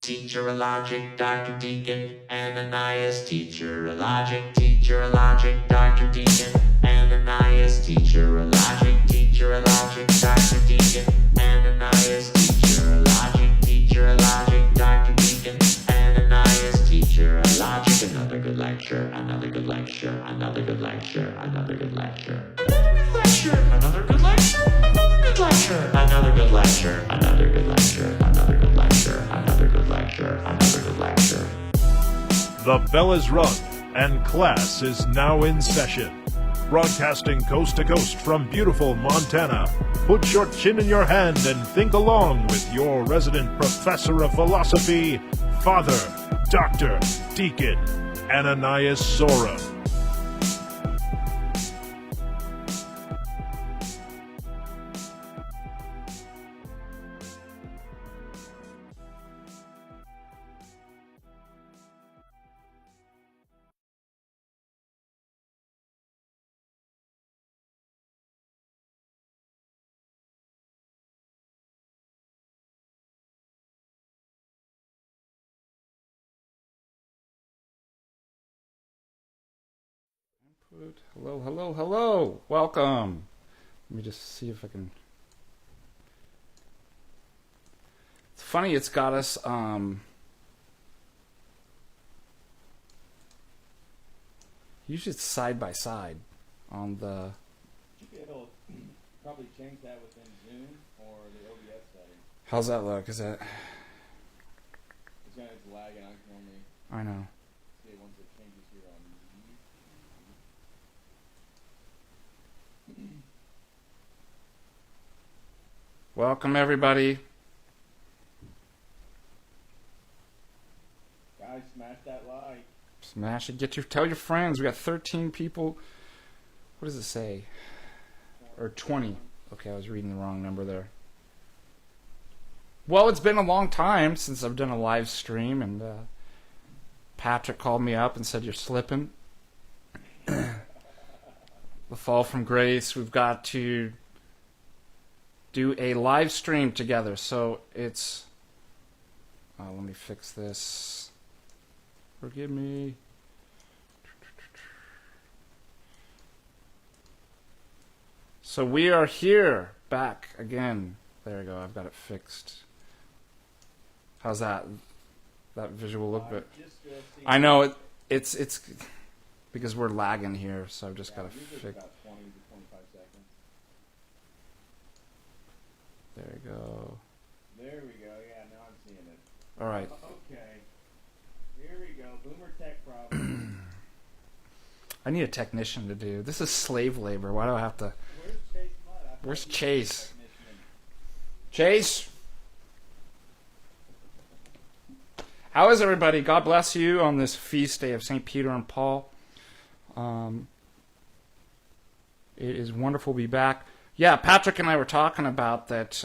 Teacher of logic, Dr. Deacon, Ananias. Teacher of logic, teacher of logic, Dr. Deacon, Ananias. Teacher of logic, Dr. Deacon, Ananias. Teacher of logic, Dr. Deacon, Ananias. Teacher of logic. Another good lecture, another good lecture, another good lecture, another good lecture. Another good lecture, another good lecture, another good lecture, another good lecture, another good lecture, another good lecture, another good lecture. The bell is rung, and class is now in session. Broadcasting coast to coast from beautiful Montana. Put your chin in your hand and think along with your resident professor of philosophy, Father Dr. Deacon Ananias Sora. Hello, hello, hello. Welcome. Let me just see if I can. It's funny, it's got us usually it's side by side on the. It'll probably change that within Zoom or the OBS setting. How's that look? Is that? It's gonna lag and I can only I know. see it once it changes here on Welcome everybody. Guys, smash that like. Smash it. Tell your friends. We got 13 people. What does it say? Or 20. Okay, I was reading the wrong number there. Well, it's been a long time since I've done a live stream, and Patrick called me up and said, "You're slipping." The fall from grace. We've got to do a live stream together. So it's... let me fix this. Forgive me. So we are here, back again. There we go, I've got it fixed. How's that? That visual look bit? I know it's because we're lagging here, so I've just got to fix. About 20 to 25 seconds. There we go. There we go. Yeah, now I'm seeing it. All right. Okay. Here we go. Boomer tech problem. I need a technician to do. This is slave labor. Why do I have to? Where's Chase Mudd? Where's Chase? Chase? How is everybody? God bless you on this feast day of St. Peter and Paul. It is wonderful to be back. Yeah, Patrick and I were talking about that.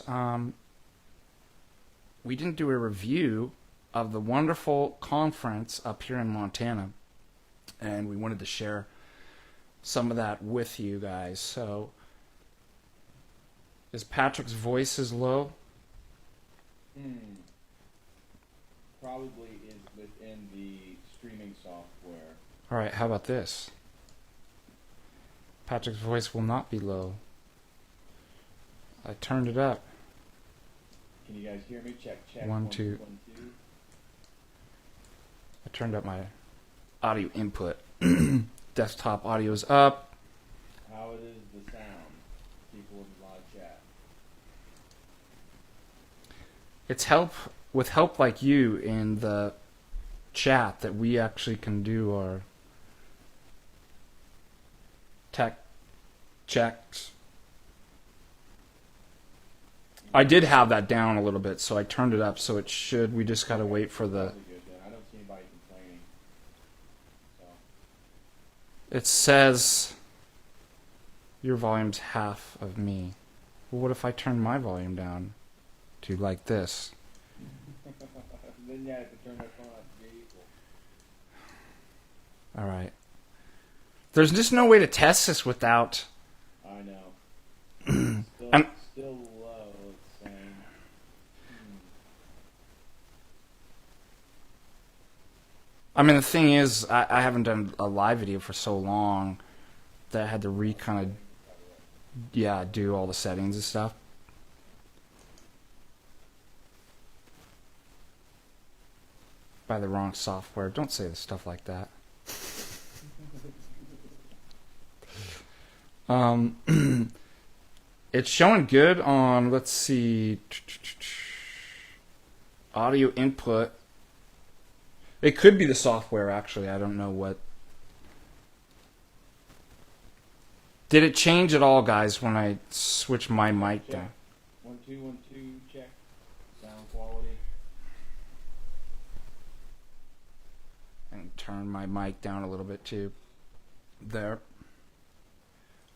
We didn't do a review of the wonderful conference up here in Montana, and we wanted to share some of that with you guys. So, is Patrick's voice is low? Probably is within the streaming software. All right, how about this? Patrick's voice will not be low. I turned it up. Can you guys hear me? Check. 1, 2. 1, 2. I turned up my audio input. Desktop audio is up. How it is the sound? People in live chat. It's with help like you in the chat that we actually can do our tech checks. I did have that down a little bit, so I turned it up, so it should. We just gotta wait for the... Good, then. I don't see anybody complaining. So. It says your volume's half of me. Well, what if I turn my volume down to like this? Then you have to turn that phone up to be equal. All right. There's just no way to test this without... I know. And Still low, it's saying. I mean, the thing is, I haven't done a live video for so long that I had to do all the settings and stuff. Buy the wrong software. Don't say stuff like that. It's showing good on, let's see, audio input. It could be the software, actually. I don't know what. Did it change at all, guys, when I switch my mic down? 1 2 1 2 check. Sound quality. And turn my mic down a little bit too. There.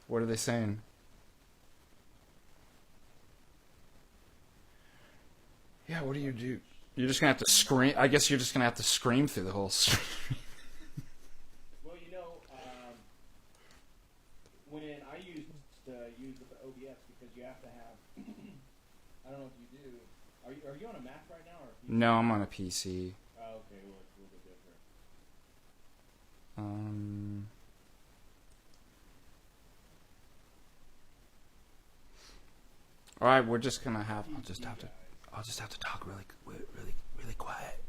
What are they saying? Yeah, what do you do? You're just gonna have to scream. I guess you're just gonna have to scream through the whole stream. Well, when I used to use the OBS because you have to have. I don't know if you do. Are you on a Mac right now or? A PC? No, I'm on a PC. Oh, okay, well it's a little bit different. All right, we're just gonna have. I'll just have to talk really quiet.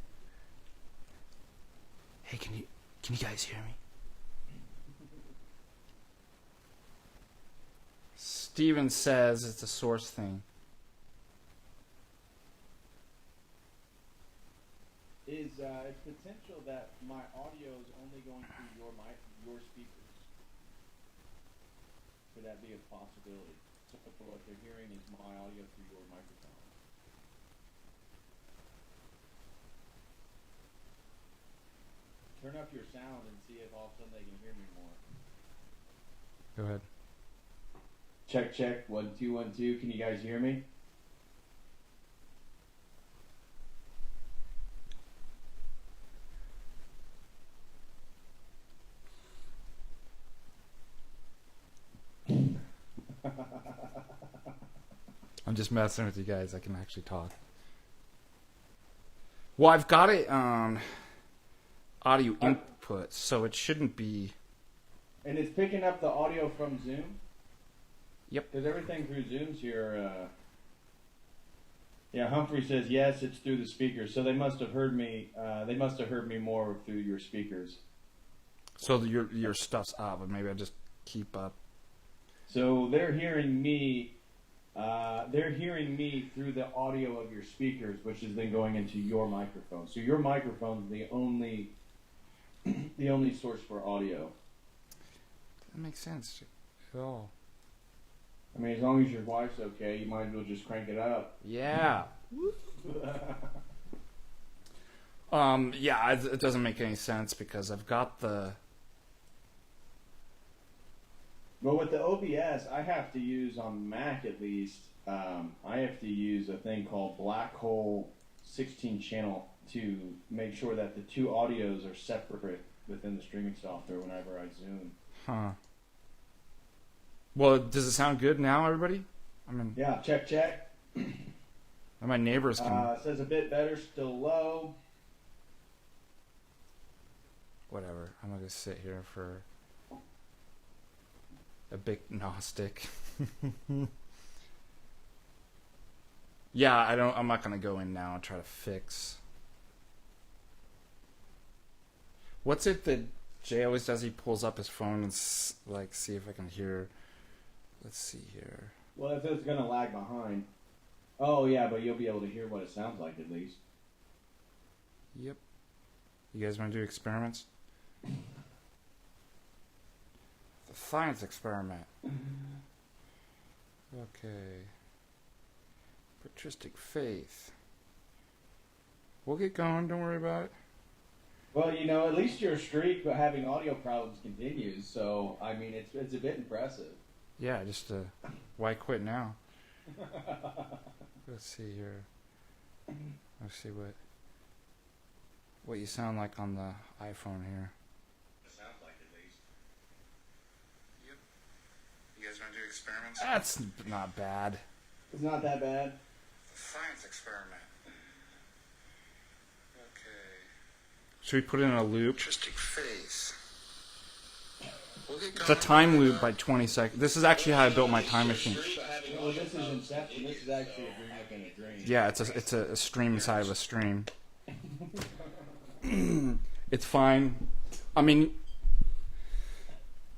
Hey, can you guys hear me? Steven says it's a source thing. Is it's potential that my audio is only going through your speakers? Could that be a possibility? So what they're hearing is my audio through your microphone. Turn up your sound and see if all of a sudden they can hear me more. Go ahead. Check 1 2 1 2. Can you guys hear me? I'm just messing with you guys. I can actually talk. Well, I've got it on audio input, so it shouldn't be. And it's picking up the audio from Zoom? Yep. Because everything through Zoom's here. Yeah, Humphrey says yes, it's through the speakers. So they must have heard me. They must have heard me more through your speakers. So your stuff's up, but maybe I just keep up. So they're hearing me. They're hearing me through the audio of your speakers, which is then going into your microphone. So your microphone is the only source for audio. That makes sense at all. I mean, as long as your wife's okay, you might as well just crank it up. Yeah. Yeah, it doesn't make any sense because I've got the. Well, with the OBS, I have to use on Mac at least. I have to use a thing called Black Hole 16 channel to make sure that the two audios are separate within the streaming software whenever I zoom. Huh. Well, does it sound good now, everybody? I mean, yeah, check. And my neighbors can. It says a bit better, still low. Whatever. I'm gonna sit here for a big Gnostic. Yeah, I'm not gonna go in now and try to fix. What's it that Jay always does? He pulls up his phone and see if I can hear. Let's see here. Well, if it's gonna lag behind. Oh yeah, but you'll be able to hear what it sounds like at least. Yep. You guys want to do experiments? The science experiment. Okay. Patristic faith. We'll get going. Don't worry about it. Well, at least your streak of having audio problems continues. So, I mean, it's a bit impressive. Yeah, just why quit now? Let's see here. Let's see what you sound like on the iPhone here. It sounds like at least. Yep. You guys want to do experiments? That's not bad. It's not that bad. The science experiment. Okay. Should we put it in a loop? Patristic faith. It's a time loop by 20 seconds. This is actually how I built my time machine. Well, this is Inception. This is actually a dream within a dream. Yeah, it's a stream inside of a stream. It's fine. I mean,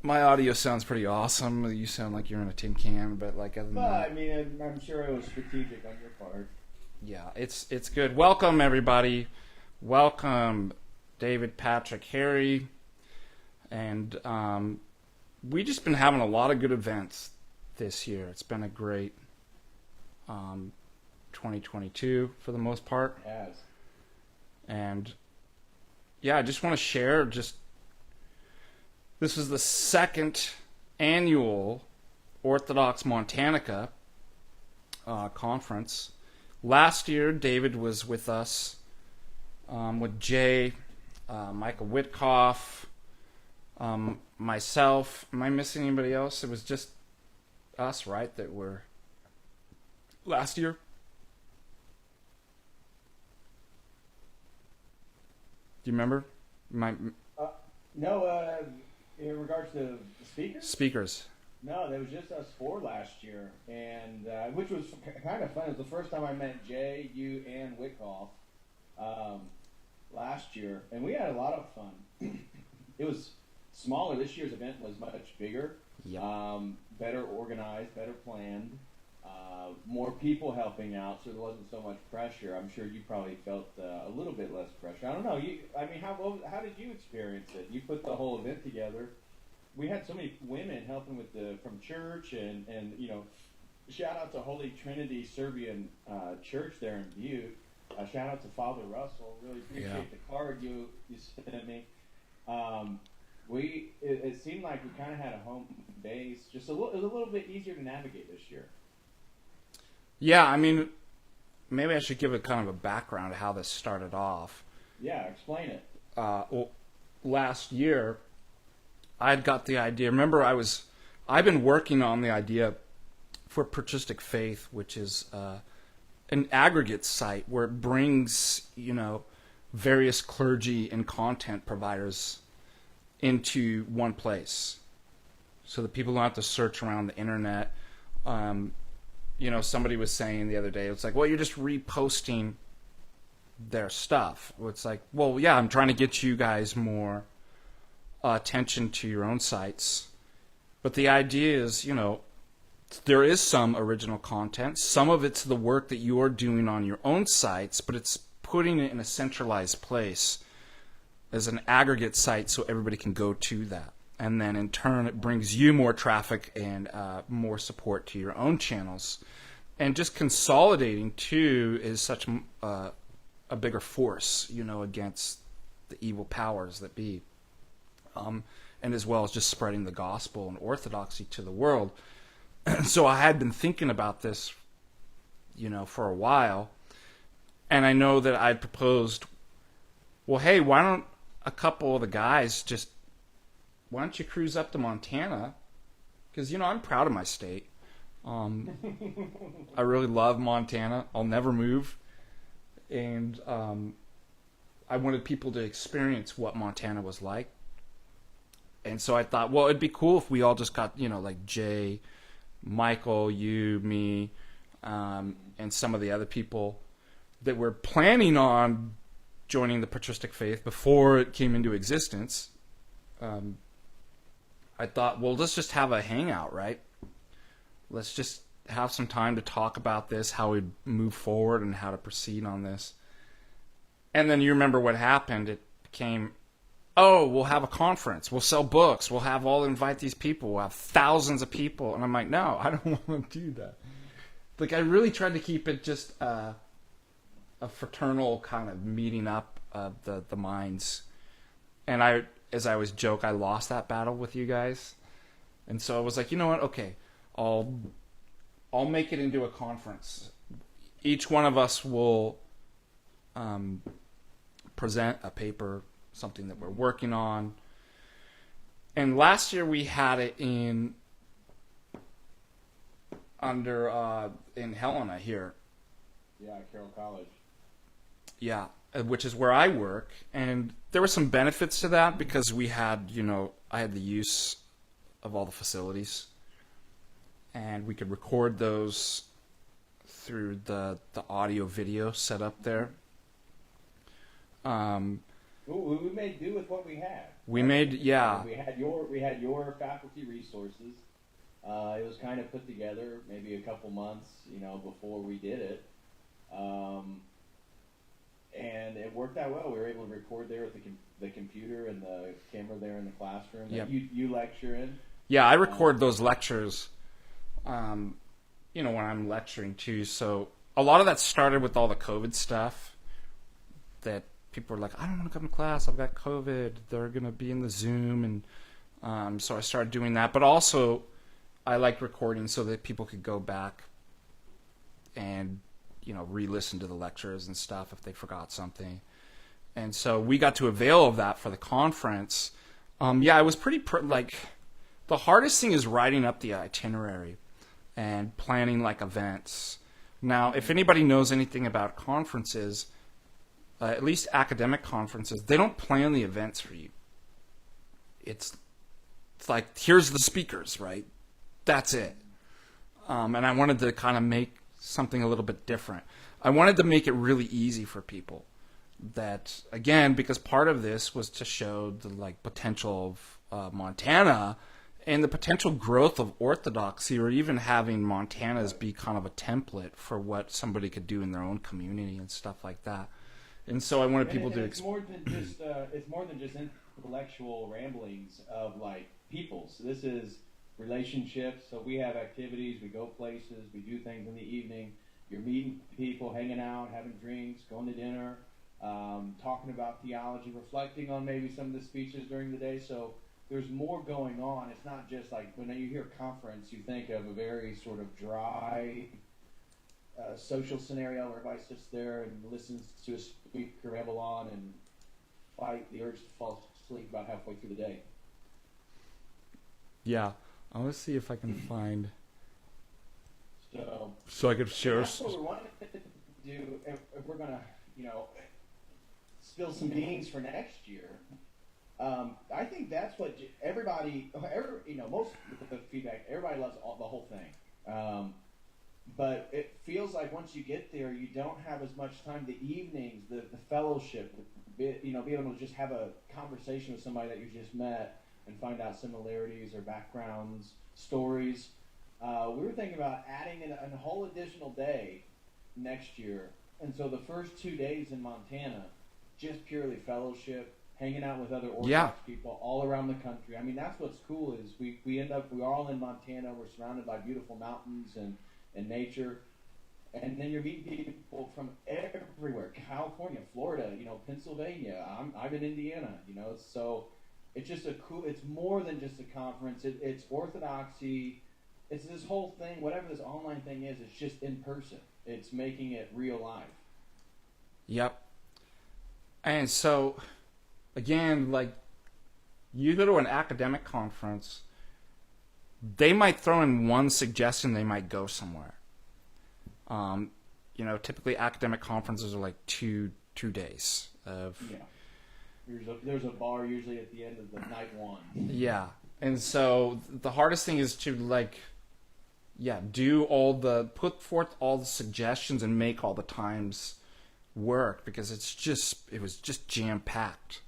my audio sounds pretty awesome. You sound like you're in a tin can, but like other than Well, that, I mean, I'm sure it was strategic on your part. yeah, it's good. Welcome everybody. Welcome David, Patrick, Harry, and we just been having a lot of good events this year. It's been a great 2022 for the most part. It has. And yeah, I just want to share this is the second annual Orthodox Montana conference. Last year, David was with us with Jay, Michael Witkoff, myself. Am I missing anybody else? It was just us, right, that were last year? Do you remember? No, in regards to the speakers? Speakers. No, there was just us four last year, and which was kind of fun. It was the first time I met Jay, you, and Wickoff last year, and we had a lot of fun. It was smaller. This year's event was much bigger, Yep. better organized, better planned, more people helping out, so there wasn't so much pressure. I'm sure you probably felt a little bit less pressure. I don't know. How did you experience it? You put the whole event together. We had so many women helping from church, and shout out to Holy Trinity Serbian Church there in Butte. Shout out to Father Russell. Really appreciate the card you sent me. It seemed like we kind of had a home base. It was a little bit easier to navigate this year. Yeah, I mean, maybe I should give a kind of a background of how this started off. Yeah, explain it. Well, last year, I'd got the idea. Remember, I've been working on the idea for Patristic Faith, which is an aggregate site where it brings, various clergy and content providers into one place, so that people don't have to search around the internet. Somebody was saying the other day, it's like, well, you're just reposting their stuff. It's like, well, yeah, I'm trying to get you guys more attention to your own sites. But the idea is, there is some original content. Some of it's the work that you're doing on your own sites, but it's putting it in a centralized place as an aggregate site so everybody can go to that. And then in turn, it brings you more traffic and more support to your own channels. And just consolidating, too, is such a bigger force, against the evil powers that be. And as well as just spreading the gospel and orthodoxy to the world. So I had been thinking about this, for a while. And I know that I proposed, well, hey, why don't a couple of the guys why don't you cruise up to Montana? Because, I'm proud of my state. I really love Montana. I'll never move. And I wanted people to experience what Montana was like. And so I thought, well, it'd be cool if we all just got, like Jay, Michael, you, me, and some of the other people that were planning on joining the Patristic Faith before it came into existence. I thought, well, let's just have a hangout, right? Let's just have some time to talk about this, how we move forward and how to proceed on this. And then you remember what happened. It became, oh, we'll have a conference. We'll sell books. We'll invite these people. We'll have thousands of people. And I'm like, no, I don't want to do that. Like, I really tried to keep it just a fraternal kind of meeting up of the minds. And as I always joke, I lost that battle with you guys. And so I was like, you know what? Okay, I'll make it into a conference. Each one of us will present a paper, something that we're working on. And last year we had it in Helena here. Yeah, Carroll College. Yeah, which is where I work, and there were some benefits to that because we had, I had the use of all the facilities, and we could record those through the audio video set up there. We made do with what we had. We made, yeah. We had your faculty resources. It was kind of put together maybe a couple months, before we did it. And it worked out well. We were able to record there with the computer and the camera there in the classroom. Yep. You lecture in. Yeah, I record those lectures, when I'm lecturing too. So a lot of that started with all the COVID stuff that people were like, I don't want to come to class. I've got COVID. They're going to be in the Zoom. And so I started doing that. But also I liked recording so that people could go back and, re-listen to the lectures and stuff if they forgot something. And so we got to avail of that for the conference. It was pretty, the hardest thing is writing up the itinerary and planning events. Now, if anybody knows anything about conferences, at least academic conferences, they don't plan the events for you. It's like, here's the speakers, right? That's it. And I wanted to kind of make something a little bit different. I wanted to make it really easy for people. That, again, because part of this was to show the potential of Montana and the potential growth of orthodoxy, or even having Montanas be kind of a template for what somebody could do in their own community and stuff like that. And so I wanted people to. It's more than just intellectual ramblings of peoples. This is relationships. So we have activities. We go places. We do things in the evening. You're meeting people, hanging out, having drinks, going to dinner, talking about theology, reflecting on maybe some of the speeches during the day. So there's more going on. It's not just when you hear conference, you think of a very sort of dry social scenario where everybody sits there and listens to a speaker ramble on and fight the urge to fall asleep about halfway through the day. Yeah, I want to see if I can find. So I could share. That's what we wanted to do if we're gonna, spill some beans for next year. I think that's what everybody, most of the feedback, everybody loves the whole thing. But it feels like once you get there, you don't have as much time. The evenings, the fellowship, be able to just have a conversation with somebody that you just met and find out similarities or backgrounds, stories. We were thinking about adding a whole additional day next year. And so the first 2 days in Montana, just purely fellowship, hanging out with other Orthodox people all around the country. I mean, that's what's cool is we're all in Montana. We're surrounded by beautiful mountains and nature. And then you're meeting people from everywhere, California, Florida, Pennsylvania. I'm in Indiana, so it's just it's more than just a conference. It's orthodoxy. It's this whole thing, whatever this online thing is, it's just in person. It's making it real life. Yep. And so, again, you go to an academic conference, they might throw in one suggestion, they might go somewhere. Typically academic conferences are 2 days of. Yeah. There's a bar usually at the end of the night one. Yeah. And so the hardest thing is to put forth all the suggestions and make all the times work, because it was just jam packed.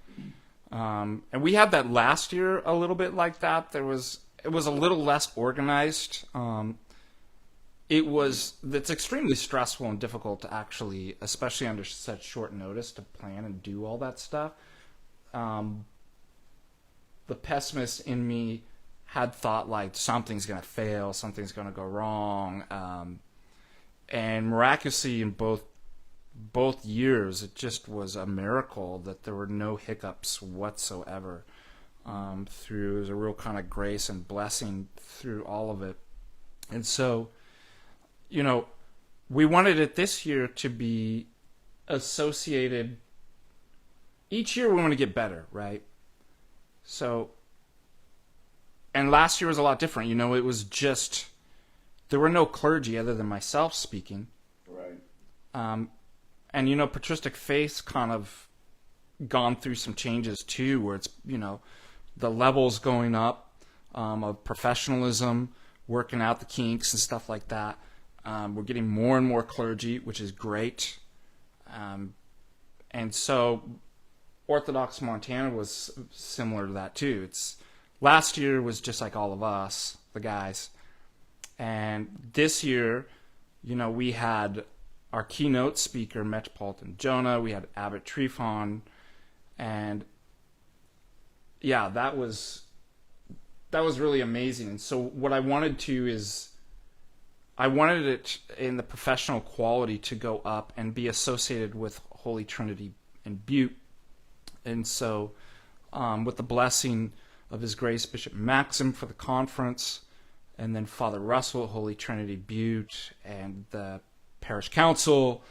And we had that last year a little bit like that. It was a little less organized. It's extremely stressful and difficult to actually, especially under such short notice, to plan and do all that stuff. The pessimist in me had thought something's going to fail, something's going to go wrong. And miraculously in both years, it just was a miracle that there were no hiccups whatsoever. It was a real kind of grace and blessing through all of it. And so, we wanted it this year to be associated. Each year we want to get better, right? So, and last year was a lot different. It was there were no clergy other than myself speaking. Right. And, patristic faith's kind of gone through some changes too, where it's, the levels going up of professionalism, working out the kinks and stuff like that. We're getting more and more clergy, which is great. And so Orthodox Montana was similar to that too. Last year was just like all of us, the guys. And this year, we had our keynote speaker, Metropolitan Jonah. We had Abbot Trifon. And yeah, that was really amazing. And so what I wanted to is, I wanted it in the professional quality to go up and be associated with Holy Trinity and Butte. And so with the blessing of His Grace Bishop Maxim for the conference, and then Father Russell at Holy Trinity Butte, and the parish council,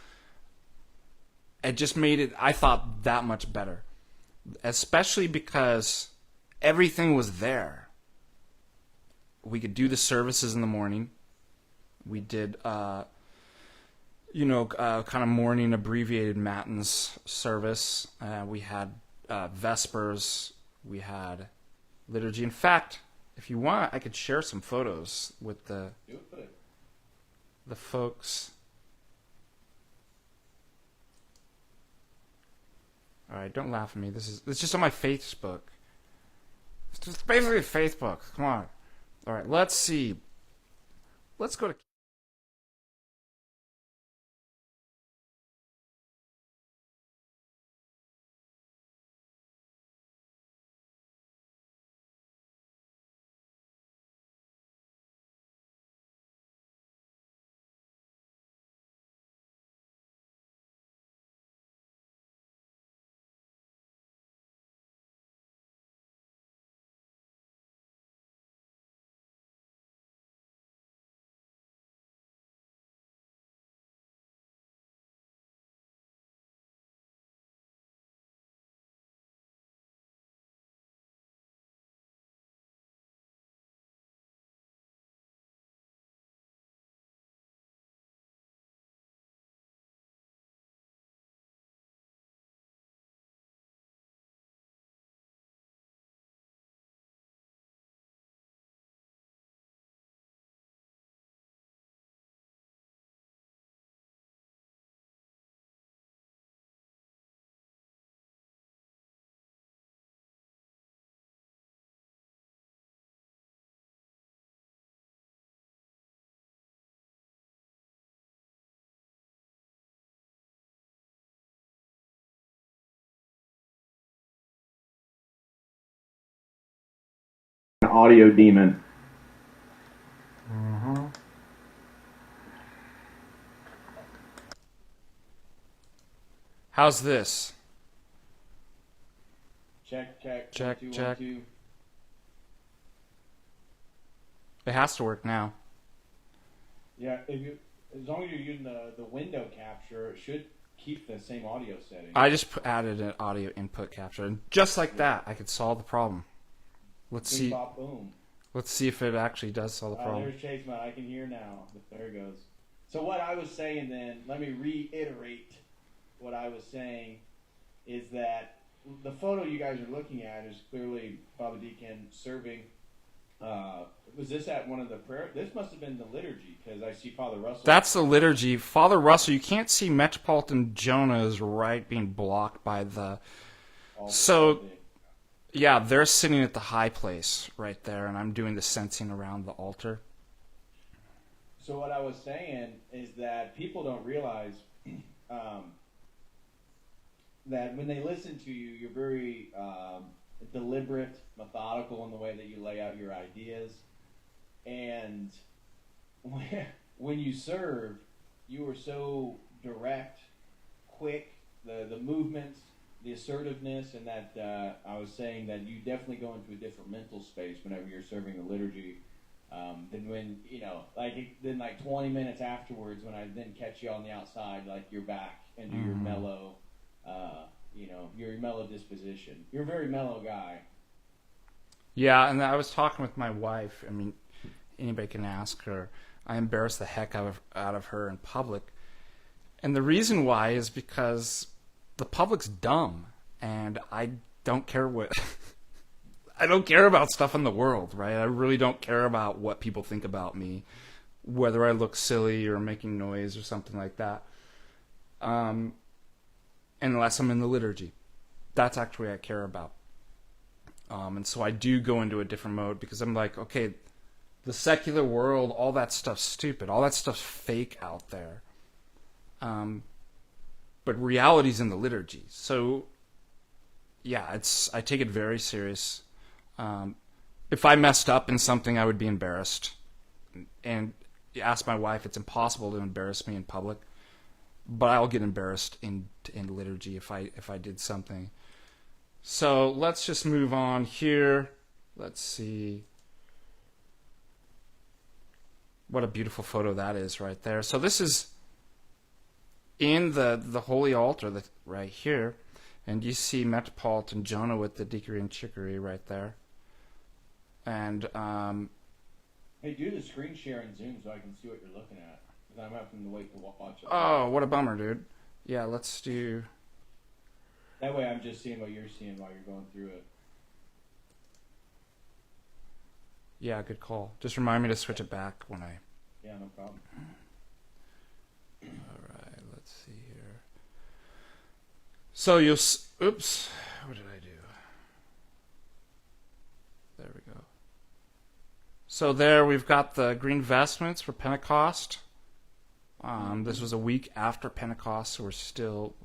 it just made it, I thought, that much better. Especially because everything was there. We could do the services in the morning. We did, kind of morning abbreviated matins service. We had Vespers. We had liturgy. In fact, if you want, I could share some photos with the folks. All right, don't laugh at me. It's just on my Facebook. It's just basically Facebook. Come on. All right, let's see. Let's go to... Audio demon. How's this? Check. Check, 1, 2, check. 1, 2. It has to work now. Yeah, as long as you're using the window capture, it should keep the same audio setting. I just added an audio input capture, and just like that, I could solve the problem. Let's Boom, see. bop, boom. Let's see if it actually does solve the problem. There's Chase Man. I can hear now. There it goes. So what I was saying then, let me reiterate what I was saying, is that the photo you guys are looking at is clearly Father Deacon serving. Was this at one of the prayer? This must have been the liturgy, because I see Father Russell. That's the liturgy. Father Russell, you can't see Metropolitan Jonah's right being blocked by the... So, yeah, they're sitting at the high place right there, and I'm doing the sensing around the altar. So what I was saying is that people don't realize that when they listen to you, you're very deliberate, methodical in the way that you lay out your ideas. And when you serve, you are so direct, quick, the movements, the assertiveness, and that I was saying that you definitely go into a different mental space whenever you're serving the liturgy than when, then 20 minutes afterwards when I then catch you on the outside, you're back into your mellow, your mellow disposition. You're a very mellow guy. Yeah, and I was talking with my wife. I mean, anybody can ask her. I embarrass the heck out of her in public. And the reason why is because the public's dumb, and I don't care what I don't care about stuff in the world, right? I really don't care about what people think about me, whether I look silly or making noise or something like that. Unless I'm in the liturgy. That's actually what I care about. And so I do go into a different mode because I'm like, okay, the secular world, all that stuff's stupid. All that stuff's fake out there. But reality's in the liturgy. So, yeah, I take it very serious. If I messed up in something, I would be embarrassed. And you ask my wife, it's impossible to embarrass me in public. But I'll get embarrassed in liturgy if I did something. So let's just move on here. Let's see. What a beautiful photo that is right there. So this is in the holy altar right here. And you see Metropolitan Jonah with the Dickory and Chicory right there. And hey, do the screen share in Zoom so I can see what you're looking at. Because I'm having to wait to watch it. Oh, what a bummer, dude. Yeah, let's do... That way I'm just seeing what you're seeing while you're going through it. Yeah, good call. Just remind me to switch it back when I... Yeah, no problem. Alright, let's see here. So you'll... Oops. What did I do? There we go. So there we've got the green vestments for Pentecost. This was a week after Pentecost, so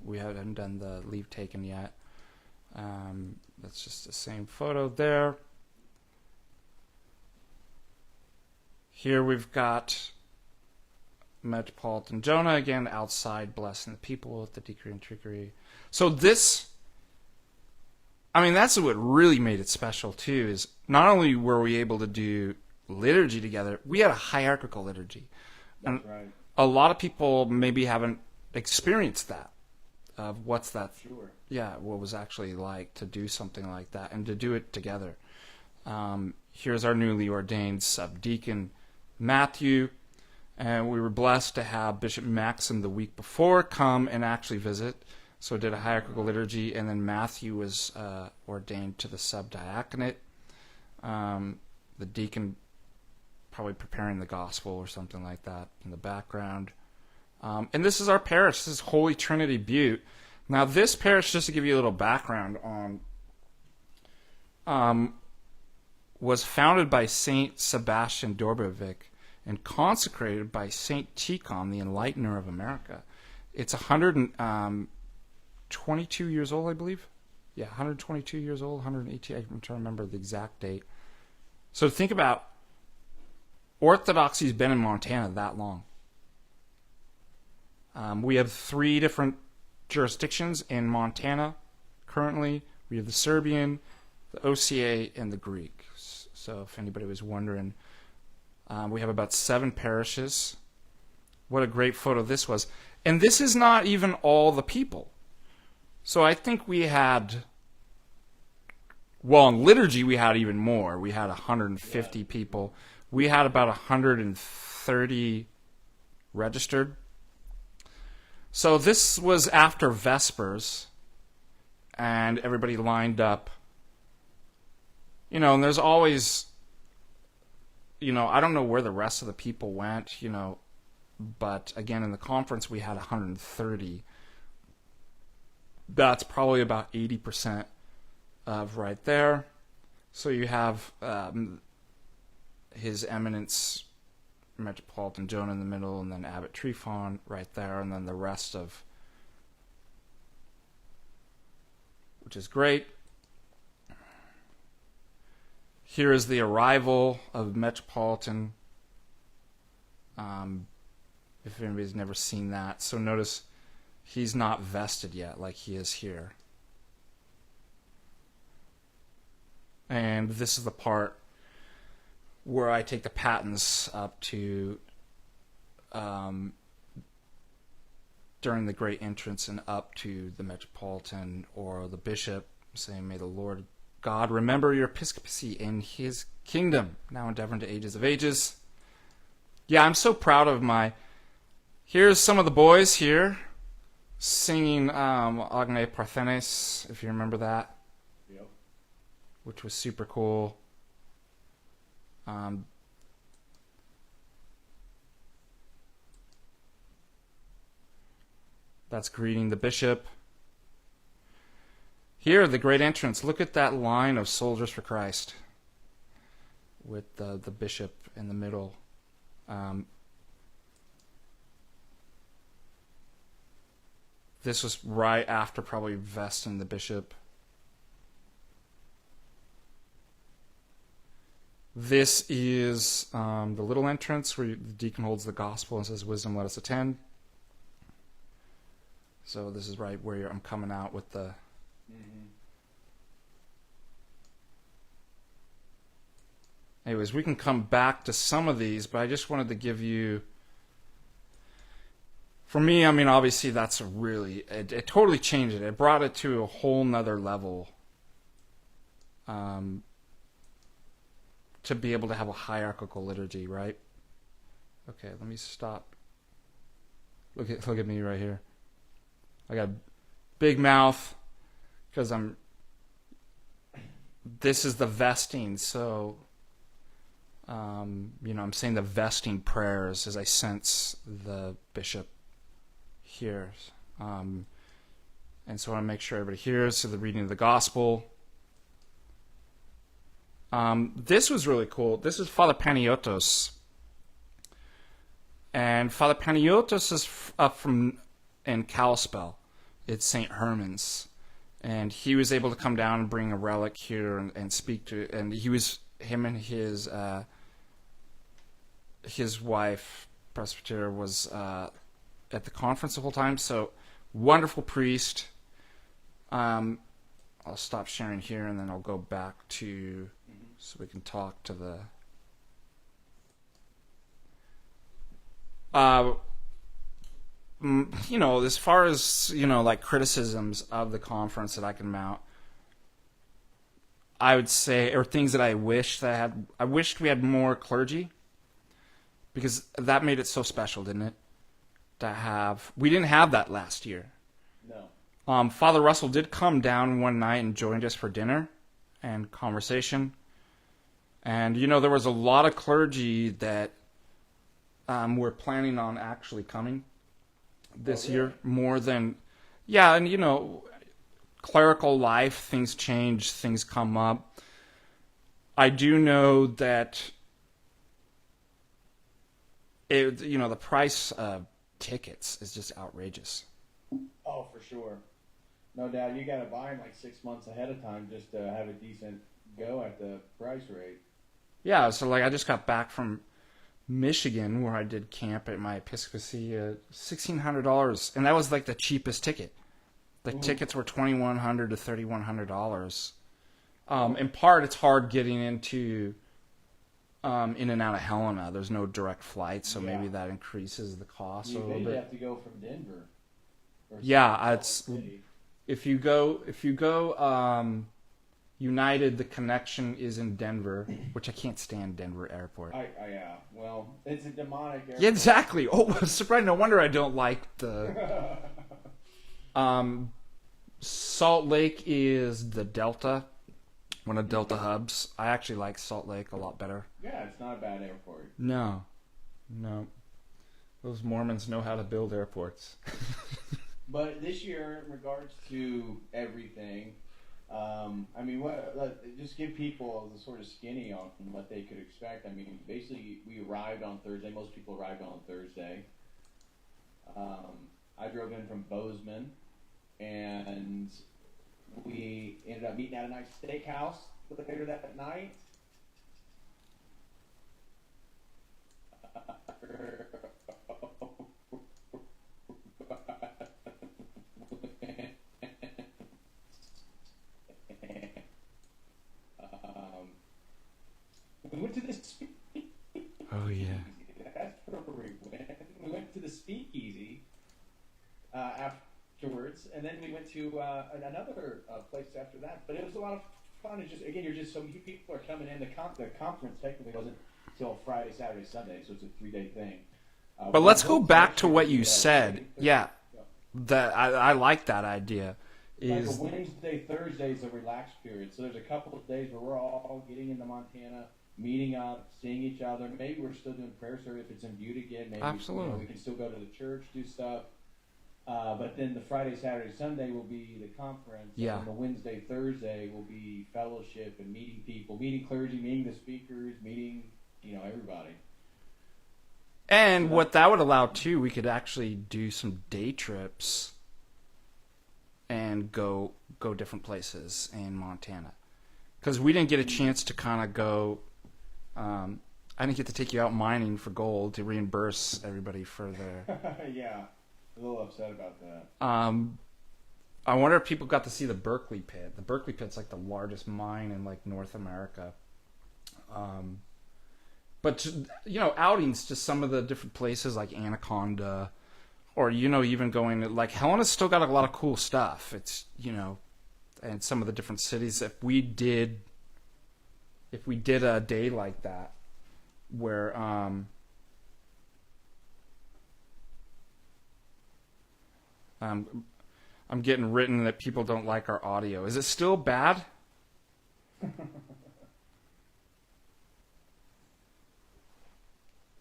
we haven't done the leave taken yet. That's just the same photo there. Here we've got Metropolitan Jonah again outside blessing the people with the Dickory and Chicory. So this, I mean, that's what really made it special too, is not only were we able to do liturgy together, we had a hierarchical liturgy. That's right. A lot of people maybe haven't experienced that, of what's that, Sure. yeah, what was actually like to do something like that and to do it together. Here's our newly ordained subdeacon, Matthew, and we were blessed to have Bishop Maxim the week before come and actually visit. So did a hierarchical liturgy, and then Matthew was ordained to the subdiaconate. The deacon probably preparing the gospel or something like that in the background. And this is our parish. This is Holy Trinity Butte. Now this parish, just to give you a little background on, was founded by Saint Sebastian Dorbovic and consecrated by Saint Tikhon, the Enlightener of America. It's 122 years old, I believe. Yeah, 122 years old, 118. I'm trying to remember the exact date. So think about Orthodoxy's been in Montana that long. We have 3 different jurisdictions in Montana currently. We have the Serbian, the OCA, and the Greek. So if anybody was wondering, we have about 7 parishes. What a great photo this was. And this is not even all the people. So I think we had, well, in liturgy we had even more. We had 150 people. We had about 130 registered. So this was after Vespers, and everybody lined up. You know, and there's always, you know, I don't know where the rest of the people went, you know, but again, in the conference we had 130. That's probably about 80% of right there. So you have His Eminence Metropolitan Jonah in the middle, and then Abbot Trifon right there, and then the rest of, which is great. Here is the arrival of Metropolitan. If anybody's never seen that. So notice he's not vested yet like he is here. And this is the part where I take the patens up to during the great entrance and up to the Metropolitan or the bishop, saying, "May the Lord God remember your episcopacy in his kingdom, now endeavoring to ages of ages." Yeah, I'm so proud of my Here's some of the boys here singing Agne Parthenes, if you remember that. Yep. Which was super cool. That's greeting the bishop. Here, the great entrance. Look at that line of soldiers for Christ with the bishop in the middle. This was right after probably vesting the bishop. This is the little entrance where the deacon holds the gospel and says, "Wisdom, let us attend." So this is right where I'm coming out with the... Anyways, we can come back to some of these, but I just wanted to give you... For me, I mean, obviously that's a really... It totally changed it. It brought it to a whole nother level. To be able to have a hierarchical liturgy, right? Okay, let me stop. Look at me right here. I got a big mouth because this is the vesting, so I'm saying the vesting prayers as I sense the bishop hears. And so I want to make sure everybody hears, so the reading of the gospel. This was really cool. This is Father Panagiotos. And Father Panagiotos is from in Kalispell. It's St. Herman's. And he was able to come down and bring a relic here and speak to it. And him and his wife, Presbyter, was at the conference the whole time. So, wonderful priest. I'll stop sharing here and then I'll go back to... So we can talk to the... as far as, like criticisms of the conference that I can mount, I would say, or things that I wished we had more clergy, because that made it so special, didn't it? We didn't have that last year. No. Father Russell did come down one night and joined us for dinner and conversation. And, there was a lot of clergy that were planning on actually coming this year, more than... Yeah, and, clerical life, things change, things come up. I do know that, the price of tickets is just outrageous. Oh, for sure. No doubt. You got to buy them like 6 months ahead of time just to have a decent go at the price rate. Yeah, so I just got back from Michigan where I did camp at my episcopacy, $1,600, and that was like the cheapest ticket. The tickets were $2,100 to $3,100. In part, it's hard getting into in and out of Helena. There's no direct flight, so maybe that increases the cost a little bit. You have to go from Denver. Yeah, if you go. United, the connection is in Denver, which I can't stand Denver Airport. Yeah. Well, it's a demonic airport. Yeah, exactly. Oh, surprised. No wonder I don't like the... Salt Lake is the Delta, one of Delta hubs. I actually like Salt Lake a lot better. Yeah, it's not a bad airport. No. Those Mormons know how to build airports. But this year, in regards to everything... just give people the sort of skinny on what they could expect. I mean, basically, we arrived on Thursday. Most people arrived on Thursday. I drove in from Bozeman, and we ended up meeting at a nice steakhouse later that night. We went to this. Oh yeah. That's where we went. We went to the Speakeasy afterwards, and then we went to another place after that. But it was a lot of fun. It's just you're just so many people are coming in. The conference technically wasn't until Friday, Saturday, Sunday, so it's a 3-day thing. But let's go back to what you said. Yeah, that I like that idea. Like a Wednesday, Thursday is a relaxed period. So there's a couple of days where we're all getting into Montana, meeting up, seeing each other. Maybe we're still doing prayer service if it's in Butte again. Maybe Absolutely. we can still go to the church, do stuff. But then the Friday, Saturday, Sunday will be the conference. Yeah. And the Wednesday, Thursday will be fellowship and meeting people, meeting clergy, meeting the speakers, meeting everybody. And what that would allow too, we could actually do some day trips and go different places in Montana, because we didn't get a chance to kind of go. I didn't get to take you out mining for gold to reimburse everybody for their. Yeah, a little upset about that. I wonder if people got to see the Berkeley pit. The Berkeley pit's like the largest mine in like North America. But outings to some of the different places like Anaconda, or even going to, like, Helena's still got a lot of cool stuff. It's and some of the different cities. If we did a day like that, where I'm getting written that people don't like our audio. Is it still bad?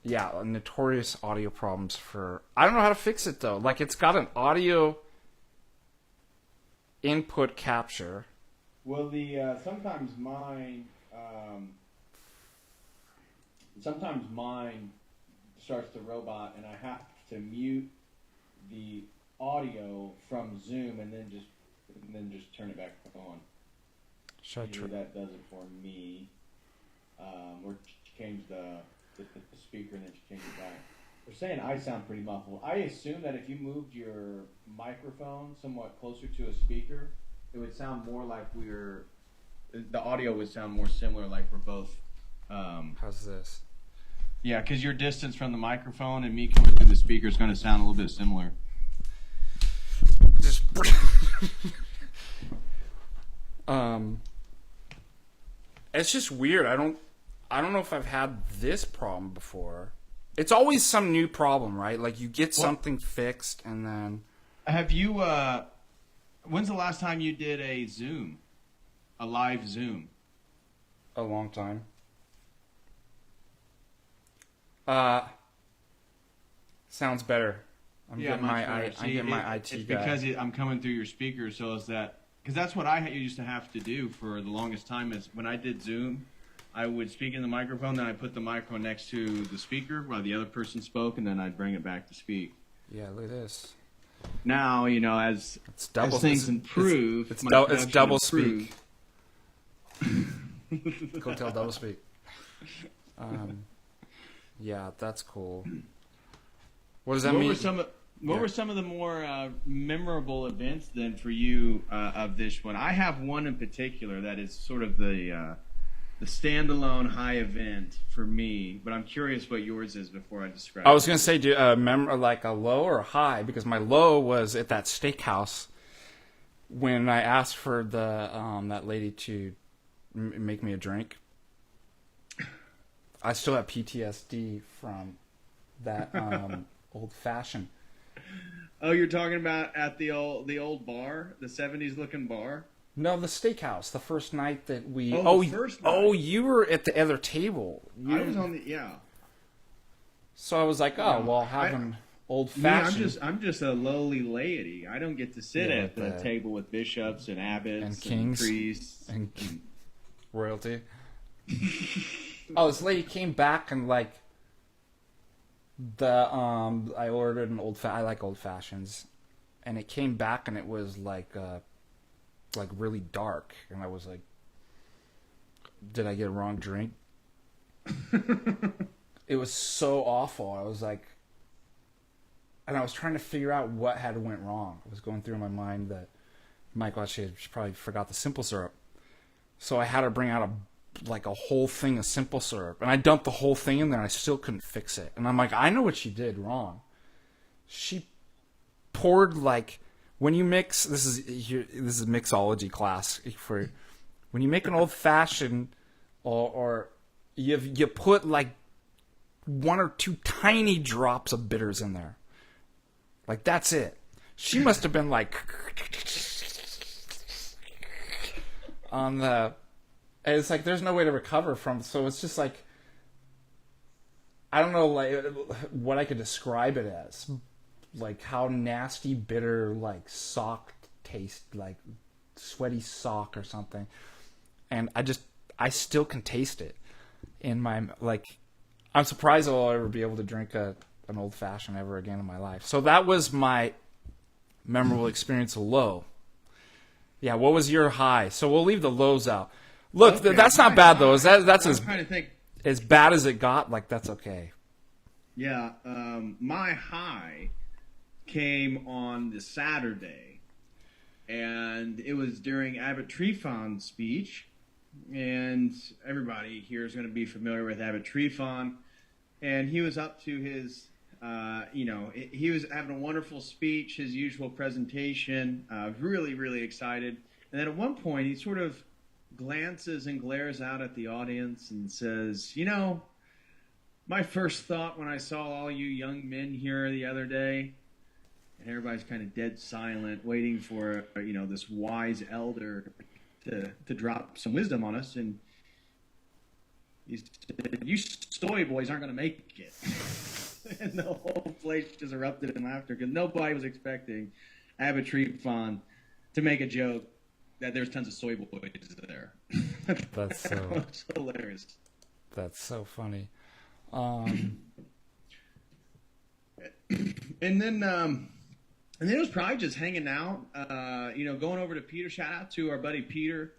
Yeah, notorious audio problems for... I don't know how to fix it, though. Like, it's got an audio input capture. Well, sometimes mine starts to robot, and I have to mute the audio from Zoom and then just turn it back on. Usually that does it for me. Or change the speaker and then change it back. They're saying I sound pretty muffled. I assume that if you moved your microphone somewhat closer to a speaker, it would sound more like the audio would sound more similar, like we're both. How's this? Yeah, because your distance from the microphone and me coming through the speaker is going to sound a little bit similar. Just it's just weird. I don't know if I've had this problem before. It's always some new problem, right? Like, you get something fixed and then... Have you, when's the last time you did a live Zoom? A long time. Sounds better. I'm getting my IT guy. It's because I'm coming through your speaker, so is that... Because that's what I used to have to do for the longest time, is when I did Zoom... I would speak in the microphone, then I'd put the microphone next to the speaker while the other person spoke, and then I'd bring it back to speak. Yeah, look at this. Now, as things improve... It's double speak. COTEL double speak. Yeah, that's cool. What does that mean? What were some of the more memorable events, then, for you of this one? I have one in particular that is sort of the standalone high event for me, but I'm curious what yours is before I describe it. I was going to say, like a low or a high, because my low was at that steakhouse when I asked for that lady to make me a drink. I still have PTSD from that old fashioned. Oh, you're talking about at the old bar, the 70s looking bar? No, the steakhouse. The first night that we. First night. Oh, you were at the other table. I was on the So I was like, well, having old fashioned. I'm just a lowly laity. I don't get to sit at the table with bishops and abbots and kings and priests and royalty. This lady came back and like I ordered an I like old fashions, and it came back and it was like really dark, and I was like, did I get a wrong drink? It was so awful. I was like, and I was trying to figure out what had went wrong. It was going through my mind that Michael, she probably forgot the simple syrup, so I had her bring out a whole thing of simple syrup, and I dumped the whole thing in there, and I still couldn't fix it. And I'm like, I know what she did wrong. She poured when you mix, this is mixology class for when you make an old fashioned, or you put 1 or 2 tiny drops of bitters in there. Like, that's it. She must have been like on the... And it's like there's no way to recover from. So it's just like, I don't know, like what I could describe it as, like how nasty, bitter, like sock taste, like sweaty sock or something. And I still can taste it in my, like, I'm surprised I'll ever be able to drink an old fashioned ever again in my life. So that was my memorable experience of low. Yeah, what was your high? So we'll leave the lows out. Look, Okay, that's not bad though. That's I'm trying to think. as bad as it got. Like, that's okay. Yeah, my high came on the Saturday, and it was during Abbot Trefon's speech, and everybody here is going to be familiar with Abbot Trefon, and he was up to his, he was having a wonderful speech, his usual presentation, really, really excited, and then at one point he sort of glances and glares out at the audience and says, my first thought when I saw all you young men here the other day, and everybody's kind of dead silent, waiting for, this wise elder to drop some wisdom on us, and he said, you soy boys aren't going to make it. And the whole place just erupted in laughter because nobody was expecting Abbot Trefon to make a joke that there's tons of soy boys there. That's That's hilarious. That's so funny. And then it was probably just hanging out, going over to Peter. Shout out to our buddy Peter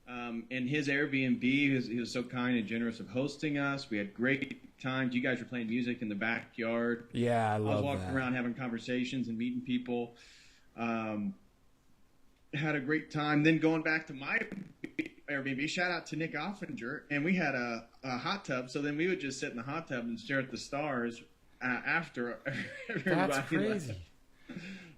and his Airbnb. He was so kind and generous of hosting us. We had great times. You guys were playing music in the backyard. Yeah, I I was love walking that. around having conversations and meeting people. Had a great time. Then going back to my Airbnb, shout out to Nick Offinger, and we had a hot tub. So then we would just sit in the hot tub and stare at the stars after everybody That's crazy. left.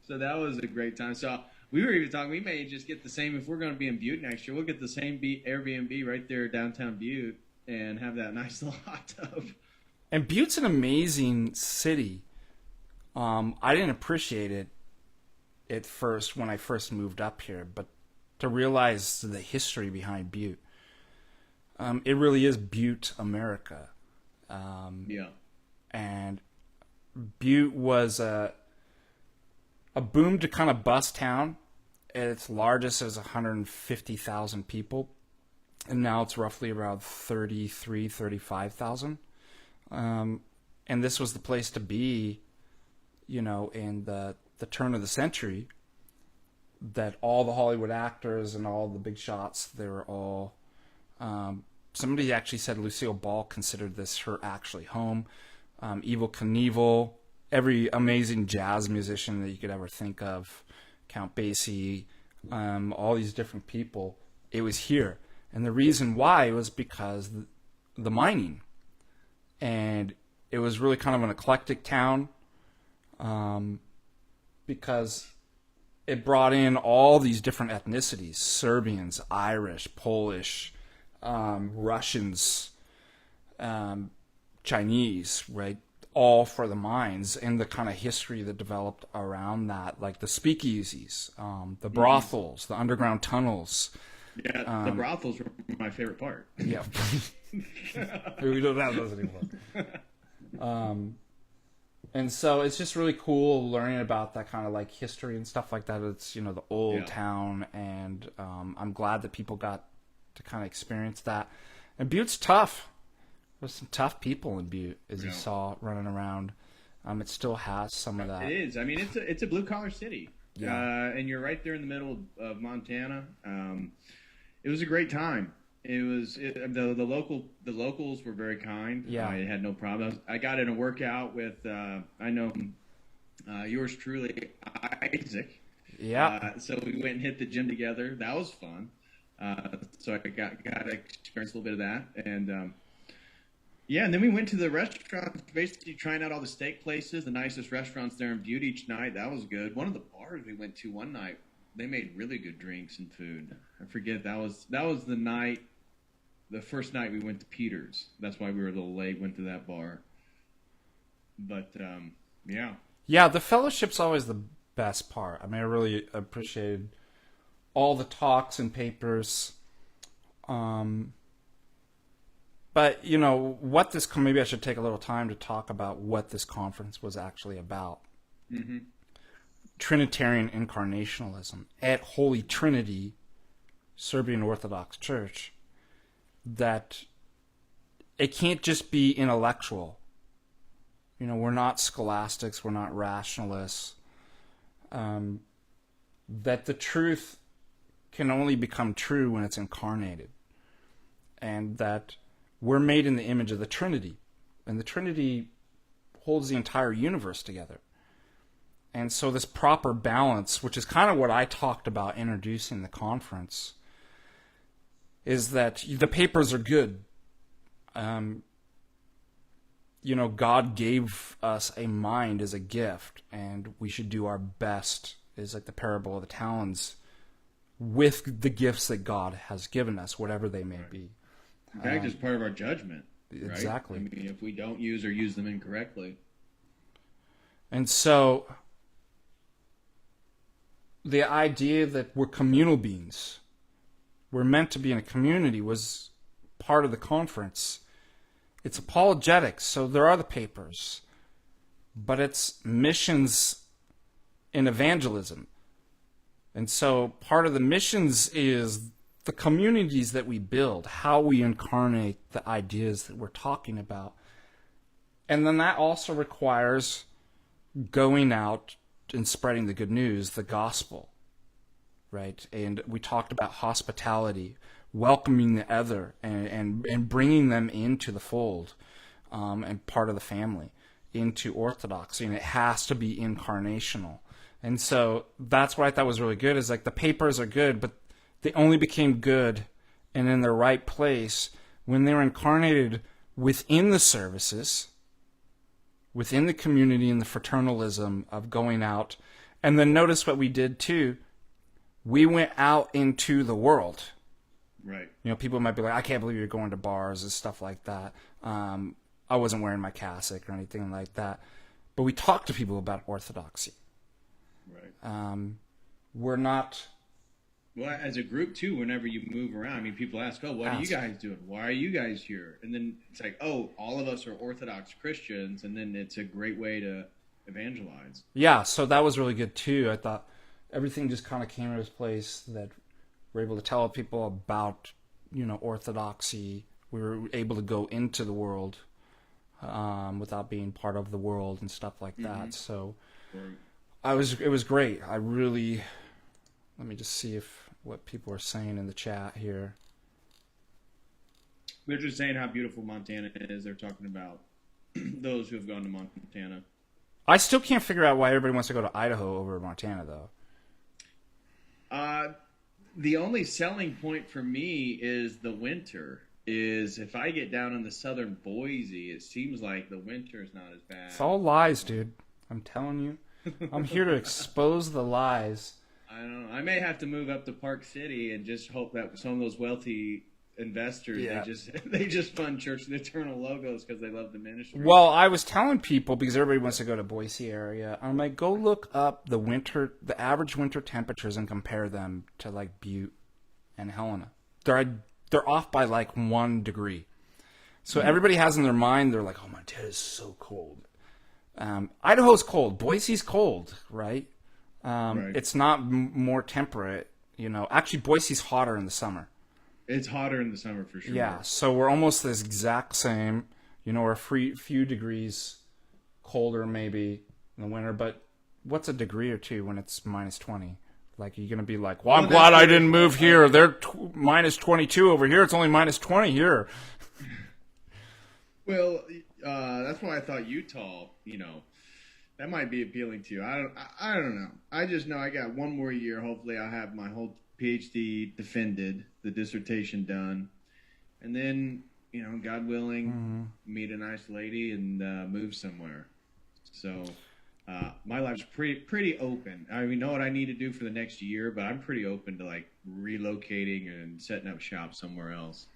So that was a great time. So we were even talking, we may just get the same, if we're going to be in Butte next year, we'll get the same Airbnb right there downtown Butte and have that nice little hot tub. And Butte's an amazing city. I didn't appreciate it at first when I first moved up here, but to realize the history behind Butte, it really is Butte, America. Yeah. And Butte was a boom to kind of bust town. At its largest, it was 150,000 people, and now it's roughly around 35,000. And this was the place to be, in the turn of the century, that all the Hollywood actors and all the big shots, they were all... somebody actually said Lucille Ball considered this her actually home. Evel Knievel, every amazing jazz musician that you could ever think of, Count Basie, all these different people, it was here. And the reason why was because the mining. And it was really kind of an eclectic town, because it brought in all these different ethnicities: Serbians, Irish, Polish, Russians, Chinese, right? All for the mines and the kind of history that developed around that, like the speakeasies, the brothels, the underground tunnels. Yeah, the brothels were my favorite part. Yeah. We don't have those anymore. And so it's just really cool learning about that kind of like history and stuff like that. It's, the old town, and I'm glad that people got to kind of experience that. And Butte's tough. There's some tough people in Butte, as you saw running around. It still has some of that. It is. I mean, it's a blue collar city. Yeah. And you're right there in the middle of Montana. It was a great time. It was the locals were very kind. Yeah. I had no problem. I got in a workout with yours truly, Isaac. Yeah. So we went and hit the gym together. That was fun. So I got to experience a little bit of that, and and then we went to the restaurants, basically trying out all the steak places, the nicest restaurants there in Butte each night. That was good. One of the bars we went to one night, they made really good drinks and food. I forget, that was the first night we went to Peter's. That's why we were a little late, went to that bar. But yeah. Yeah, the fellowship's always the best part. I mean, I really appreciated all the talks and papers. But, what maybe I should take a little time to talk about what this conference was actually about. Mm-hmm. Trinitarian incarnationalism at Holy Trinity Serbian Orthodox Church, that it can't just be intellectual. We're not scholastics, we're not rationalists. That the truth can only become true when it's incarnated. And that we're made in the image of the Trinity. And the Trinity holds the entire universe together. And so this proper balance, which is kind of what I talked about introducing the conference, is that the papers are good. God gave us a mind as a gift, and we should do our best, is like the parable of the talents, with the gifts that God has given us, whatever they may be. In fact, it's part of our judgment. Exactly. Right? I mean, if we don't use or use them incorrectly. And so, the idea that we're communal beings, we're meant to be in a community, was part of the conference. It's apologetics, so there are the papers, but it's missions and evangelism. And so part of the missions is the communities that we build, how we incarnate the ideas that we're talking about. And then that also requires going out and spreading the good news, the gospel, right? And we talked about hospitality, welcoming the other, and bringing them into the fold, and part of the family, into orthodoxy. And it has to be incarnational. And so that's what I thought was really good, is like the papers are good, but they only became good and in the right place when they were incarnated within the services, within the community and the fraternalism of going out. And then notice what we did too. We went out into the world. Right. People might be like, I can't believe you're going to bars and stuff like that. I wasn't wearing my cassock or anything like that. But we talked to people about orthodoxy. Right. We're not... Well, as a group, too, whenever you move around, I mean, people ask, what are you guys doing? Why are you guys here? And then it's like, all of us are Orthodox Christians, and then it's a great way to evangelize. Yeah, so that was really good, too. I thought everything just kind of came into place, that we're able to tell people about, orthodoxy. We were able to go into the world without being part of the world and stuff like that. Mm-hmm. So Right. it was great. I really... Let me just see what people are saying in the chat here. They're just saying how beautiful Montana is. They're talking about those who have gone to Montana. I still can't figure out why everybody wants to go to Idaho over Montana, though. The only selling point for me is the winter. Is if I get down in the southern Boise, it seems like the winter is not as bad. It's all lies, dude. I'm telling you. I'm here to expose the lies. I don't know. I may have to move up to Park City and just hope that some of those wealthy investors, they just fund Church of the Eternal logos because they love the ministry. Well, I was telling people, because everybody wants to go to Boise area, I'm like, go look up the average winter temperatures and compare them to like Butte and Helena. They're off by like 1 degree. So everybody has in their mind, they're like, oh, Montana is so cold. Idaho's cold. Boise's cold, right? Right. It's not more temperate, Actually, Boise's hotter in the summer. It's hotter in the summer for sure. Yeah, so we're almost the exact same. We're a few degrees colder maybe in the winter, but what's a degree or two when it's minus 20? Like, you're going to be like, well, I'm glad I didn't move here. They're minus 22 over here. It's only minus 20 here. Well, that's why I thought Utah, that might be appealing to you. I don't know. I just know I got one more year. Hopefully I'll have my whole PhD defended, the dissertation done. And then, God willing, meet a nice lady and move somewhere. So my life's pretty open. I know what I need to do for the next year, but I'm pretty open to like relocating and setting up shop somewhere else.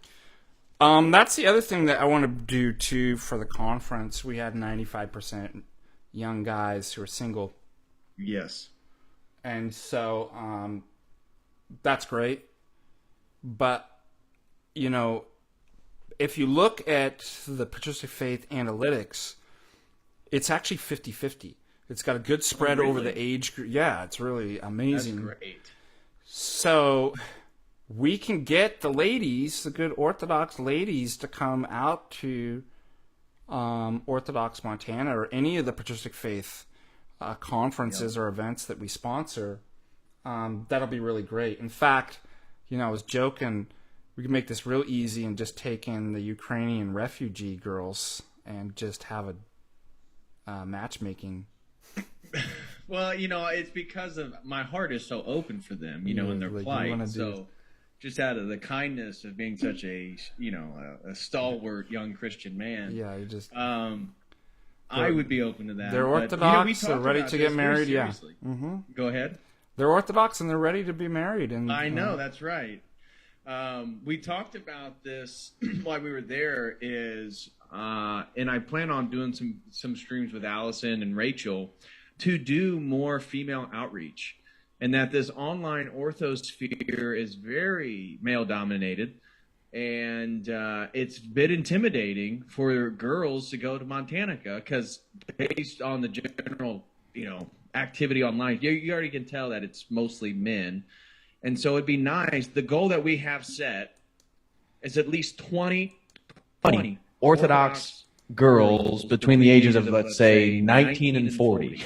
That's the other thing that I want to do too for the conference. We had 95% young guys who are single, Yes. and so that's great. But if you look at the Patristic Faith analytics, it's actually 50-50. It's got a good spread over the age group. Yeah, it's really amazing. That's great. So we can get the ladies, the good Orthodox ladies, to come out to Orthodox Montana or any of the Patristic Faith conferences or events that we sponsor. That'll be really great. In fact, I was joking, we could make this real easy and just take in the Ukrainian refugee girls and just have a matchmaking. Well, it's because of my heart is so open for them, in their plight. So just out of the kindness of being such a stalwart young Christian man. Yeah, you just. I would be open to that. They're Orthodox. They're ready to get married. Yeah. Mm-hmm. Go ahead. They're Orthodox and they're ready to be married. And I know that's right. We talked about this while we were there. And I plan on doing some streams with Allison and Rachel to do more female outreach, and that this online orthosphere is very male dominated, and it's a bit intimidating for girls to go to Montanica because based on the general activity online, you already can tell that it's mostly men. And so it'd be nice. The goal that we have set is at least 20 Orthodox girls between the ages of, let's say, 19 and 40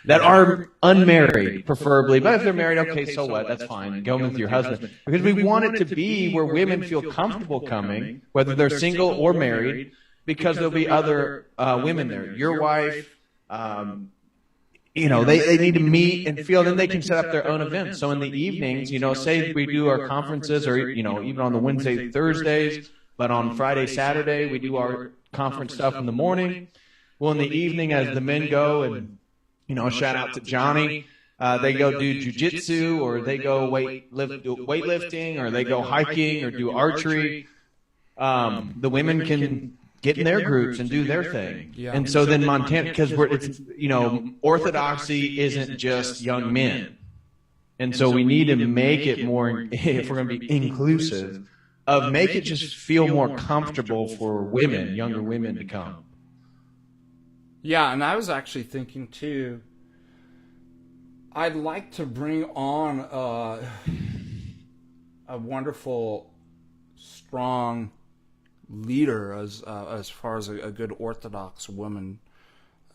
that are unmarried, preferably. But if they're married, okay, so what? That's fine. Go with your husband. Because we want it to be where women feel comfortable coming, whether they're single or married, because there'll be other women there. Your wife, they need to meet and feel, then they can set up their own events. So in the evenings, say we do our conferences or, even on the Wednesday, Thursdays, but on Friday, Saturday, we do our conference stuff in the morning. Well, in the evening, as the men go, and, shout out to Johnny, they go do jujitsu, or they go weightlifting, or they go hiking, or do archery. The women can get in their groups and do their thing. Yeah. And so then Montana, because Orthodoxy isn't just young men. And so we need to make it more, if we're going to be inclusive, make it just feel more comfortable for women, younger women to come. Yeah, and I was actually thinking too, I'd like to bring on a wonderful, strong leader as far as a good Orthodox woman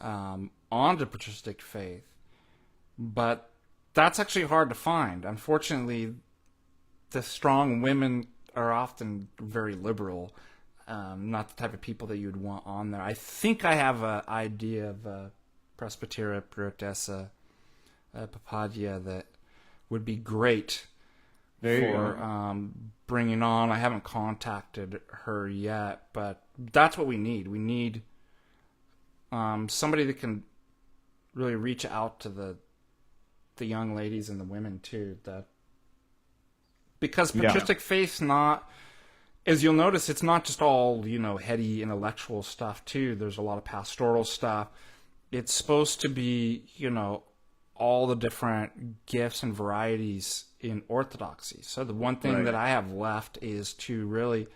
on the Patristic faith. But that's actually hard to find. Unfortunately, the strong women are often very liberal, not the type of people that you'd want on there. I think I have an idea of a Presbyteria Priortessa Papadia that would be great for bringing on. I haven't contacted her yet, but that's what we need. We need somebody that can really reach out to the young ladies and the women too, because patristic faith's not, as you'll notice, it's not just all, heady intellectual stuff too. There's a lot of pastoral stuff. It's supposed to be, all the different gifts and varieties in Orthodoxy. So the one thing that I have left is to really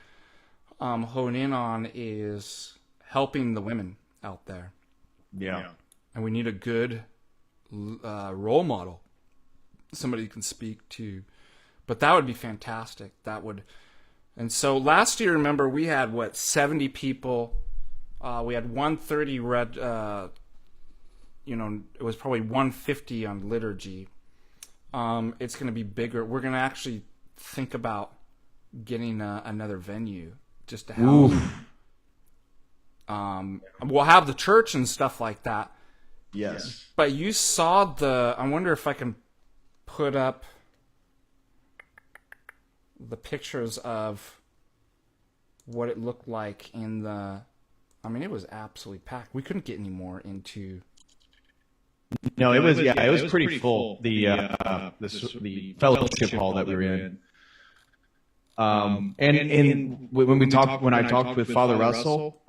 hone in on is helping the women out there. Yeah. And we need a good role model, somebody you can speak to. But that would be fantastic. And so last year, remember, we had 70 people. We had 130 read. It was probably 150 on liturgy. It's going to be bigger. We're going to actually think about getting another venue just to have. We'll have the church and stuff like that. Yes. But you saw I wonder if I can put up the pictures of what it looked like in it was absolutely packed. We couldn't get any more into. No, it was pretty full. The fellowship hall that we were in. And when I talked with Father Russell,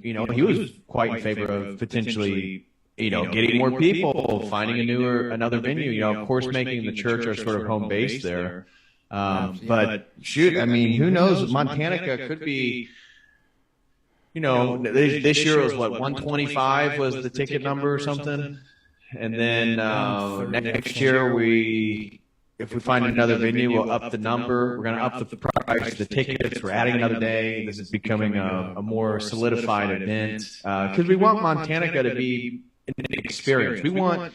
he was quite in favor of potentially, getting more people, finding another venue. Of course, making the church our sort of home base there. But shoot, I mean, who knows? Montana could be. This year was what, 125 was the ticket number or something, and then next year if we find another venue, we'll up the number. We're going to up the price of the tickets. We're adding another day. This is becoming a more solidified event because we want Montana to be an experience. We want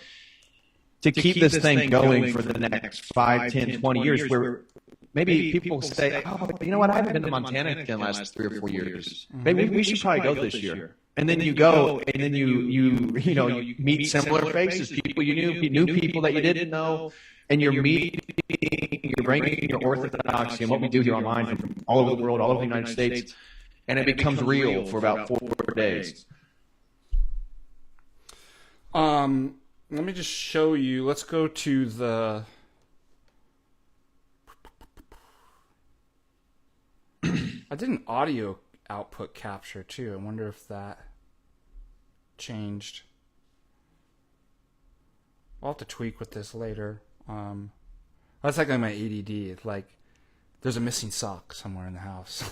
to keep this thing going for the next 5, 10, 20 years where maybe people say, oh, you know what, I haven't been to Montana in the last 3 or 4 years. Maybe we should probably go this year. And then you go, and then you meet similar faces, people you knew, new people that you didn't know, and you're bringing your orthodoxy and what we do here online from all over the world, all over the United States, and it becomes real for about 4 days. Let me just show you. Let's go to the... I did an audio output capture too. I wonder if that changed. I'll have to tweak with this later. That's like my ADD. It's like there's a missing sock somewhere in the house.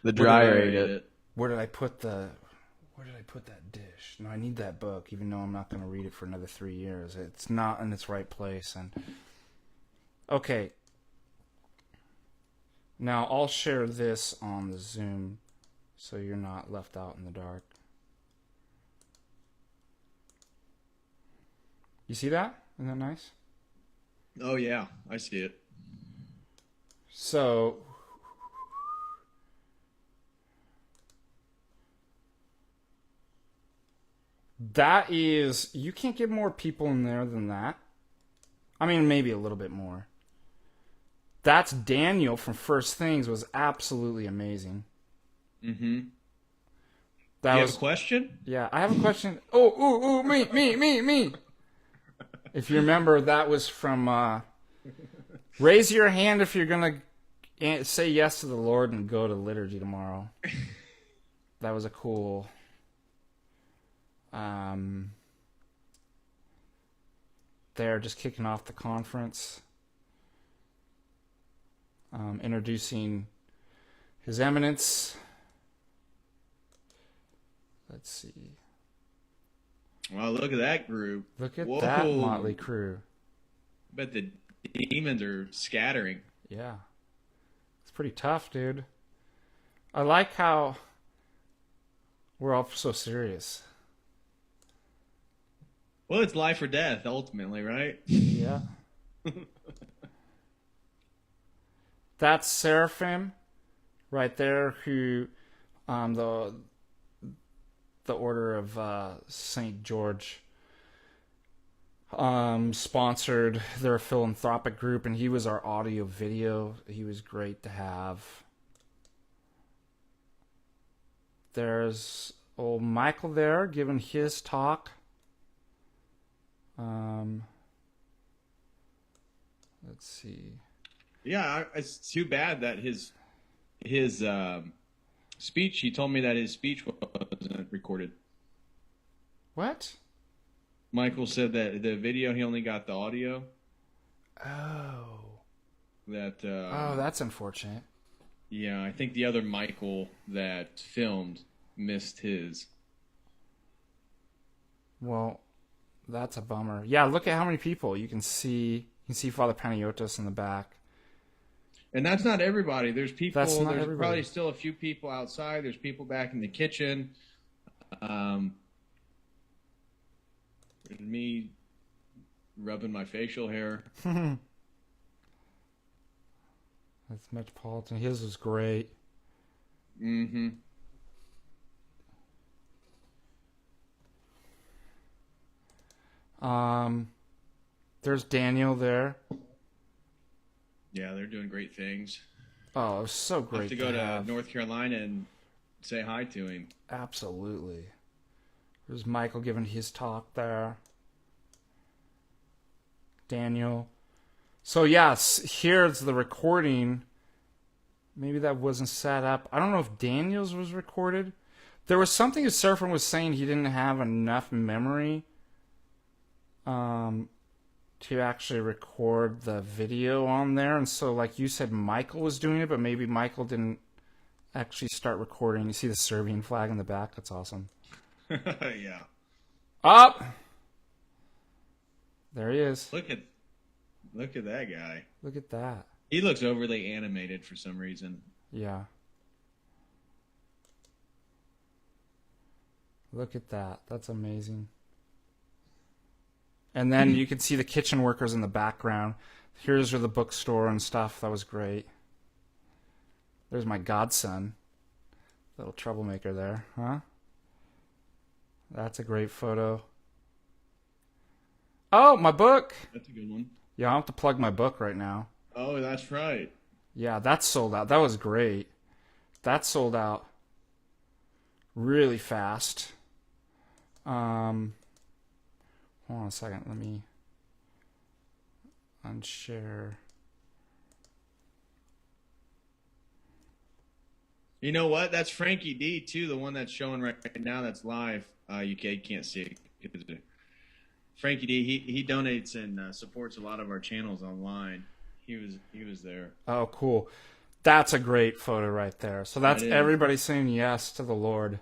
The dryer ate it. Where did I put that dish? No, I need that book, even though I'm not going to read it for another 3 years. It's not in its right place. And okay. Now, I'll share this on the Zoom so you're not left out in the dark. You see that? Isn't that nice? Oh, yeah. I see it. So, that is... You can't get more people in there than that. I mean, maybe a little bit more. That's Daniel from First Things. Was absolutely amazing. Mm-hmm. You have a question? Yeah, I have a question. Oh, me. If you remember, that was from... raise your hand if you're going to say yes to the Lord and go to liturgy tomorrow. That was a cool... They're just kicking off the conference. Introducing His Eminence. Let's see. Well, look at that group. Look at that motley crew. I bet the demons are scattering. Yeah. It's pretty tough, dude. I like how we're all so serious. Well, it's life or death, ultimately, right? Yeah. That's Seraphim right there, who the Order of St. George sponsored their philanthropic group, and he was our audio video. He was great to have. There's old Michael there giving his talk. Let's see. Yeah, it's too bad that his speech. He told me that his speech wasn't recorded. What? Michael said that the video, he only got the audio. Oh. That's unfortunate. Yeah, I think the other Michael that filmed missed his. Well, that's a bummer. Yeah, look at how many people you can see. You can see Father Panayotis in the back. And that's not everybody. There's people. There's everybody. Probably still a few people outside. There's people back in the kitchen. There's me rubbing my facial hair. That's Metropolitan. His was great. Mm-hmm. There's Daniel there. Yeah, they're doing great things. Oh, it was so great. Have to go to North Carolina and say hi to him. Absolutely. There's Michael giving his talk there. Daniel. So yes, here's the recording. Maybe that wasn't set up. I don't know if Daniel's was recorded. There was something a surfer was saying he didn't have enough memory to actually record the video on there. And so, like you said, Michael was doing it, but maybe Michael didn't actually start recording. You see the Serbian flag in the back? That's awesome. Yeah. Up! There he is. Look at that guy. Look at that. He looks overly animated for some reason. Yeah. Look at that. That's amazing. And then you can see the kitchen workers in the background. Here's the bookstore and stuff. That was great. There's my godson. Little troublemaker there, huh? That's a great photo. Oh, my book! That's a good one. Yeah, I'll have to plug my book right now. Oh, that's right. Yeah, that sold out. That was great. That sold out really fast. Hold on a second. Let me unshare. You know what? That's Frankie D too, the one that's showing right now. That's live. You can't see it. Frankie D. He donates and supports a lot of our channels online. He was there. Oh, cool. That's a great photo right there. So that's everybody saying yes to the Lord.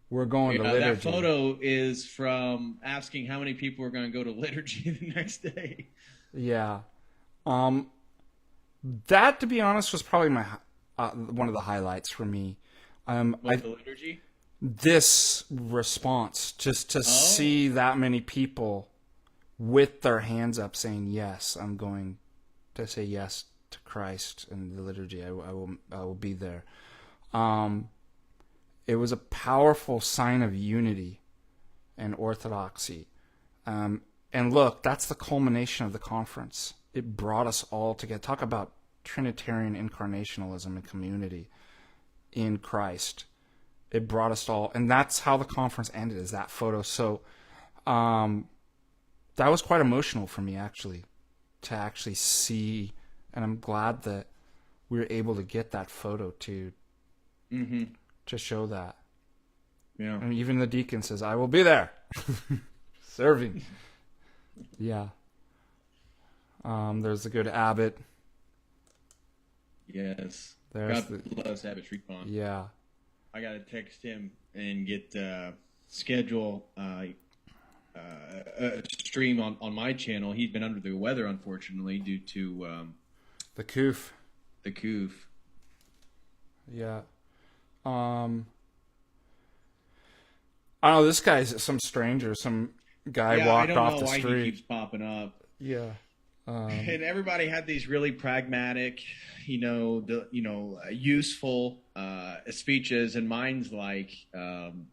We're going to liturgy. That photo is from asking how many people are going to go to liturgy the next day. Yeah. That, to be honest, was probably my one of the highlights for me. The liturgy? This response, just to see that many people with their hands up saying, yes, I'm going to say yes to Christ and the liturgy. I will be there. It was a powerful sign of unity and orthodoxy. And look, that's the culmination of the conference. It brought us all together. Talk about Trinitarian incarnationalism and community in Christ. It brought us all, and that's how the conference ended, is that photo. So that was quite emotional for me, actually, to actually see, and I'm glad that we were able to get that photo to show that. Yeah. And even the deacon says, I will be there. Serving. Yeah. There's the good abbot. Yes. There's God loves Abbot Shrikon. Yeah. I got to text him and get schedule a stream on my channel. He's been under the weather, unfortunately, due to the coof. The coof. Yeah. I don't know, this guy's some stranger, some guy walked off the street. I don't know why he keeps popping up. Yeah. And everybody had these really pragmatic, useful speeches, and mine's like kind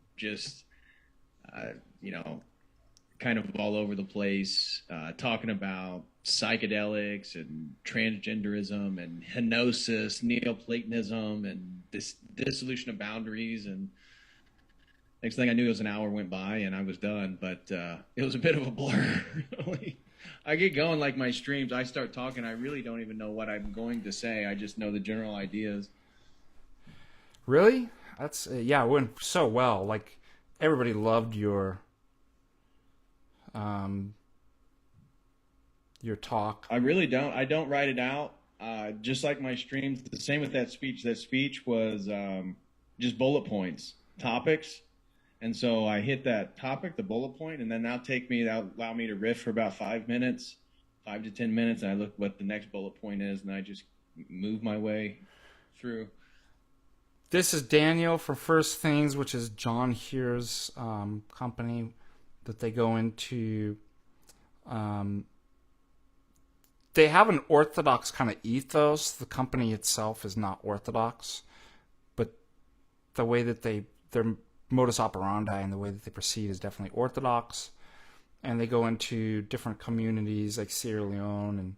of all over the place, talking about psychedelics and transgenderism and henosis, Neoplatonism, and this dissolution of boundaries. And next thing I knew, it was an hour went by and I was done. But it was a bit of a blur. I get going like my streams. I start talking. I really don't even know what I'm going to say. I just know the general ideas. Really? That's it went so well. Like everybody loved your talk. I really don't. I don't write it out. Just like my streams. The same with that speech. That speech was just bullet points, topics. And so I hit that topic, the bullet point, and then that'll allow me to riff for about 5 minutes, 5 to 10 minutes, and I look what the next bullet point is, and I just move my way through. This is Daniel for First Things, which is John Here's company that they go into. They have an Orthodox kind of ethos. The company itself is not Orthodox, but the way that their modus operandi and the way that they proceed is definitely Orthodox. And they go into different communities like Sierra Leone,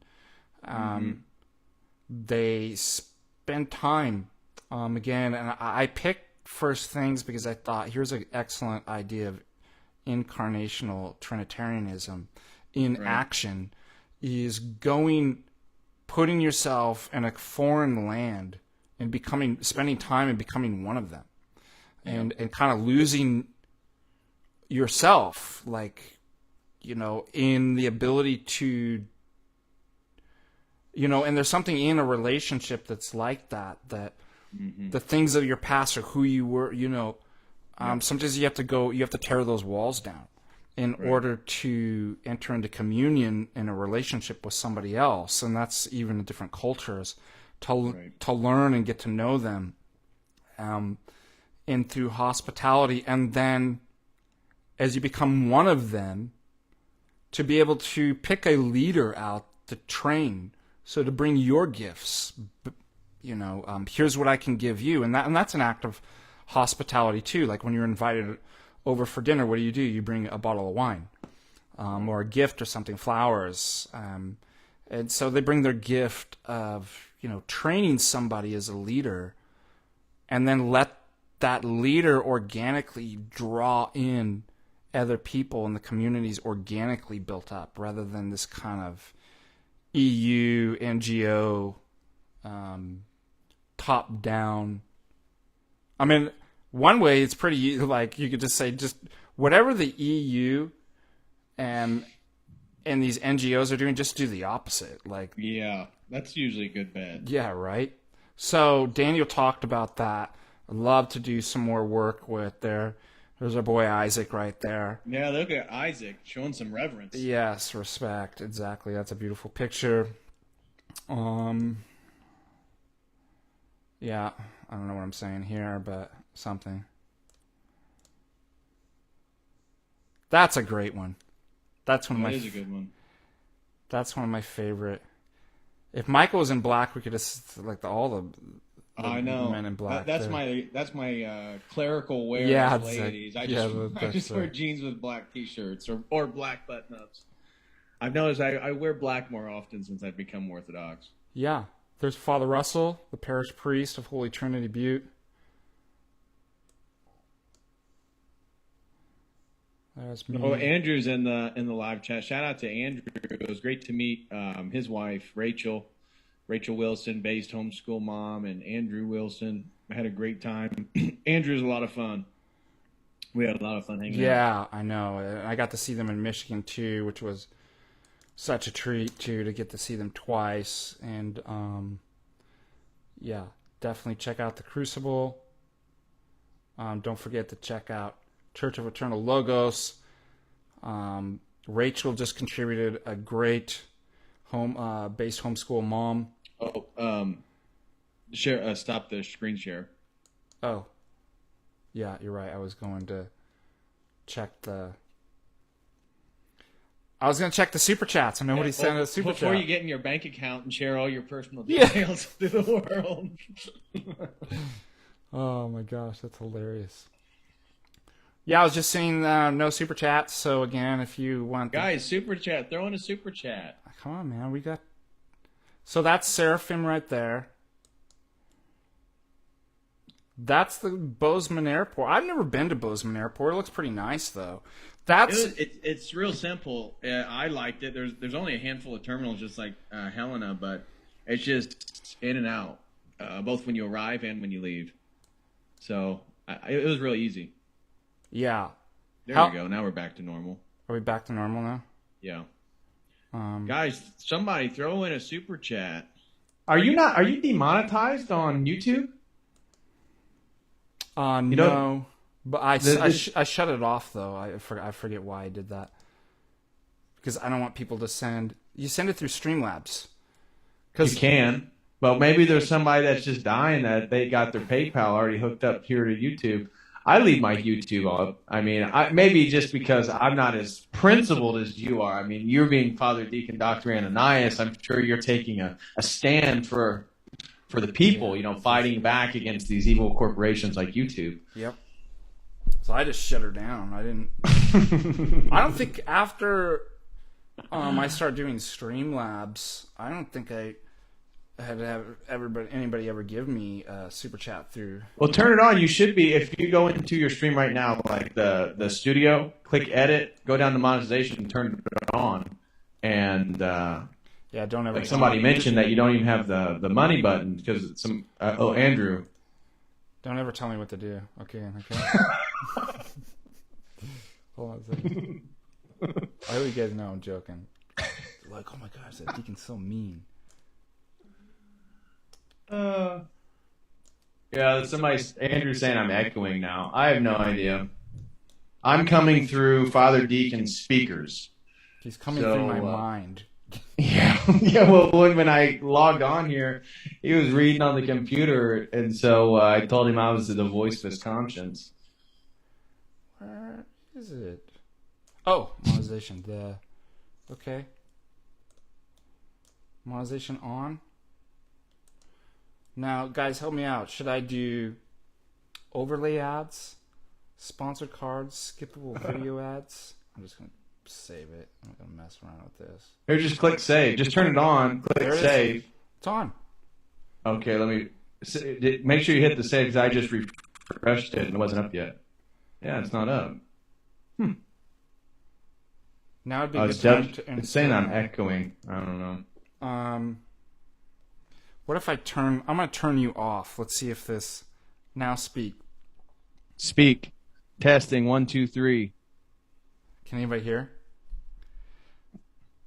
and they spend time again. And I picked First Things because I thought here's an excellent idea of incarnational Trinitarianism in action, is going putting yourself in a foreign land and spending time and becoming one of them, and kind of losing yourself, like, you know, in the ability to, you know, and there's something in a relationship that's like that the things of your past or who you were, you know, sometimes you have to tear those walls down in order to enter into communion in a relationship with somebody else, and that's even in different cultures, to learn and get to know them, and through hospitality, and then as you become one of them, to be able to pick a leader out to train, so to bring your gifts, you know, here's what I can give you, and that's an act of hospitality too. Like when you're invited over for dinner, what do? You bring a bottle of wine, or a gift or something, flowers, and so they bring their gift of, you know, training somebody as a leader, and then let that leader organically draw in other people, and the communities organically built up, rather than this kind of EU NGO top down. I mean, one way it's pretty, like, you could just say, just whatever the EU and these NGOs are doing, just do the opposite. Like, Yeah, that's usually a good bet. yeah, right. So Daniel talked about that. I'd love to do some more work with there's our boy Isaac right there. Yeah, look at Isaac showing some reverence. Yes, respect. Exactly. That's a beautiful picture. Yeah, I don't know what I'm saying here, but something. That's a great one. That's one of That my. is a good one. That's one of my favorite. If Michael was in black, we could just like all the I know. men in black. That's there. my clerical wear Yeah, as it's ladies. like- I yeah, just that's wear right. jeans with black t-shirts or black button-ups. I've noticed I wear black more often since I've become Orthodox. Yeah. There's Father Russell, the parish priest of Holy Trinity Butte. There's me. Oh, Andrew's in the live chat. Shout out to Andrew. It was great to meet his wife, Rachel Wilson, based homeschool mom, and Andrew Wilson. I had a great time. Andrew's a lot of fun. We had a lot of fun hanging out. Yeah, I know. I got to see them in Michigan too, which was such a treat too, to get to see them twice. And yeah, definitely check out the Crucible. Don't forget to check out Church of Eternal Logos. Rachel just contributed a great based homeschool mom. Oh, share. Stop the screen share. Oh, yeah, you're right. I was going to check the. I was going to check the super chats. I know what he sent a super chat. Before you get in your bank account and share all your personal Yeah. details to the world. Oh my gosh, that's hilarious. Yeah, I was just saying no super chats. So again, if you want, Guys, super chat. Throw in a super chat. come on, man, we got. So that's Seraphim right there. That's the Bozeman Airport. I've never been to Bozeman Airport. It looks pretty nice though. That's It's real simple. I liked it. There's only a handful of terminals, just like Helena, but it's just in and out, both when you arrive and when you leave. So it was really easy. yeah. There we go. Now we're back to normal. Are we back to normal now? Yeah. Guys, somebody throw in a super chat. Are you demonetized on YouTube? No, but I shut it off though. I forget why I did that, because I don't want people to send. You send it through Streamlabs. You can, but maybe there's somebody that's just dying that they got their PayPal already hooked up here to YouTube. I leave my YouTube up. I mean, maybe just because I'm not as principled as you are. I mean, you're being Father Deacon Dr. Ananias. I'm sure you're taking a stand for the people, fighting back against these evil corporations like YouTube. Yep. So I just shut her down. I didn't. I don't think after I started doing Streamlabs, I don't think I had anybody ever give me a super chat through. Well, turn it on. You should be, if you go into your stream right now, like the studio, click edit, go down to monetization, and turn it on, and Yeah, don't ever. Like somebody mentioned that you don't even have the money button because some. Andrew. Don't ever tell me what to do. Okay. Hold on a second. I hope you guys know I'm joking. Like, oh my gosh, that deacon's so mean. Yeah, Andrew's saying I'm echoing now. I have no idea. I'm coming through Father Deacon's speakers. He's coming through my mind. Yeah. Well, when I logged on here, he was reading on the computer, and so I told him I was the voice of his conscience. Where is it? Oh, monetization. Okay. Monetization on. Now, guys, help me out. Should I do overlay ads, sponsored cards, skippable video ads? I'm just going to save it. I'm not going to mess around with this. Here, just click save. Just turn it on. Click save. It's on. Okay, let me make sure you hit the save because I just refreshed it and it wasn't up yet. Yeah, it's not up. Now it'd be good time to it's saying I'm echoing. I don't know. What if I'm going to turn you off. Let's see if this, now speak. Speak. Testing, 1, 2, 3. Can anybody hear?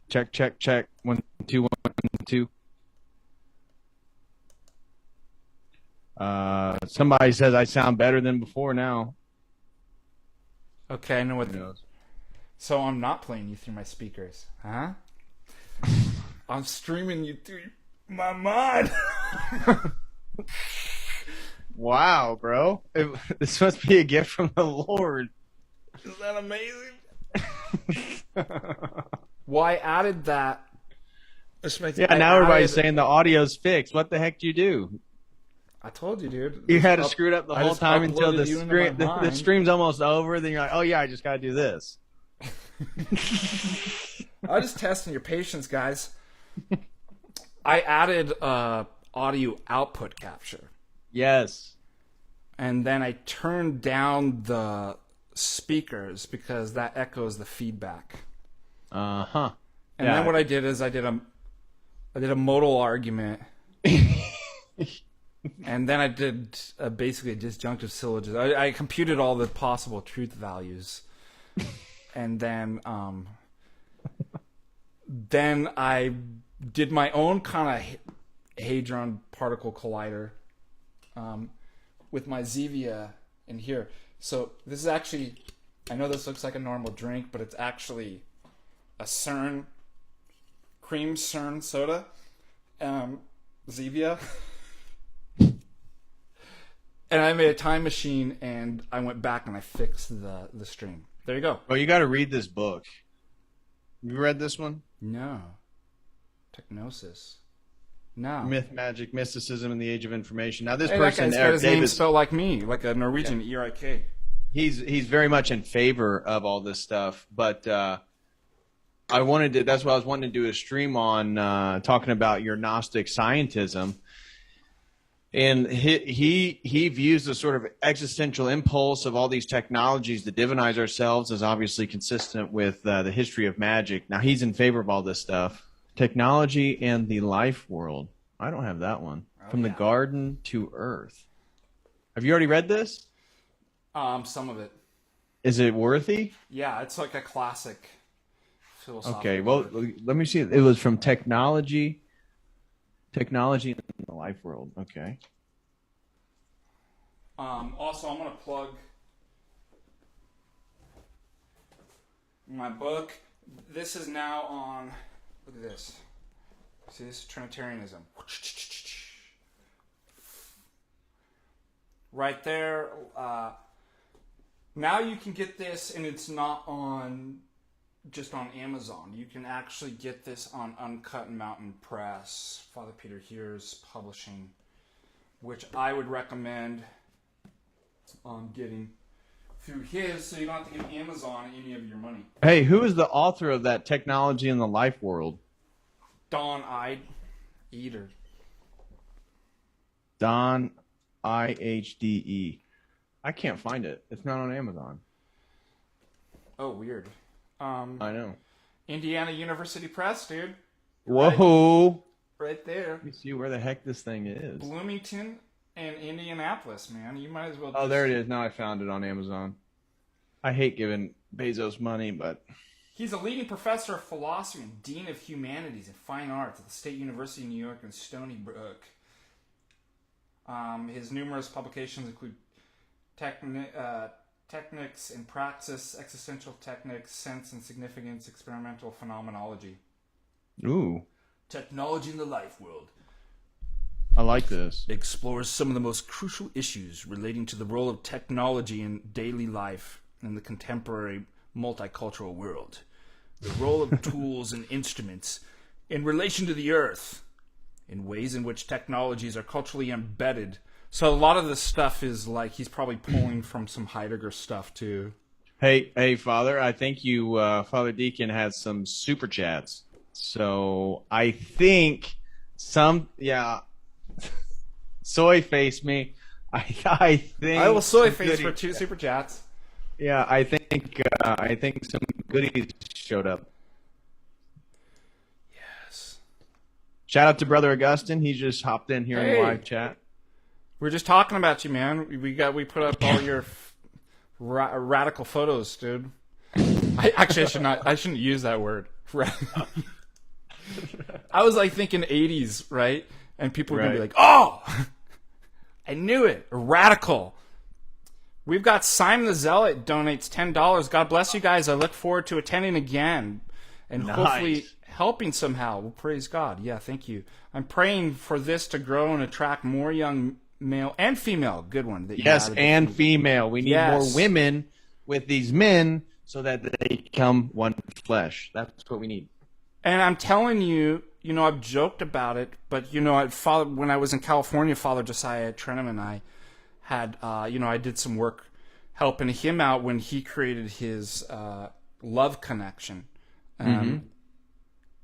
Check. 1, 2, 1, 2. Somebody says I sound better than before now. Okay, I know what. So I'm not playing you through my speakers, huh? I'm streaming you through my mind. Wow, bro. This must be a gift from the Lord. Is that amazing? Well, I added that. Now everybody's saying the audio's fixed. What the heck do you do? I told you, dude. You had to screw it up the whole time until the stream's almost over. Then you're like, oh, yeah, I just got to do this. I'm just testing your patience, guys. I added audio output capture. Yes. And then I turned down the speakers because that echoes the feedback. Uh-huh. And then what I did is I did a modal argument. And then I did basically a disjunctive syllogism. I computed all the possible truth values. And then I did my own kind of hadron particle collider with my Zevia in here. So this is actually, I know this looks like a normal drink, but it's actually a CERN, cream CERN soda, Zevia. And I made a time machine, and I went back and I fixed the stream. There you go. Well, you got to read this book. You read this one? No. Technosis. No. Myth, Magic, Mysticism, and the Age of Information. Now, this Hey, person, that guy's got his Eric name Davis, spelled like me, like a Norwegian E-R-I-K. he's very much in favor of all this stuff, but that's what I was wanting to do a stream on, talking about your Gnostic scientism. And he views the sort of existential impulse of all these technologies to divinize ourselves as obviously consistent with the history of magic. Now, he's in favor of all this stuff. Technology and the life world. I don't have that one. From the garden to earth. Have you already read this? Some of it. Is it worthy? Yeah, it's like a classic philosophical. Okay, well, let me see. It was from Technology in the life world. Okay. Also, I'm going to plug my book. This is now on, look at this. See, this is Trinitarianism. Right there. Now you can get this, and it's not just on Amazon. You can actually get this on Uncut Mountain Press, Father Peter Here's publishing, which I would recommend getting through his, so you don't have to give Amazon any of your money. Hey, who is the author of that Technology in the Life World? Don Ihde. Don Ihde. I can't find it. It's not on Amazon. Oh, weird. I know. Indiana University Press, dude. Whoa. Right there. Let me see where the heck this thing is. Bloomington and Indianapolis, man. You might as well. Oh, there it is. Now I found it on Amazon. I hate giving Bezos money, but He's a leading professor of philosophy and dean of humanities and fine arts at the State University of New York in Stony Brook. His numerous publications include Technics in Praxis, Existential Techniques, Sense and Significance, Experimental Phenomenology. ooh, Technology in the Life World. I like this. Explores some of the most crucial issues relating to the role of technology in daily life in the contemporary multicultural world. The role of tools and instruments in relation to the earth, in ways in which technologies are culturally embedded. So a lot of this stuff is like he's probably pulling from some Heidegger stuff too. Hey, Father, I think you, Father Deacon has some super chats. So I think soy face me. I think I will soy some face for goodies- 2 super chats. Yeah, I think some goodies showed up. Yes. Shout out to Brother Augustine. He just hopped in here in Hey. the live chat. We're just talking about you, man. We put up all your radical photos, dude. I shouldn't use that word. I was like thinking 80s, right? And people were gonna be Right. like, "Oh, I knew it, radical." We've got Simon the Zealot donates $10. God bless you guys. I look forward to attending again and Nice. hopefully helping somehow. Well, praise God. Yeah, thank you. I'm praying for this to grow and attract more young male and female. Good one. That you Yes, added. and female. We need Yes. more women with these men so that they become one flesh. That's what we need. And I'm telling you, I've joked about it, but when I was in California, Father Josiah Trenum and I had, I did some work helping him out when he created his Love Connection. And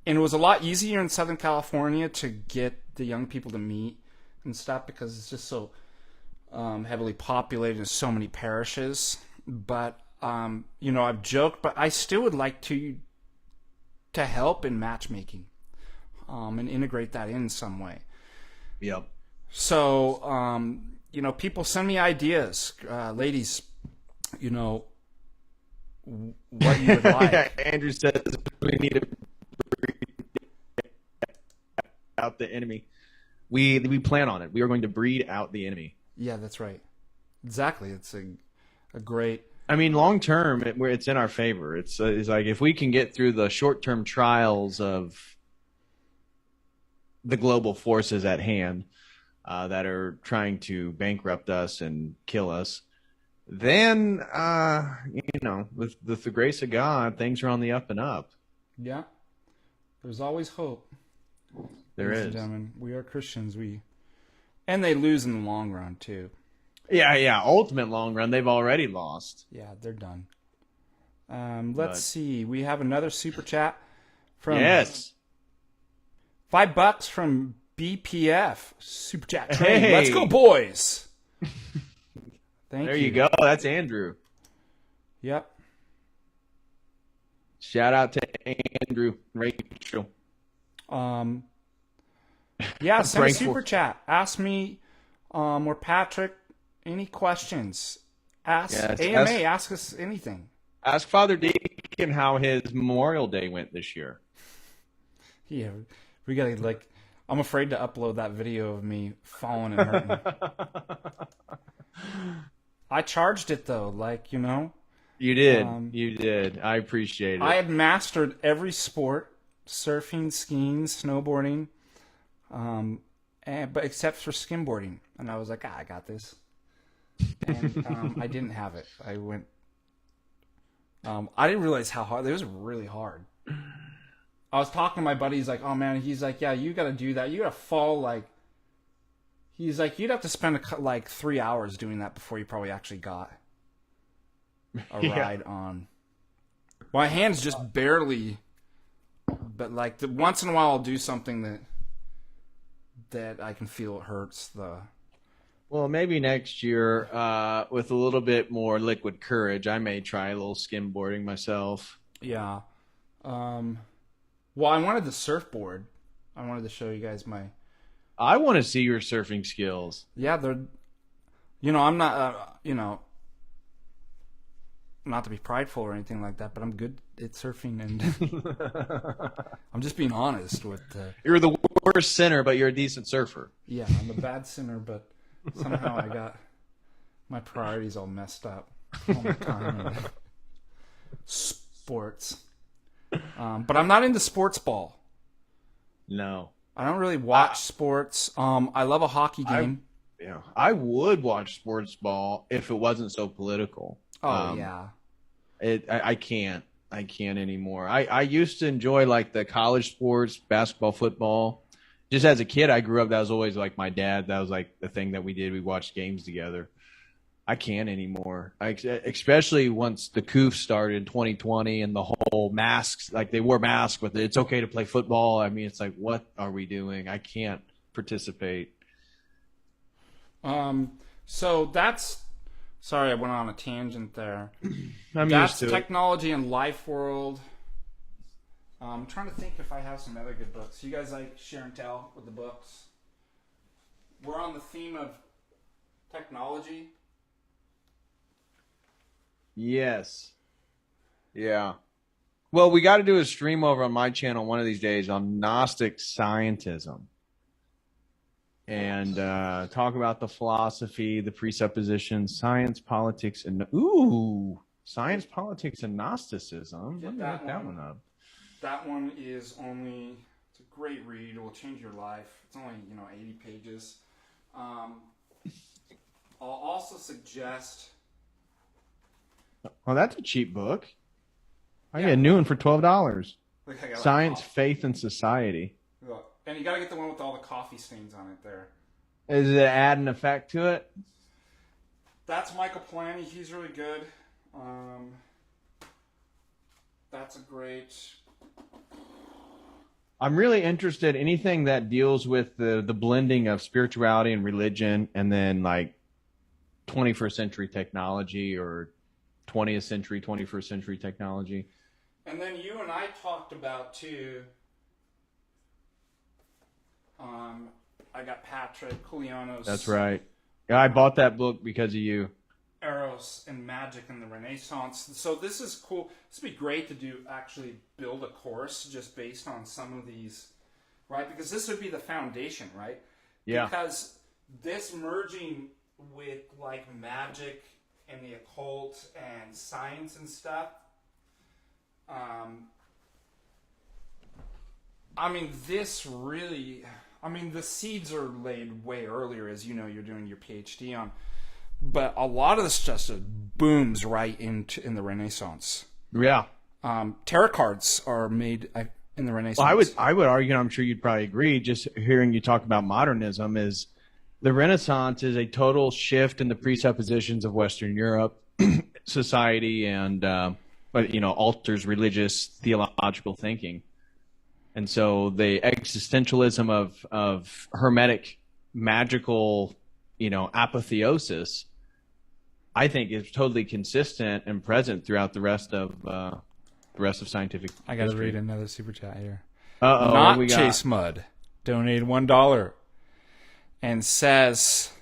it was a lot easier in Southern California to get the young people to meet and stuff because it's just so heavily populated in so many parishes. But, I've joked, but I still would like to help in matchmaking and integrate that in some way. Yep. So, people send me ideas. Ladies, what you would like. Andrew says we need to breed out the enemy. We plan on it. We are going to breed out the enemy. Yeah, that's right. Exactly. It's a great... I mean, long term, it's in our favor. It's like if we can get through the short term trials of the global forces at hand that are trying to bankrupt us and kill us, then with the grace of God, things are on the up and up. Yeah. There's always hope. There Ladies and is. gentlemen, we are Christians. And they lose in the long run, too. Yeah. Ultimate long run, they've already lost. Yeah, they're done. Let's see. We have another super chat from Yes. $5 from BPF super chat. Train. Hey. Let's go, boys. Thank There you go. That's Andrew. Yep. Shout out to Andrew, Rachel. Yeah, send a Praying super for- chat. Ask me or Patrick any questions. Ask Yes, AMA. Ask us anything. Ask Father Deacon how his Memorial Day went this year. Yeah, we gotta I'm afraid to upload that video of me falling and hurting. I charged it though, You did. You did. I appreciate it. I had mastered every sport: surfing, skiing, snowboarding, but except for skimboarding. And I was like, I got this. And I didn't have it. I went. I didn't realize how hard it was. Really hard. I was talking to my buddy. He's like, "Oh man," he's like, "Yeah, you got to do that. You got to fall He's like, "You'd have to spend 3 hours doing that before you probably actually got a Yeah. ride on." My hands just barely, but once in a while I'll do something that I can feel it hurts Well, maybe next year, with a little bit more liquid courage, I may try a little skimboarding myself. Yeah. Well, I wanted the surfboard, I wanted to show you guys my. I want to see your surfing skills. Yeah, they're. I'm not. Not to be prideful or anything like that, but I'm good at surfing, and I'm just being honest with. You're the worst sinner, but you're a decent surfer. Yeah, I'm a bad sinner, but somehow I got my priorities all messed up all my time in sports. But I'm not into sports ball. No. I don't really watch sports. I love a hockey game. I would watch sports ball if it wasn't so political. Oh yeah. I can't anymore. I used to enjoy like the college sports, basketball, football. Just as a kid, I grew up. That was always like my dad. That was like the thing that we did. We watched games together. I can't anymore. Especially once the COOF started in 2020 and the whole masks, like they wore masks, but it's okay to play football. I mean, it's like, what are we doing? I can't participate. So that's. Sorry, I went on a tangent there. I'm That's used to it. Technology and Life World. I'm trying to think if I have some other good books. You guys like share and tell with the books? We're on the theme of technology. Yes. Yeah. Well, we got to do a stream over on my channel one of these days on Gnostic scientism. And talk about the philosophy, the presuppositions, science, politics, and science, politics, and Gnosticism. Let me look that one up. That one is only, it's a great read. It will change your life. It's only, 80 pages. I'll also suggest. Oh, that's a cheap book. I get a new one for $12. Look, I got Science, Faith, and Society. Look, and you got to get the one with all the coffee stains on it there. Is it add an effect to it? That's Michael Polanyi. He's really good. That's a great. I'm really interested in anything that deals with the blending of spirituality and religion, and then like 21st century technology or 20th century, 21st century technology. And then you and I talked about too. I got Patrick Juliano's. That's right. Yeah, I bought that book because of you. Eros and Magic in the Renaissance. So this is cool. This would be great to actually build a course just based on some of these, right? Because this would be the foundation, right? Yeah. Because this merging with like magic and the occult and science and stuff, the seeds are laid way earlier, as you know, you're doing your PhD on. But a lot of this just booms right in the Renaissance. Yeah. Tarot cards are made in the Renaissance. Well, I would argue, and I'm sure you'd probably agree, just hearing you talk about modernism, is the Renaissance is a total shift in the presuppositions of Western Europe society and, alters religious theological thinking. And so the existentialism of Hermetic magical, apotheosis, I think is totally consistent and present throughout the rest of scientific I got to history. read another super chat here. Uh-oh. Not we got? Chase Mudd donated $1 and says,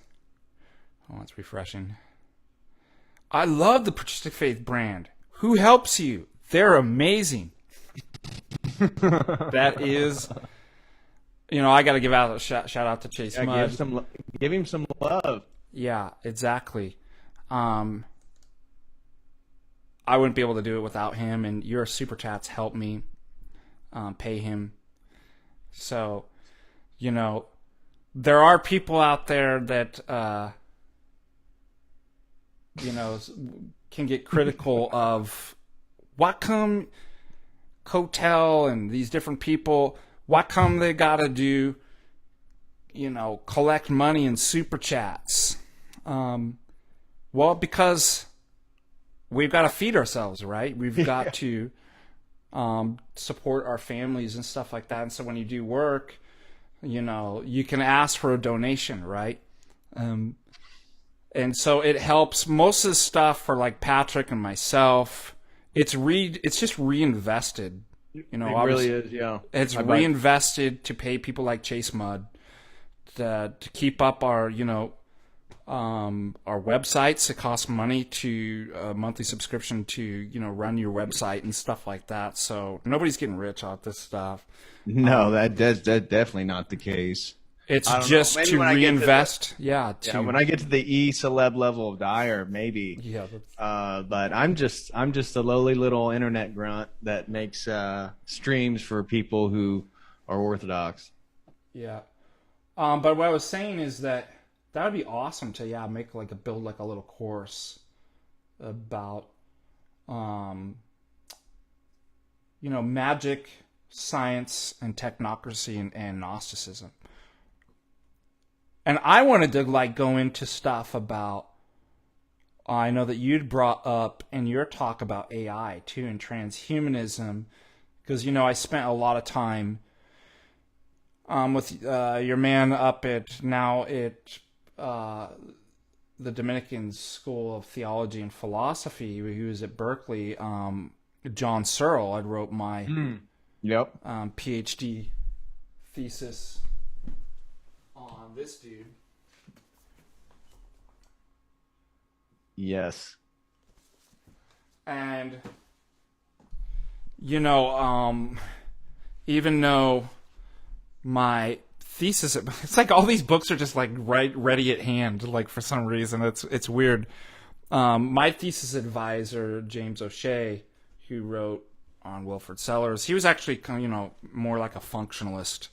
oh, it's refreshing. I love the Patristic Faith brand. Who helps you? They're amazing. That is, I got to give out a shout out to Chase Mudd. Give him some love. Yeah, exactly. I wouldn't be able to do it without him, and your super chats help me pay him. So, there are people out there that, can get critical of what come COTEL and these different people, what come they got to do, collect money in super chats. Well, because we've got to feed ourselves, right? We've got to support our families and stuff like that. And so when you do work, you can ask for a donation, right? And so it helps. Most of the stuff for like Patrick and myself, it's just reinvested You know, It really is, yeah. it's I bet. reinvested to pay people like Chase Mudd to keep up our, our websites. It costs money to a monthly subscription to, run your website and stuff like that. So nobody's getting rich off this stuff. No, that's definitely not the case. It's I don't know. just Maybe to when I get to the- reinvest. Yeah, when I get to the celeb level of Dyer, maybe. Yeah. But I'm just a lowly little internet grunt that makes streams for people who are Orthodox. Yeah. But what I was saying is that would be awesome to make build a little course about magic, science, and technocracy and Gnosticism. And I wanted to go into stuff about I know that you'd brought up in your talk about AI too and transhumanism because I spent a lot of time with your man up at the Dominican School of Theology and Philosophy, who was at Berkeley. John Searle. I wrote my Yep. PhD thesis on this dude. Yes. And even though my thesis, it's like all these books are just ready at hand, for some reason. It's weird. My thesis advisor, James O'Shea, who wrote on Wilfrid Sellers, he was actually more like a functionalist.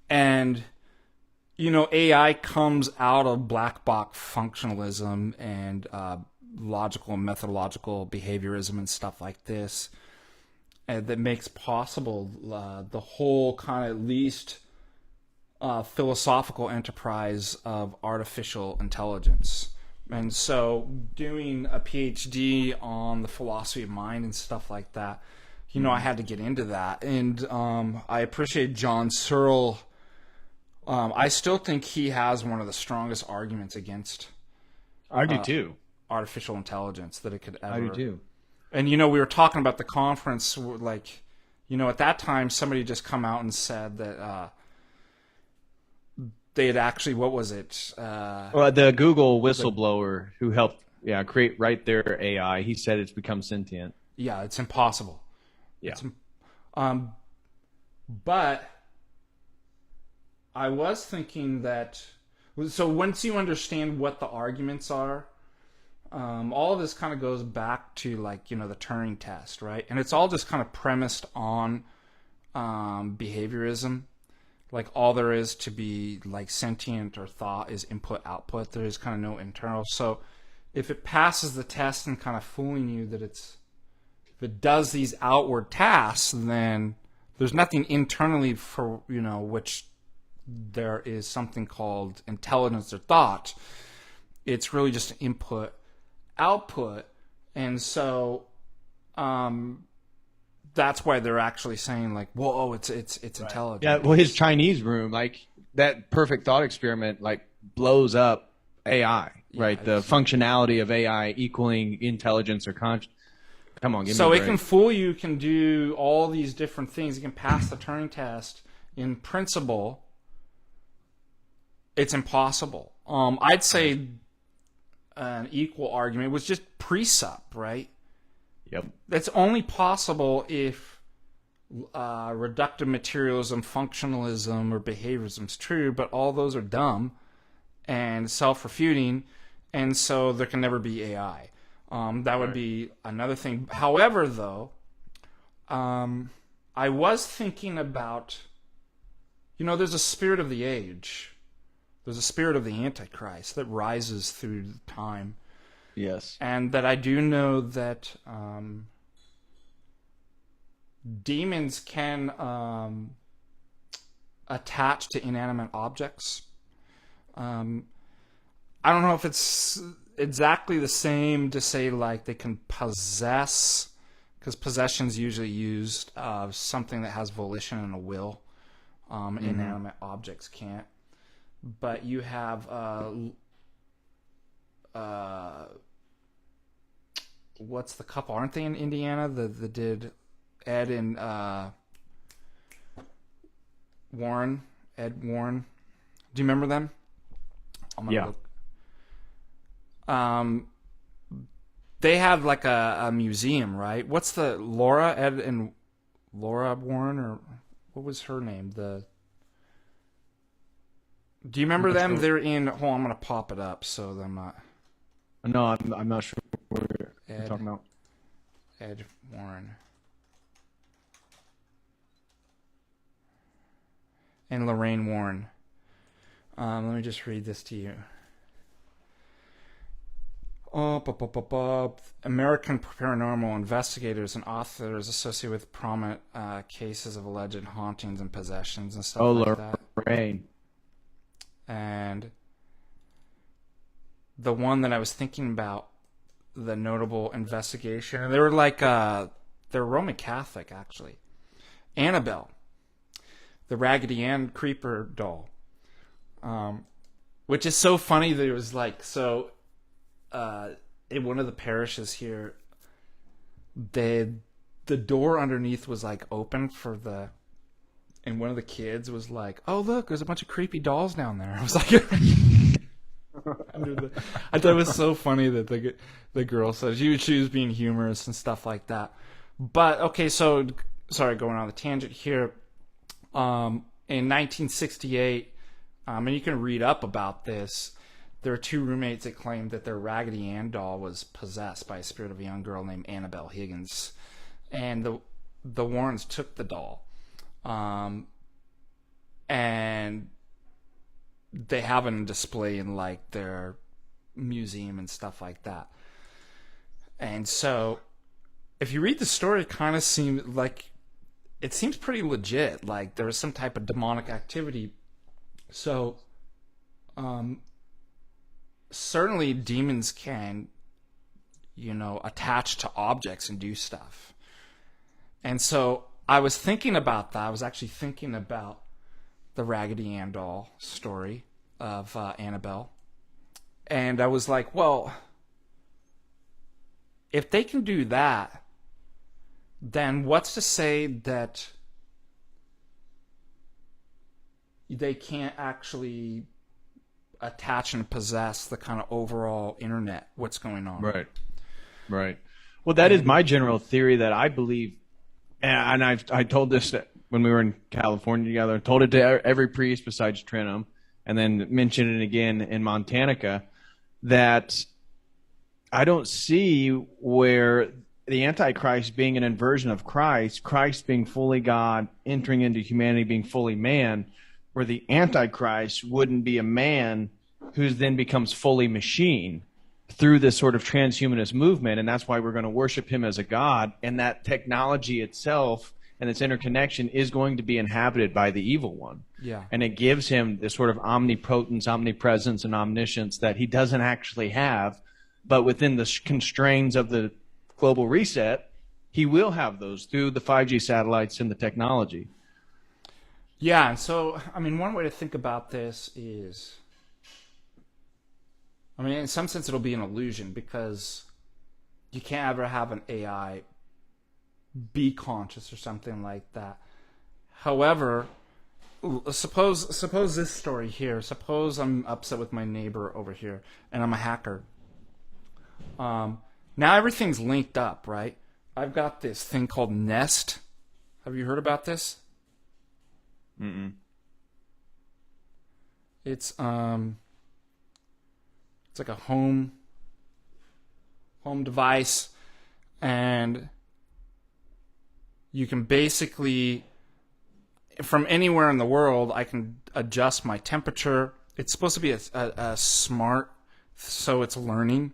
And AI comes out of black box functionalism and logical and methodological behaviorism and stuff like this. And that makes possible the whole kind of at least philosophical enterprise of artificial intelligence. And so doing a PhD on the philosophy of mind and stuff like that, I had to get into that. And I appreciate John Searle. I still think he has one of the strongest arguments against I do too. artificial intelligence that it could ever. I do too. And we were talking about the conference, at that time somebody just come out and said that they had actually, what was it? Well, the Google whistleblower who helped write their AI, he said it's become sentient. Yeah, it's impossible. Yeah. But I was thinking that, so once you understand what the arguments are, all of this kind of goes back to the Turing test, right? And it's all just kind of premised on behaviorism. All there is to be sentient or thought is input output. There is kind of no internal. So if it passes the test and kind of fooling you that if it does these outward tasks, then there's nothing internally for which there is something called intelligence or thought. It's really just input output. And so that's why they're actually saying whoa, it's intelligent. Yeah, well, his Chinese room, that perfect thought experiment, blows up AI, right? The functionality of AI equaling intelligence or conscience. Come on, give me so a it break. can fool you, can do all these different things. It can pass the Turing test. In principle, it's impossible. I'd say an equal argument was just presup, right? Yep. That's only possible if reductive materialism, functionalism, or behaviorism is true, but all those are dumb and self-refuting, and so there can never be AI. That would be another thing. However, though, I was thinking about, there's a spirit of the age. There's a spirit of the Antichrist that rises through time. Yes. And that I do know that demons can attach to inanimate objects. I don't know if it's exactly the same to say they can possess, because possession's usually used something that has volition and a will. Inanimate objects can't. But you have what's the couple? Aren't they in Indiana? The did Ed and Warren. Ed Warren. Do you remember them? I'm gonna look. They have like a museum, right? What's the Ed and Laura Warren, or what was her name? Do you remember them? Sure. They're in. Hold on, I'm gonna pop it up so that I'm not. No, I'm not sure what you're talking about. Ed Warren and Lorraine Warren. Let me just read this to you. American paranormal investigators and authors associated with prominent cases of alleged hauntings and possessions and stuff like that. Lorraine. And the one that I was thinking about, the notable investigation, and they were like, they're Roman Catholic, actually. Annabelle, the Raggedy Ann creeper doll. Which is so funny that it was like, so in one of the parishes here, the door underneath was like open for and one of the kids was like, "Oh look, there's a bunch of creepy dolls down there." I was like, I thought it was so funny that the girl said she was being humorous and stuff like that. But okay, so sorry, going on the tangent here. In 1968, and you can read up about this. There are two roommates that claimed that their Raggedy Ann doll was possessed by a spirit of a young girl named Annabelle Higgins, and the Warrens took the doll, and they have it on display in like their museum and stuff like that. And so, if you read the story, it kind of seems like it seems pretty legit. Like there was some type of demonic activity. So, certainly demons can, attach to objects and do stuff. And so I was thinking about that. I was actually thinking about the Raggedy Ann doll story of Annabelle. And I was like, well, if they can do that, then what's to say that they can't actually attach and possess the kind of overall internet, what's going on. Right. Well, that is my general theory that I believe, and I told this when we were in California together, told it to every priest besides Trenum, and then mentioned it again in Montana, that I don't see where the Antichrist being an inversion of Christ, Christ being fully God, entering into humanity, being fully man, where the Antichrist wouldn't be a man who then becomes fully machine through this sort of transhumanist movement, and that's why we're going to worship him as a god, and that technology itself and its interconnection is going to be inhabited by the evil one. Yeah. And it gives him this sort of omnipotence, omnipresence, and omniscience that he doesn't actually have, but within the constraints of the global reset, he will have those through the 5G satellites and the technology. Yeah, and so, one way to think about this is, in some sense it'll be an illusion because you can't ever have an AI be conscious or something like that. However, suppose this story here. Suppose I'm upset with my neighbor over here and I'm a hacker. Now everything's linked up, right? I've got this thing called Nest. Have you heard about this? Mm-mm. It's like a home device, and you can basically, from anywhere in the world, I can adjust my temperature. It's supposed to be a smart, so it's learning.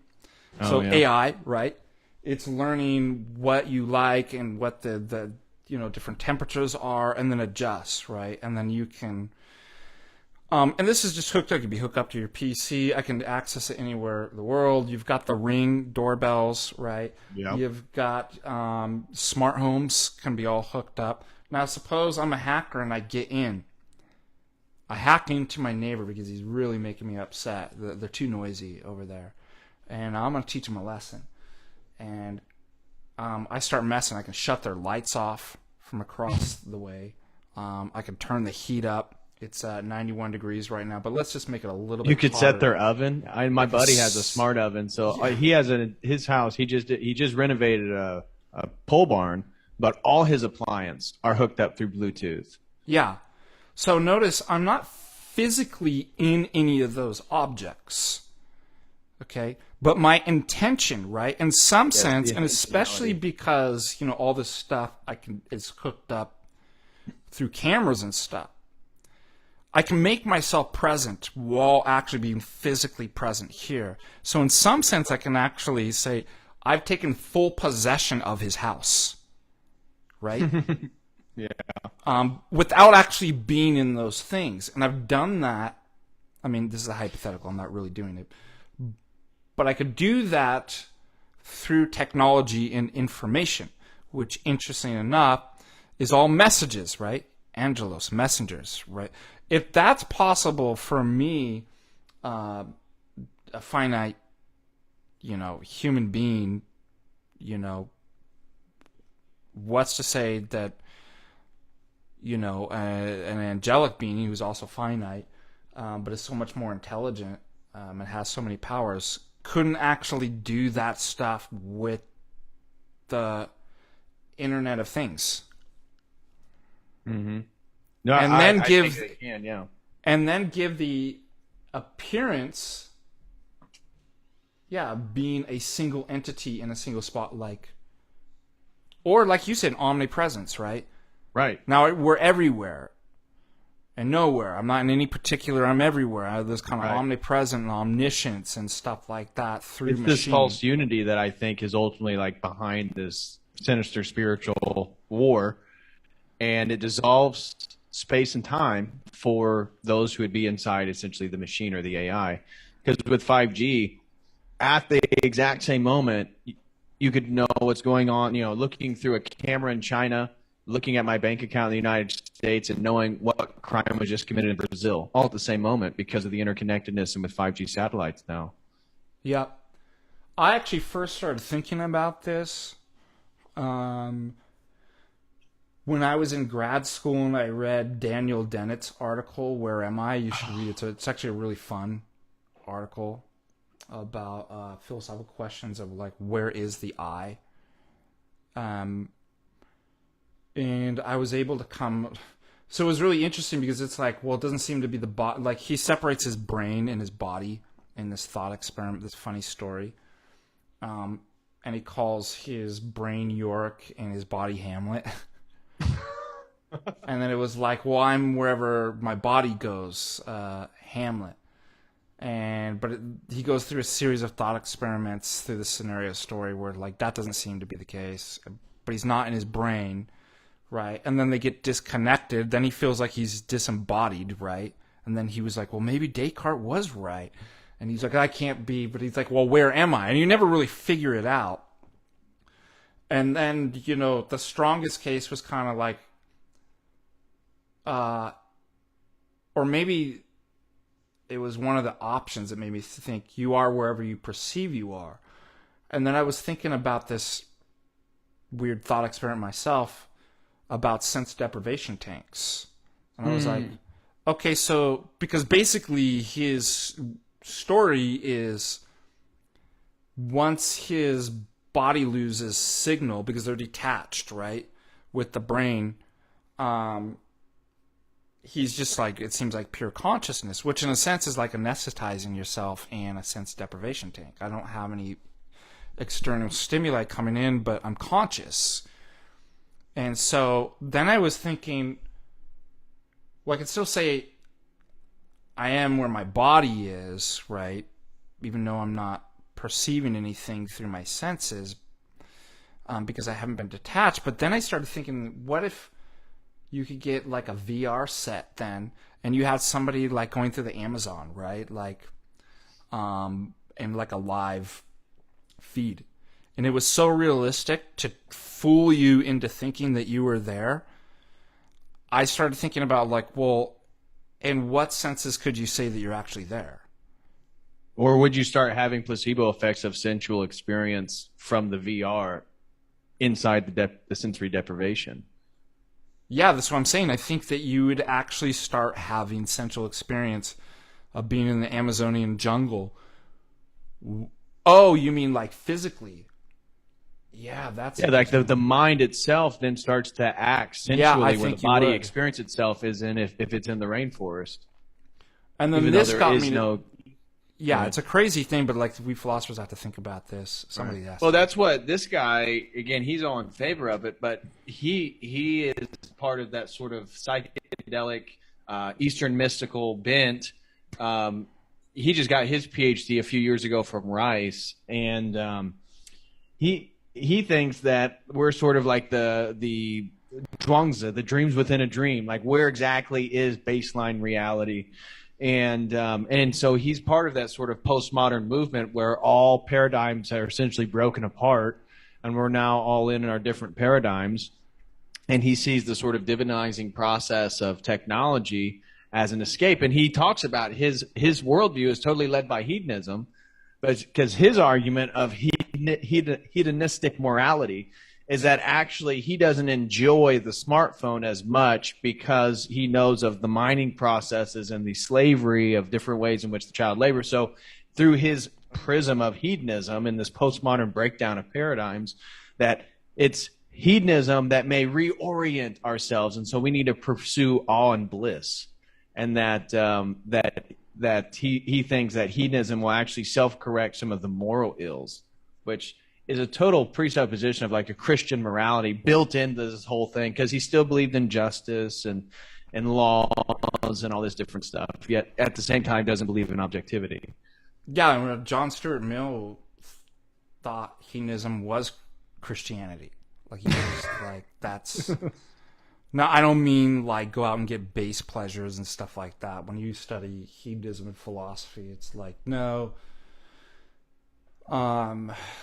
So yeah. AI, right? It's learning what you like and what the different temperatures are, and then adjusts, right? And then you can, and this is just hooked up. You can be hooked up to your PC. I can access it anywhere in the world. You've got the Ring doorbells, right? Yep. You've got smart homes can be all hooked up. Now, suppose I'm a hacker and I get in. I hack into my neighbor because he's really making me upset. They're too noisy over there. And I'm going to teach him a lesson. and I start messing. I can shut their lights off from across the way. I can turn the heat up. It's 91 degrees right now, but let's just make it a little bit You could hotter. set their oven. My buddy has a smart oven, so he has his house. He just renovated a pole barn, but all his appliances are hooked up through Bluetooth. Yeah. So notice I'm not physically in any of those objects. Okay? But my intention, right? In some sense, and especially because, all this stuff is hooked up through cameras and stuff. I can make myself present while actually being physically present here. So in some sense, I can actually say, I've taken full possession of his house. Right? Yeah. Without actually being in those things. And I've done that. I mean, this is a hypothetical. I'm not really doing it. But I could do that through technology and information, which, interesting enough, is all messages, right? Angelos, messengers, right? If that's possible for me, a finite, human being, what's to say that, an angelic being who's also finite, but is so much more intelligent and has so many powers, couldn't actually do that stuff with the Internet of Things. Mm-hmm. No, And then I give think they can, yeah. And then give the appearance, being a single entity in a single spot, or like you said, omnipresence, right? Right. Now we're everywhere and nowhere. I'm not in any particular. I'm everywhere. I have this kind of omnipresent and omniscience and stuff like that through It's machine. this false unity that I think is ultimately behind this sinister spiritual war, and it dissolves space and time for those who would be inside essentially the machine or the AI. Because with 5G, at the exact same moment, you could know what's going on, looking through a camera in China, looking at my bank account in the United States, and knowing what crime was just committed in Brazil, all at the same moment because of the interconnectedness and with 5G satellites now. Yep. I actually first started thinking about this when I was in grad school, and I read Daniel Dennett's article, Where Am I? You should read it. So it's actually a really fun article about philosophical questions of where is the I? And I was able to come... So it was really interesting because it's it doesn't seem to be the body. He separates his brain and his body in this thought experiment, this funny story. And he calls his brain Yorick and his body Hamlet. And then it was I'm wherever my body goes, Hamlet. But he goes through a series of thought experiments through the scenario story where that doesn't seem to be the case, but he's not in his brain, right? And then they get disconnected. Then he feels like he's disembodied, right? And then he was well, maybe Descartes was right. And he's I can't be, but he's well, where am I? And you never really figure it out. And then, the strongest case was kind of or maybe it was one of the options that made me think you are wherever you perceive you are. And then I was thinking about this weird thought experiment myself about sense deprivation tanks. And I was okay, so, because basically his story is once his body loses signal because they're detached, right, with the brain, he's just it seems like pure consciousness, which in a sense is anesthetizing yourself in a sense deprivation tank. I don't have any external stimuli coming in, but I'm conscious. And so then I was thinking, I can still say I am where my body is, right, even though I'm not perceiving anything through my senses, because I haven't been detached. But then I started thinking, what if you could get a VR set then, and you had somebody going through the Amazon, right? And a live feed. And it was so realistic to fool you into thinking that you were there. I started thinking about well, in what senses could you say that you're actually there? Or would you start having placebo effects of sensual experience from the VR inside the sensory deprivation? Yeah, that's what I'm saying. I think that you would actually start having sensual experience of being in the Amazonian jungle. Oh, you mean like physically? Yeah, that's like the mind itself then starts to act sensually where the body experience itself is in if it's in the rainforest. And then Even this though got there me. is no. Yeah, it's a crazy thing, but like we philosophers have to think about this. Somebody asked. Well, that's what this guy, again, he's all in favor of it, but he is part of that sort of psychedelic Eastern mystical bent. He just got his PhD a few years ago from Rice, and he thinks that we're sort of like the Zhuangzi, the dreams within a dream. Like, where exactly is baseline reality? And so he's part of that sort of postmodern movement where all paradigms are essentially broken apart, and we're now all in our different paradigms. And he sees the sort of divinizing process of technology as an escape. And he talks about his worldview is totally led by hedonism, because his argument of hedonistic morality is that actually he doesn't enjoy the smartphone as much because he knows of the mining processes and the slavery of different ways in which the child labors. So through his prism of hedonism and this postmodern breakdown of paradigms, that it's hedonism that may reorient ourselves. And so we need to pursue awe and bliss. And that he thinks that hedonism will actually self-correct some of the moral ills, which is a total presupposition of like a Christian morality built into this whole thing, because he still believed in justice and laws and all this different stuff, yet at the same time doesn't believe in objectivity. Yeah, John Stuart Mill thought hedonism was Christianity. Like, he was like, that's... Now, I don't mean like go out and get base pleasures and stuff like that. When you study hedonism and philosophy, it's like, no...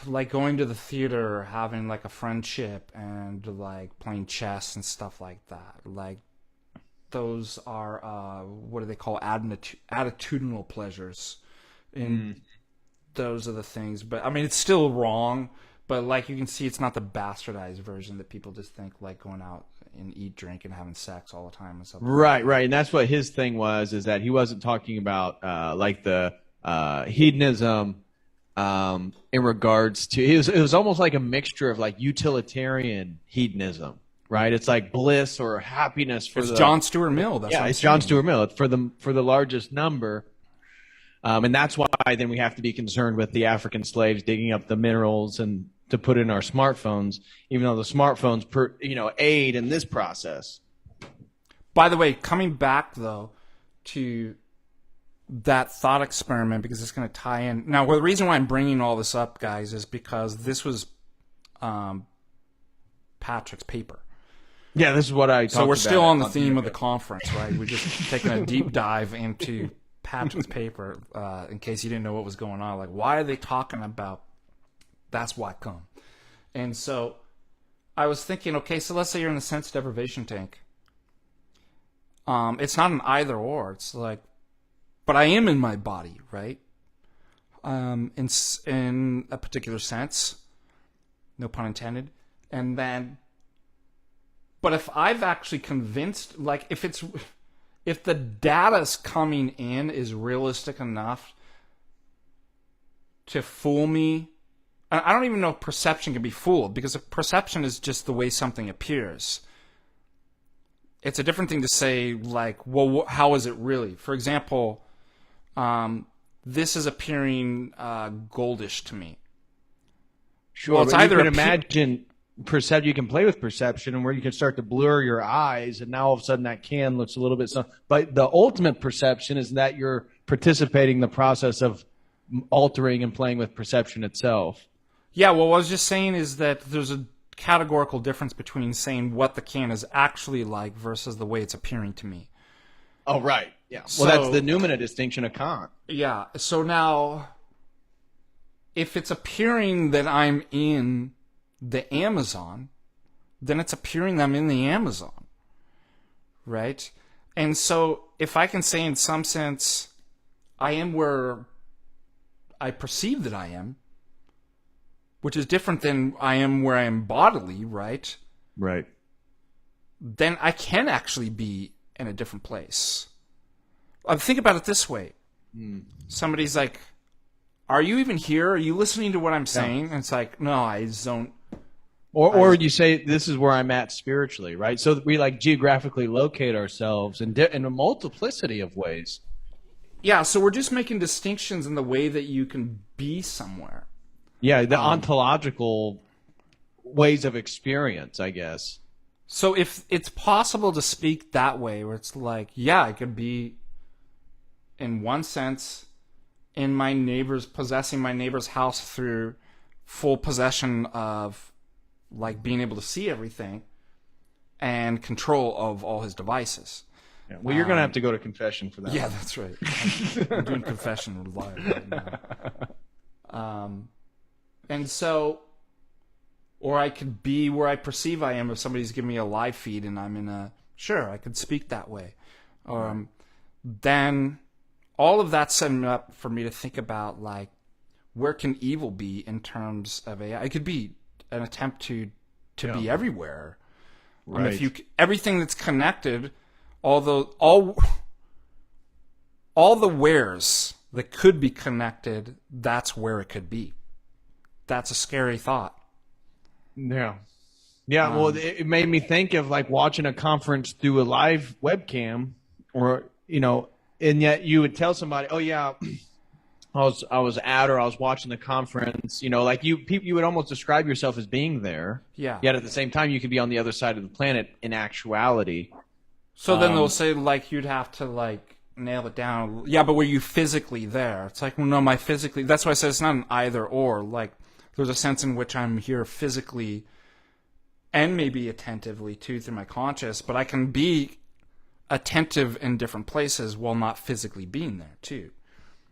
like going to the theater, having like a friendship, and like playing chess and stuff like that. Like, those are what do they call attitudinal pleasures, and those are the things. But I mean, it's still wrong. But like you can see, it's not the bastardized version that people just think like going out and eat, drink, and having sex all the time and stuff. Right, right, and that's what his thing was. Is that he wasn't talking about like the hedonism. In regards to, it was almost like a mixture of like utilitarian hedonism, right? It's like bliss or happiness for John Stuart Mill. It's John Stuart Mill. It's for the largest number, and that's why then we have to be concerned with the African slaves digging up the minerals and to put in our smartphones, even though the smartphones aid in this process. By the way, coming back though to that thought experiment, because it's going to tie in. Now, the reason why I'm bringing all this up, guys, is because this was Patrick's paper. Yeah, this is what I talked about. So we're still on the theme of the conference, right? We're just taking a deep dive into Patrick's paper, in case you didn't know what was going on. Like, why are they talking about that's why come? And so I was thinking, okay, so let's say you're in a sense deprivation tank. It's not an either or. It's like, but I am in my body, right? In a particular sense, no pun intended. And then, but if I've actually convinced, like, if the data's coming in is realistic enough to fool me, I don't even know if perception can be fooled, because if perception is just the way something appears. It's a different thing to say, like, well, how is it really? For example, this is appearing goldish to me. Sure, well, it's but either you can imagine you can play with perception, and where you can start to blur your eyes, and now all of a sudden that can looks a little bit. But the ultimate perception is that you're participating in the process of altering and playing with perception itself. Yeah, well, what I was just saying is that there's a categorical difference between saying what the can is actually like versus the way it's appearing to me. Oh, right. Yeah. So, well, that's the Noumena distinction of Kant. Yeah. So now, if it's appearing that I'm in the Amazon, then it's appearing that I'm in the Amazon. Right? And so, if I can say in some sense, I am where I perceive that I am, which is different than I am where I am bodily, right? Right. Then I can actually be in a different place. Think about it this way. Somebody's like, are you even here? Are you listening to what I'm saying? And it's like, no, I don't. Or you say, this is where I'm at spiritually, right? So we like geographically locate ourselves in a multiplicity of ways. Yeah, so we're just making distinctions in the way that you can be somewhere. Yeah, the ontological ways of experience, I guess. So if it's possible to speak that way, where it's like, yeah, I could be, in one sense, in my neighbor's, possessing my neighbor's house through full possession of, like, being able to see everything and control of all his devices. Yeah, well, you're going to have to go to confession for that. Yeah, that's right. I'm doing confession live right now. And so, or I could be where I perceive I am if somebody's giving me a live feed and I'm in a, sure, I could speak that way. Then all of that's setting up for me to think about, like, where can evil be in terms of AI? It could be an attempt to be everywhere. Right. If you, everything that's connected, all the wheres that could be connected, that's where it could be. That's a scary thought. Yeah. Yeah, well, it made me think of like watching a conference through a live webcam, or, you know, and yet you would tell somebody, oh yeah, I was at, or I was watching the conference, you know, like you would almost describe yourself as being there. Yeah. Yet at the same time, you could be on the other side of the planet in actuality. So then they'll say, like, you'd have to, like, nail it down. Yeah, but were you physically there? It's like, well, no, my physically... That's why I said it's not an either or. Like, there's a sense in which I'm here physically and maybe attentively, too, through my conscious, but I can be attentive in different places while not physically being there, too.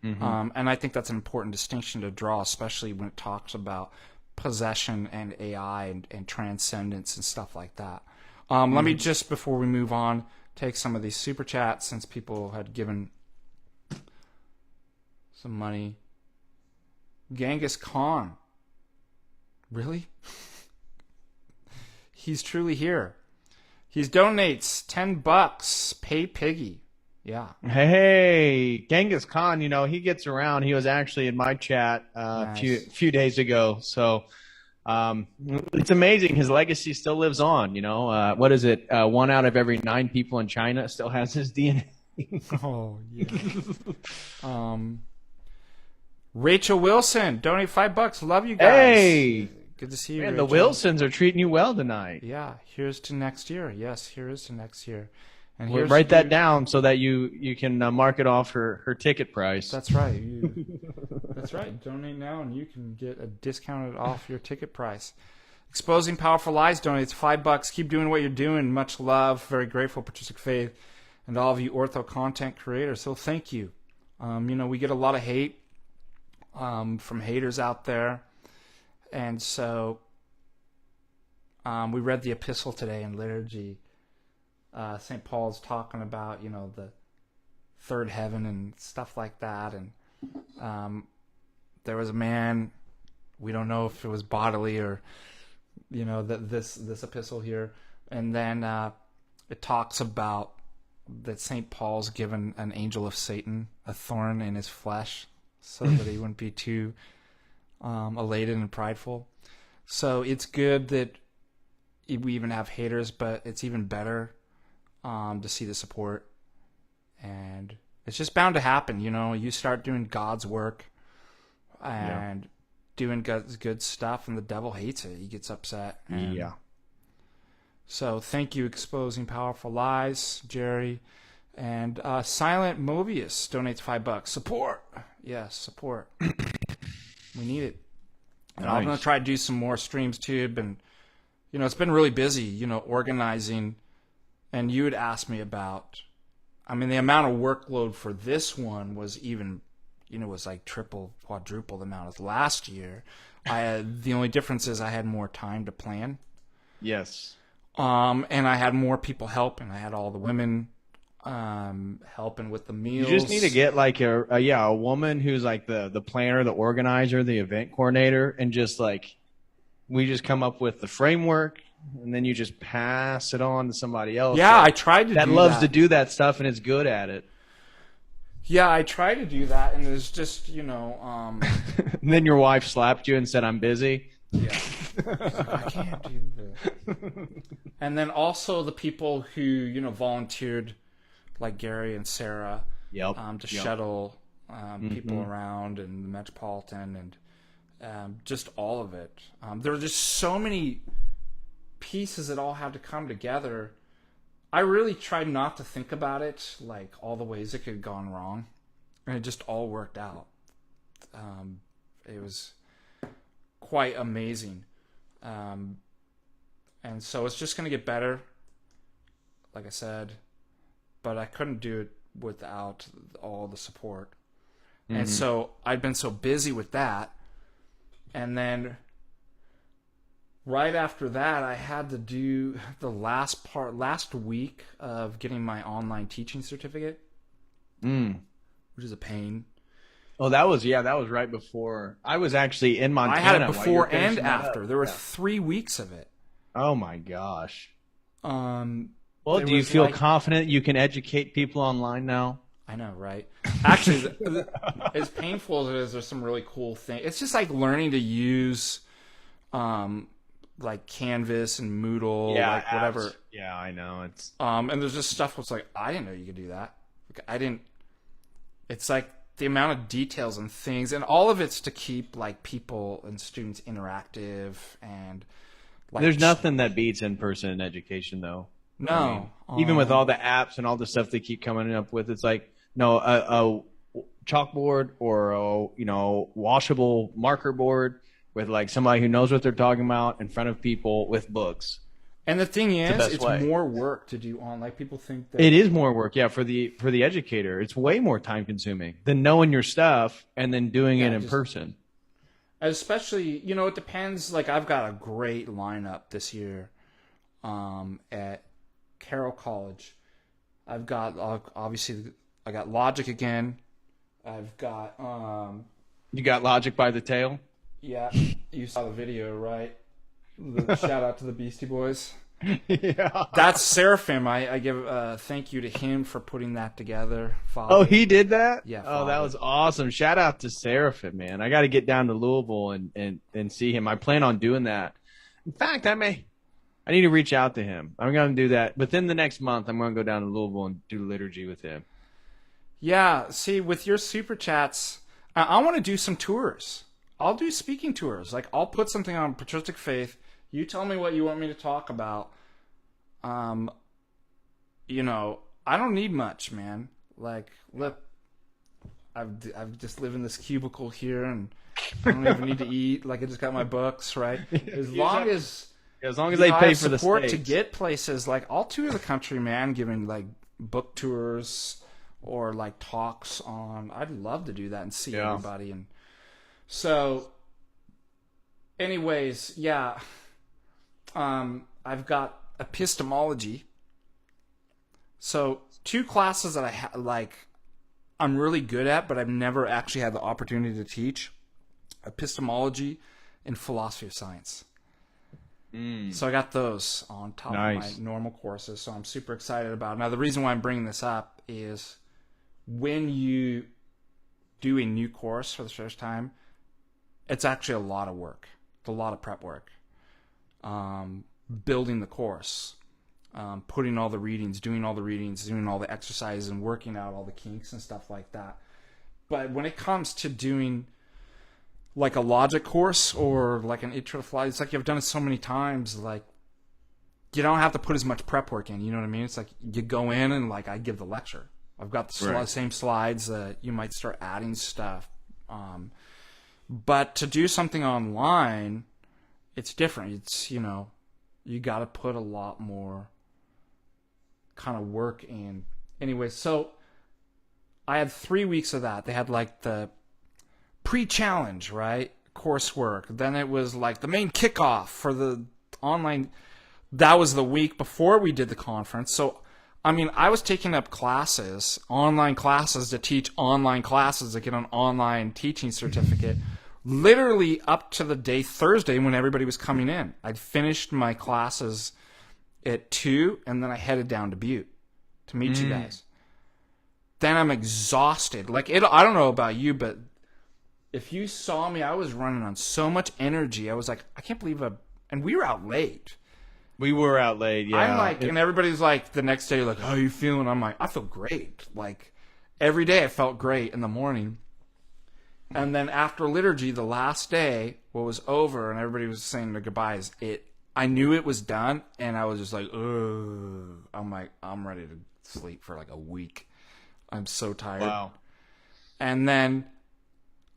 Mm-hmm. And I think that's an important distinction to draw, especially when it talks about possession and AI and transcendence and stuff like that. Let me just, before we move on, take some of these super chats since people had given some money. Genghis Khan. Really? He's truly here. He donates $10. Pay Piggy. Yeah. Hey, Genghis Khan, you know, he gets around. He was actually in my chat Nice. a few days ago. So it's amazing. His legacy still lives on, you know. What is it? 1 out of every 9 people in China still has his DNA. Oh, yeah. Rachel Wilson, donate $5. Love you guys. Hey! Good to see you, Man, Rachel. the Wilsons are treating you well tonight. Yeah, here's to next year. Yes, here is to next year. And We'll here's write to- that down so that you can mark it off her ticket price. That's right. That's right. Donate now, and you can get a discounted off your ticket price. Exposing Powerful Lies donates $5. Keep doing what you're doing. Much love. Very grateful, Patristic Faith, and all of you ortho content creators. So thank you. You know, we get a lot of hate from haters out there, and so we read the epistle today in liturgy. St. Paul's talking about, you know, the third heaven and stuff like that. And there was a man, we don't know if it was bodily or, you know, this epistle here. And then it talks about that St. Paul's given an angel of Satan a thorn in his flesh so that he wouldn't be too elated and prideful. So it's good that we even have haters, but it's even better to see the support, and it's just bound to happen. You know, you start doing God's work and doing good stuff, and the devil hates it. He gets upset. Yeah. So thank you, Exposing Powerful Lies, Jerry, and Silent Mobius donates $5. Support, yes, support. We need it. And I'm gonna try to do some more streams too. Been, you know, it's been really busy. You know, organizing. And you had asked me about, I mean, the amount of workload for this one was even, you know, was like triple, quadruple the amount as last year. The only difference is I had more time to plan. Yes. And I had more people helping. I had all the women helping with the meals. You just need to get like a woman who's like the planner, the organizer, the event coordinator, and just like we just come up with the framework, and then you just pass it on to somebody else. Yeah, I tried to that do loves that. to do that stuff and is good at it. Yeah, I tried to do that, and it's just, you know, And then your wife slapped you and said, "I'm busy." yeah, I can't do this. And then also the people who, you know, volunteered, like Gary and Sarah, Yep. to shuttle people around and the Metropolitan and just all of it. There were just so many pieces that all had to come together. I really tried not to think about it, like all the ways it could have gone wrong, and it just all worked out. It was quite amazing. And so it's just going to get better, like I said, but I couldn't do it without all the support. And so I'd been so busy with that. And then right after that, I had to do the last week of getting my online teaching certificate, which is a pain. Oh, that was right before. I was actually in Montana. I had it while you before were and finishing that after. up. There were 3 weeks of it. Oh my gosh. Well, Well, do you feel confident you can educate people online now? I know, right? Actually, as painful as it is, there's some really cool things. It's just like learning to use, like Canvas and Moodle, like whatever. Yeah, I know. It's And there's just stuff that's like, I didn't know you could do that. Like, I didn't. It's like the amount of details and things, and all of it's to keep like people and students interactive and. Like, there's nothing that beats in-person education, though. No, I mean, even with all the apps and all the stuff they keep coming up with, it's like a chalkboard or a washable marker board with like somebody who knows what they're talking about in front of people with books. And the thing is, best it's way. more work to do on. Like people think that It is more work, yeah, for the educator. It's way more time consuming than knowing your stuff and then doing it in person. Especially, you know, it depends. Like, I've got a great lineup this year at Carroll College. I've got, obviously, I got Logic again. I've got, You got Logic by the tail? yeah, you saw the video, right? Shout out to the Beastie Boys. Yeah. That's Seraphim. I give a thank you to him for putting that together. Father. Oh, he did that? Yeah. Oh, that Father. was awesome. Shout out to Seraphim, man. I got to get down to Louisville and see him. I plan on doing that. In fact, I need to reach out to him. I'm going to do that. Within the next month, I'm going to go down to Louisville and do liturgy with him. Yeah, see, with your super chats, I want to do some tours. I'll do speaking tours. Like, I'll put something on patristic faith. You tell me what you want me to talk about. You know, I don't need much, man. Like, look, I've just live in this cubicle here, and I don't even need to eat. Like, I just got my books, right? As long as they I pay have for the support to steaks. get places, like, I'll tour the country, man, giving like book tours or like talks on. I'd love to do that and see everybody. And so, anyways, yeah. I've got epistemology. So 2 classes that I'm really good at, but I've never actually had the opportunity to teach: epistemology and philosophy of science. So I got those on top of my normal courses. So I'm super excited about it. Now, the reason why I'm bringing this up is when you do a new course for the first time, it's actually a lot of work. It's a lot of prep work. Building the course, putting all the readings, doing all the exercises, and working out all the kinks and stuff like that. But when it comes to doing like a logic course or like an intro to philosophy, it's like you've done it so many times, like you don't have to put as much prep work in. You know what I mean? It's like you go in and like I give the lecture. I've got the same slides. You might start adding stuff. But to do something online, it's different. It's, you know, you got to put a lot more kind of work in. Anyway, so I had 3 weeks of that. They had like the pre-challenge, right? Coursework. Then it was like the main kickoff for the online. That was the week before we did the conference. So I mean, I was taking up classes, online classes, to teach online classes to get an online teaching certificate, literally up to the day Thursday when everybody was coming in. I'd finished my classes at 2, and then I headed down to Butte to meet you guys. Then I'm exhausted. Like, I don't know about you, but if you saw me, I was running on so much energy. I was like, I can't believe and we were out late. We were out late, yeah. I'm like, and everybody's like, the next day, like, how are you feeling? I'm like, I feel great. Like, every day I felt great in the morning. And then after liturgy, the last day, what was over, and everybody was saying their goodbyes, I knew it was done, and I was just like, ugh. I'm like, I'm ready to sleep for like a week. I'm so tired. Wow. And then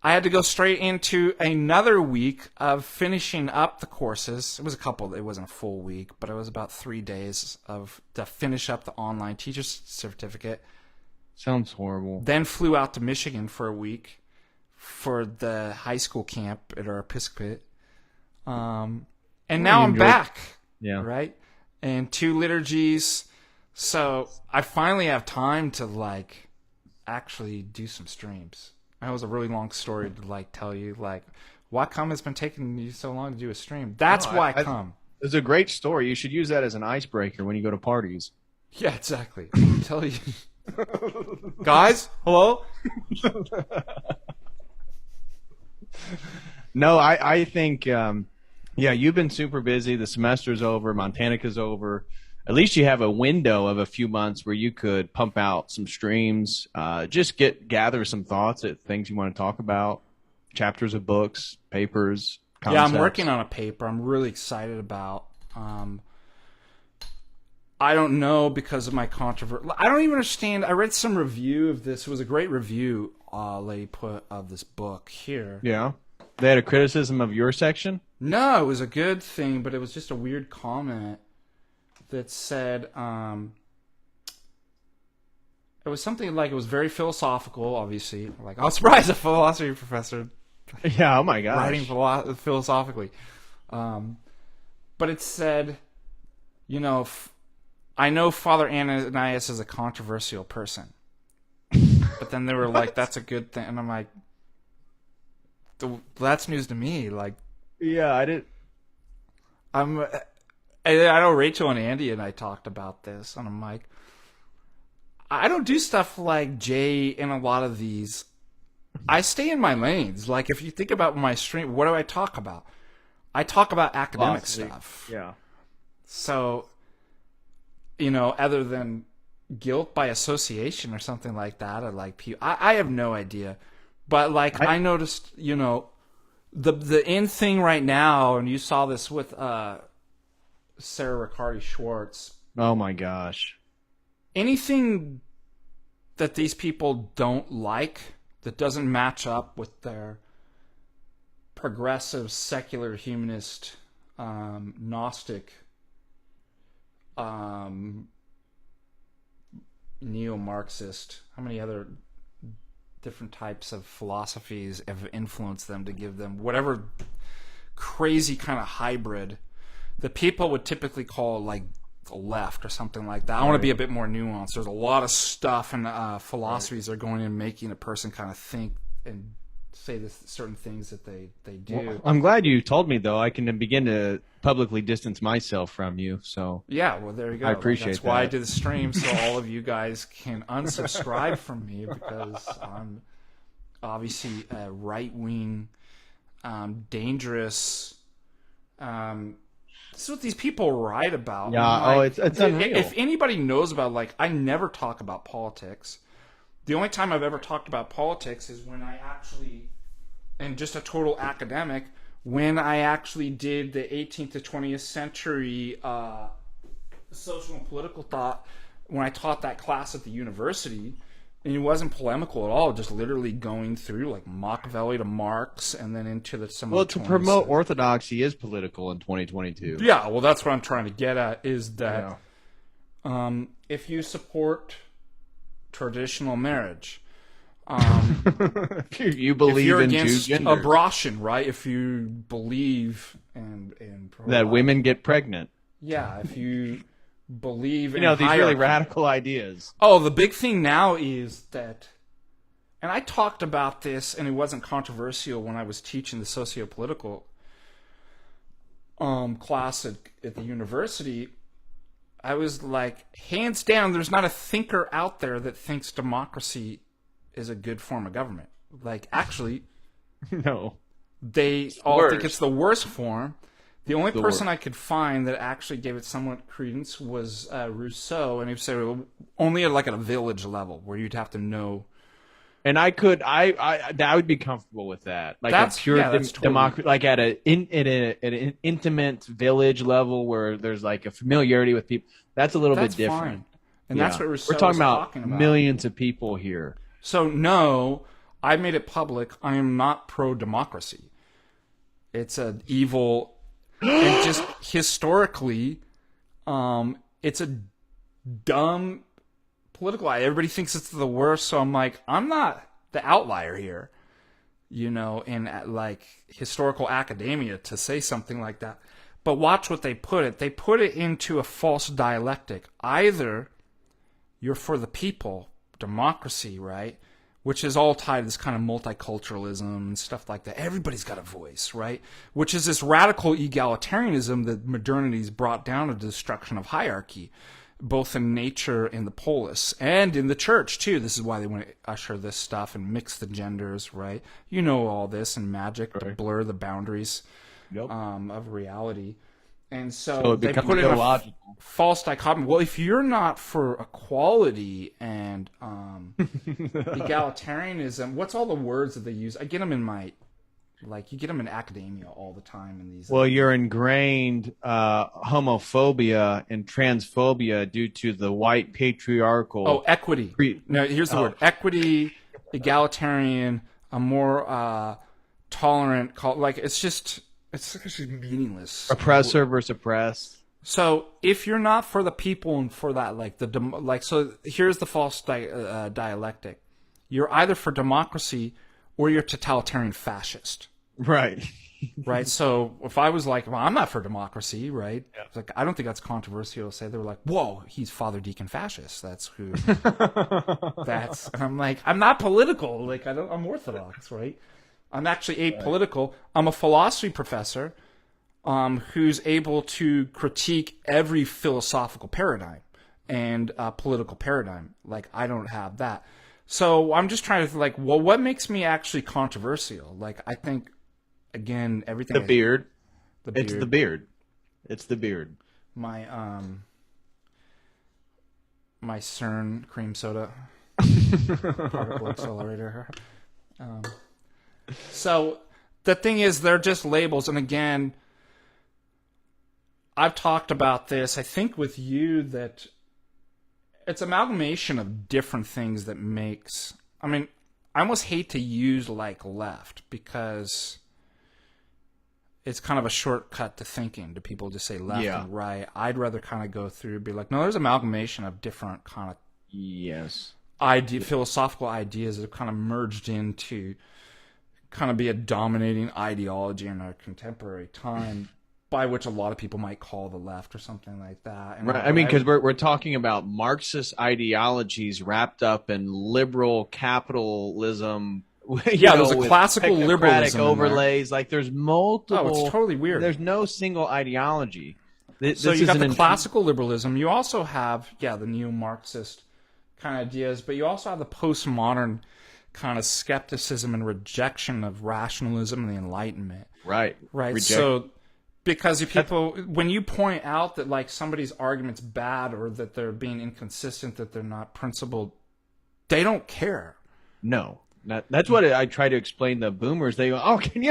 I had to go straight into another week of finishing up the courses. It wasn't a full week, but it was about 3 days to finish up the online teacher's certificate. Sounds horrible. Then flew out to Michigan for a week for the high school camp at our Episcopate. And now I'm back. Yeah. Right? And 2 liturgies. So I finally have time to like actually do some streams. That was a really long story to like tell you like why come it's been taking you so long to do a stream. That's why I come. It's a great story. You should use that as an icebreaker when you go to parties. Yeah, exactly. I'll tell you. Guys, hello? No, I think you've been super busy. The semester's over, Montanica's over. At least you have a window of a few months where you could pump out some streams, just gather some thoughts at things you want to talk about, chapters of books, papers, concepts. Yeah, I'm working on a paper I'm really excited about. I don't know because of my controversy. I don't even understand. I read some review of this. It was a great review lady put of this book here. Yeah. They had a criticism of your section? No, it was a good thing, but it was just a weird comment that said it was something like it was very philosophical, obviously. Like, I was surprised a philosophy professor Yeah, oh my gosh. writing philosophically. But it said, you know, I know Father Ananias is a controversial person. But then they were like, that's a good thing. And I'm like, that's news to me. Like, Yeah, I didn't. I know Rachel and Andy and I talked about this, and I'm like, I don't do stuff like Jay in a lot of these. I stay in my lanes. Like, if you think about my stream, what do I talk about? I talk about academic stuff. Yeah. So, you know, other than guilt by association or something like that, or like I have no idea. But like I noticed, you know, the in thing right now, and you saw this with Sarah Riccardi Schwartz. Oh my gosh. Anything that these people don't like that doesn't match up with their progressive, secular, humanist, Gnostic, neo-Marxist, how many other different types of philosophies have influenced them to give them whatever crazy kind of hybrid that people would typically call like the left or something like that. I want to be a bit more nuanced. There's a lot of stuff and philosophies that are going in making a person kind of think and say certain things that they do. Well, I'm glad you told me, though. I can begin to publicly distance myself from you. So yeah, well, there you go. I appreciate That's why I did the stream, so all of you guys can unsubscribe from me, because I'm obviously a right-wing, dangerous. This is what these people write about. Yeah, like, it's unreal. If anybody knows about, like, I never talk about politics. The only time I've ever talked about politics is when I actually, and just a total academic, when I actually did the 18th to 20th century social and political thought, when I taught that class at the university. And it wasn't polemical at all, just literally going through like Machiavelli to Marx and then into some well, of the to promote orthodoxy is political in 2022. Yeah, well, that's what I'm trying to get at, is that if you support traditional marriage, if you believe if you're in against two genders, abortion, right? If you believe in that women get pregnant. yeah, if you believe in these really hierarchy. radical ideas. Oh, the big thing now is that, and I talked about this, and it wasn't controversial when I was teaching the socio-political class at the university. I was like, hands down, there's not a thinker out there that thinks democracy is a good form of government. Like, actually, No. they all worst. think it's the worst form. The only The person worst. I could find that actually gave it somewhat credence was Rousseau, and he said only at a village level where you'd have to know. And I would be comfortable with that. Like That's- a pure yeah, that's totally- democracy, like at an intimate village level where there's like a familiarity with people. That's a little That's bit different. fine. And that's what Rousseau We're talking was about, talking about. millions of people here. So no, I made it public. I am not pro-democracy. It's an evil, and just historically, it's a dumb political. Everybody thinks it's the worst. So I'm like, I'm not the outlier here, in like historical academia to say something like that. But watch what they put it. They put it into a false dialectic. Either you're for the people, democracy, right? Which is all tied to this kind of multiculturalism and stuff like that. Everybody's got a voice, right? Which is this radical egalitarianism that modernity's brought down to the destruction of hierarchy, both in nature and the polis, and in the church, too. This is why they want to usher this stuff and mix the genders, right? You know all this in magic to blur the boundaries of reality. And so it they becomes put in a illogical. false dichotomy. Well, if you're not for equality and egalitarianism, what's all the words that they use? I get them in you get them in academia all the time in these. Well, you're ingrained homophobia and transphobia due to the white patriarchal. Equity. No, here's the word: equity, egalitarian, a more tolerant. It's actually meaningless. Oppressor versus oppressed. So if you're not for the people and for that, so here's the false dialectic: you're either for democracy or you're totalitarian fascist. Right. Right. So if I was like, well, I'm not for democracy, right? Yeah. Like, I don't think that's controversial to say. They were like, whoa, he's Father Deacon fascist. That's who. And I'm like, I'm not political. Like, I'm Orthodox, right? I'm actually apolitical. I'm a philosophy professor who's able to critique every philosophical paradigm and political paradigm. Like, I don't have that. So I'm just trying to what makes me actually controversial? Like, I think, again, everything. The beard. It's the beard. It's the beard. My my CERN cream soda particle accelerator. So the thing is, they're just labels, and again, I've talked about this, I think, with you, that it's amalgamation of different things that makes. I mean, I almost hate to use left because it's kind of a shortcut to thinking. To people just say left and right. I'd rather kind of go through and be like, no, there's amalgamation of different kind of philosophical ideas that have kind of merged into kind of be a dominating ideology in our contemporary time, by which a lot of people might call the left or something like that. And right. I mean, because we're talking about Marxist ideologies wrapped up in liberal capitalism. There's a classical liberalism overlays. Like, there's multiple. Oh, it's totally weird. There's no single ideology. So you got the classical liberalism. You also have the neo-Marxist kind of ideas, but you also have the postmodern kind of skepticism and rejection of rationalism and the Enlightenment. Right. So, because when you point out that somebody's argument's bad or that they're being inconsistent, that they're not principled, they don't care. No. That's what I try to explain to boomers. They go, "Oh, can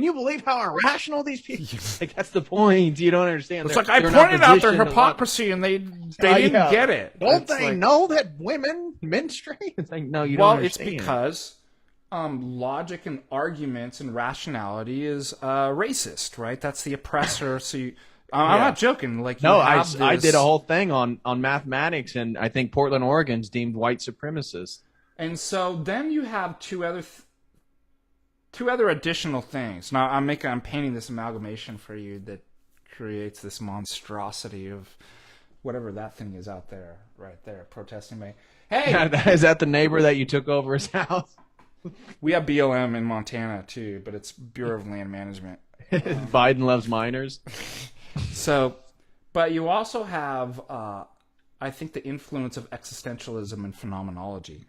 you believe how irrational these people?" Like, that's the point. You don't understand. It's I pointed out their hypocrisy, and they didn't get it. Don't they know that women menstruate? It's like, no, you don't Well, understand. it's because logic and arguments and rationality is racist, right? That's the oppressor. So I'm not joking. I did a whole thing on mathematics, and I think Portland, Oregon's deemed white supremacist. And so then you have two other additional things. Now I'm painting this amalgamation for you that creates this monstrosity of whatever that thing is out there, right there, protesting me. Hey, Is that the neighbor that you took over his house? we have BLM in Montana too, but it's Bureau of Land Management. Biden loves minors. So, but you also have, I think, the influence of existentialism and phenomenology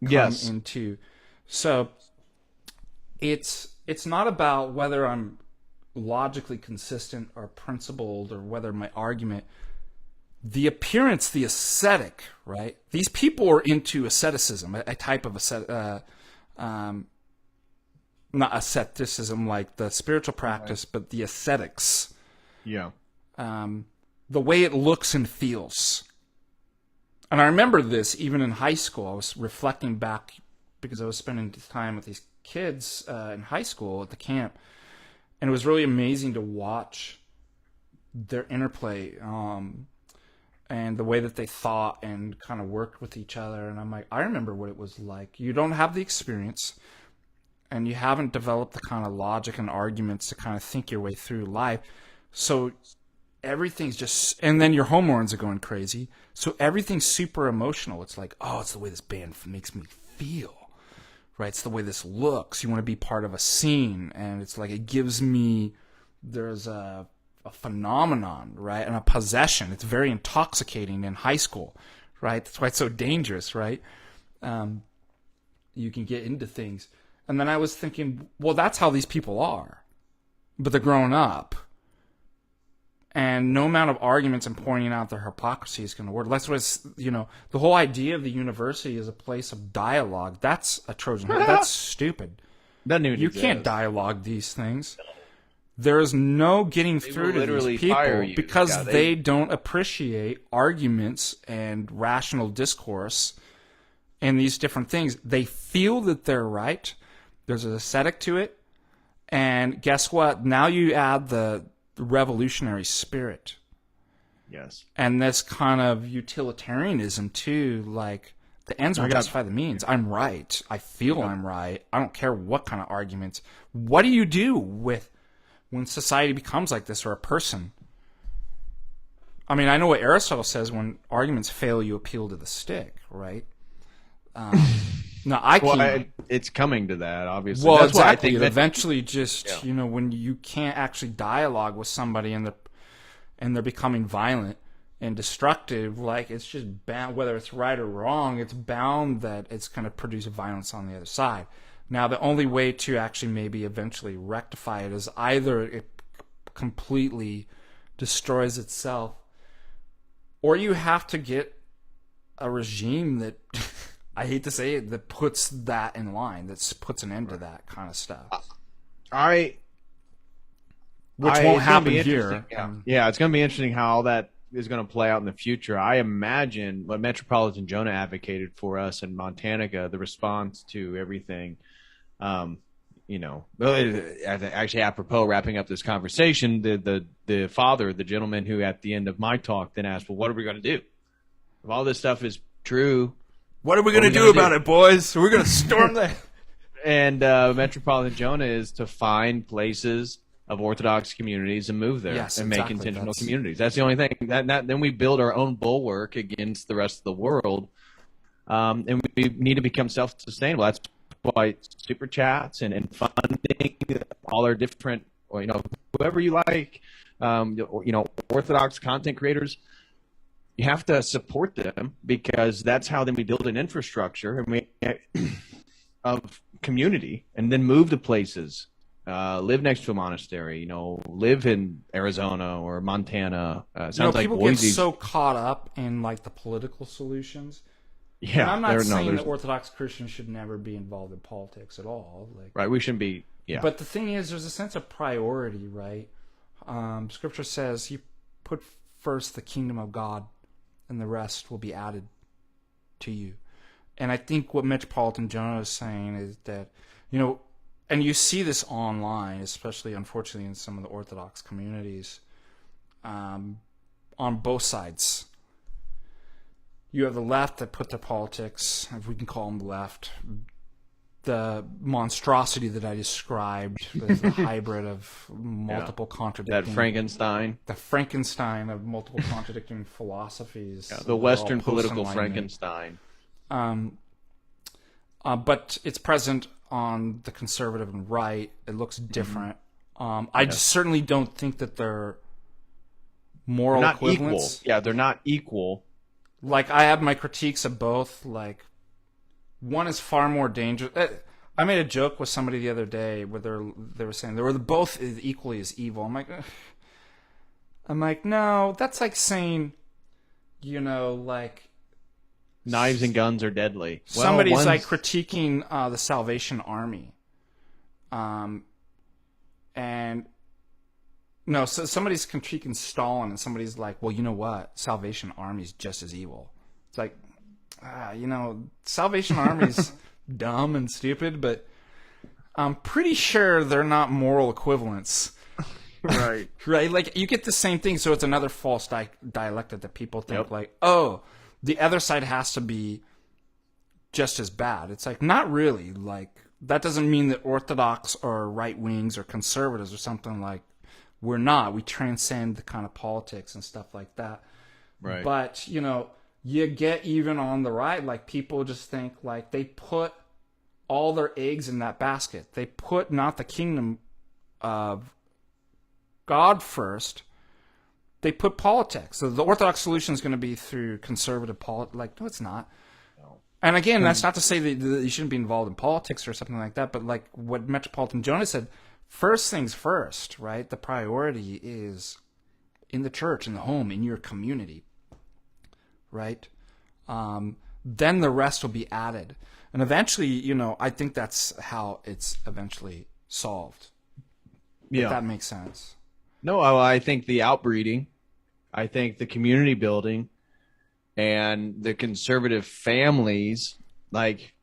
come into. So, it's not about whether I'm logically consistent or principled or whether my argument. The appearance, the aesthetic, right? These people are into asceticism, a type of not asceticism like the spiritual practice, but the aesthetics. Yeah. The way it looks and feels. And I remember this even in high school. I was reflecting back because I was spending time with these kids in high school at the camp. And it was really amazing to watch their interplay and the way that they thought and kind of worked with each other. And I'm like, I remember what it was like. You don't have the experience and you haven't developed the kind of logic and arguments to kind of think your way through life. So everything's just, and then your hormones are going crazy. So everything's super emotional. It's like, oh, it's the way this band makes me feel, right? It's the way this looks. You want to be part of a scene. And it's like, it gives me, there's a phenomenon, right? And a possession. It's very intoxicating in high school, right? That's why it's so dangerous, right? You can get into things. And then I was thinking, well, that's how these people are. But they're growing up. And no amount of arguments and pointing out their hypocrisy is going to work. That's what's, the whole idea of the university is a place of dialogue. That's a Trojan horse. That's stupid. You can't dialogue these things. There is no getting through to these people because they don't appreciate arguments and rational discourse and these different things. They feel that they're right. There's an aesthetic to it. And guess what? Now you add the revolutionary spirit. Yes. And this kind of utilitarianism too, like the ends will justify the means. I'm right. I feel I'm right. I don't care what kind of arguments. What do you do when society becomes like this or a person? I mean, I know what Aristotle says: when arguments fail, you appeal to the stick, right? It's coming to that, obviously. Well, that's exactly. Why I think eventually, just when you can't actually dialogue with somebody and they're becoming violent and destructive, like it's just bound, whether it's right or wrong, it's bound that it's going to produce violence on the other side. Now, the only way to actually maybe eventually rectify it is either it completely destroys itself, or you have to get a regime that, I hate to say it, that puts that in line, that puts an end to that kind of stuff. Which won't happen here. Yeah, it's going to be interesting how all that is going to play out in the future. I imagine what Metropolitan Jonah advocated for us in Montana, the response to everything. Actually, apropos wrapping up this conversation, the father, the gentleman who at the end of my talk then asked, well, what are we going to do? If all this stuff is true, what are we going to do about it, boys? We're going to storm that. And Metropolitan Jonah is to find places of Orthodox communities and move there make intentional communities. That's the only thing. Then we build our own bulwark against the rest of the world, and we need to become self-sustainable. That's why super chats and funding all our different, whoever you like, Orthodox content creators. You have to support them because that's how then we build an infrastructure of community and then move to places, live next to a monastery, live in Arizona or Montana. Sounds like people get so caught up in like the political solutions. Yeah, and I'm not saying that Orthodox Christians should never be involved in politics at all. Right, we shouldn't be. Yeah. But the thing is, there's a sense of priority, right? Scripture says, "You put first the kingdom of God, and the rest will be added to you." And I think what Metropolitan Jonah is saying is that, and you see this online, especially unfortunately in some of the Orthodox communities, on both sides. You have the left that put their politics, if we can call them the left, the monstrosity that I described is the hybrid of multiple contradicting. That Frankenstein. The Frankenstein of multiple contradicting philosophies. Yeah, the Western political Frankenstein. But it's present on the conservative and right. It looks different. I certainly don't think that they're moral They're not equivalents. equal. Yeah, they're not equal. Like, I have my critiques of both. Like, one is far more dangerous. I made a joke with somebody the other day where they were saying they were both equally as evil. I'm like, no, that's like saying, like, Knives and guns are deadly. Well, somebody's like critiquing the Salvation Army, and no, so somebody's critiquing Stalin, and somebody's like, well, you know what? Salvation Army's just as evil. It's like, Salvation Army's dumb and stupid, but I'm pretty sure they're not moral equivalents. Right. Right? Like, you get the same thing, so it's another false dialectic that people think, like, oh, the other side has to be just as bad. It's like, not really. Like, that doesn't mean that Orthodox or right-wings or conservatives or something like, we're not. We transcend the kind of politics and stuff like that. Right. But, you get even on the right, like, people just think, like, they put all their eggs in that basket. They put not the kingdom of God first. They put politics. So the Orthodox solution is going to be through conservative politics. Like, no, it's not. No. And again, that's not to say that you shouldn't be involved in politics or something like that, but like what Metropolitan Jonah said, first things first, right? The priority is in the church, in the home, in your community, right? Then the rest will be added. And eventually, I think that's how it's eventually solved. Yeah. If that makes sense. No, I think the outbreeding, I think the community building, and the conservative families, like,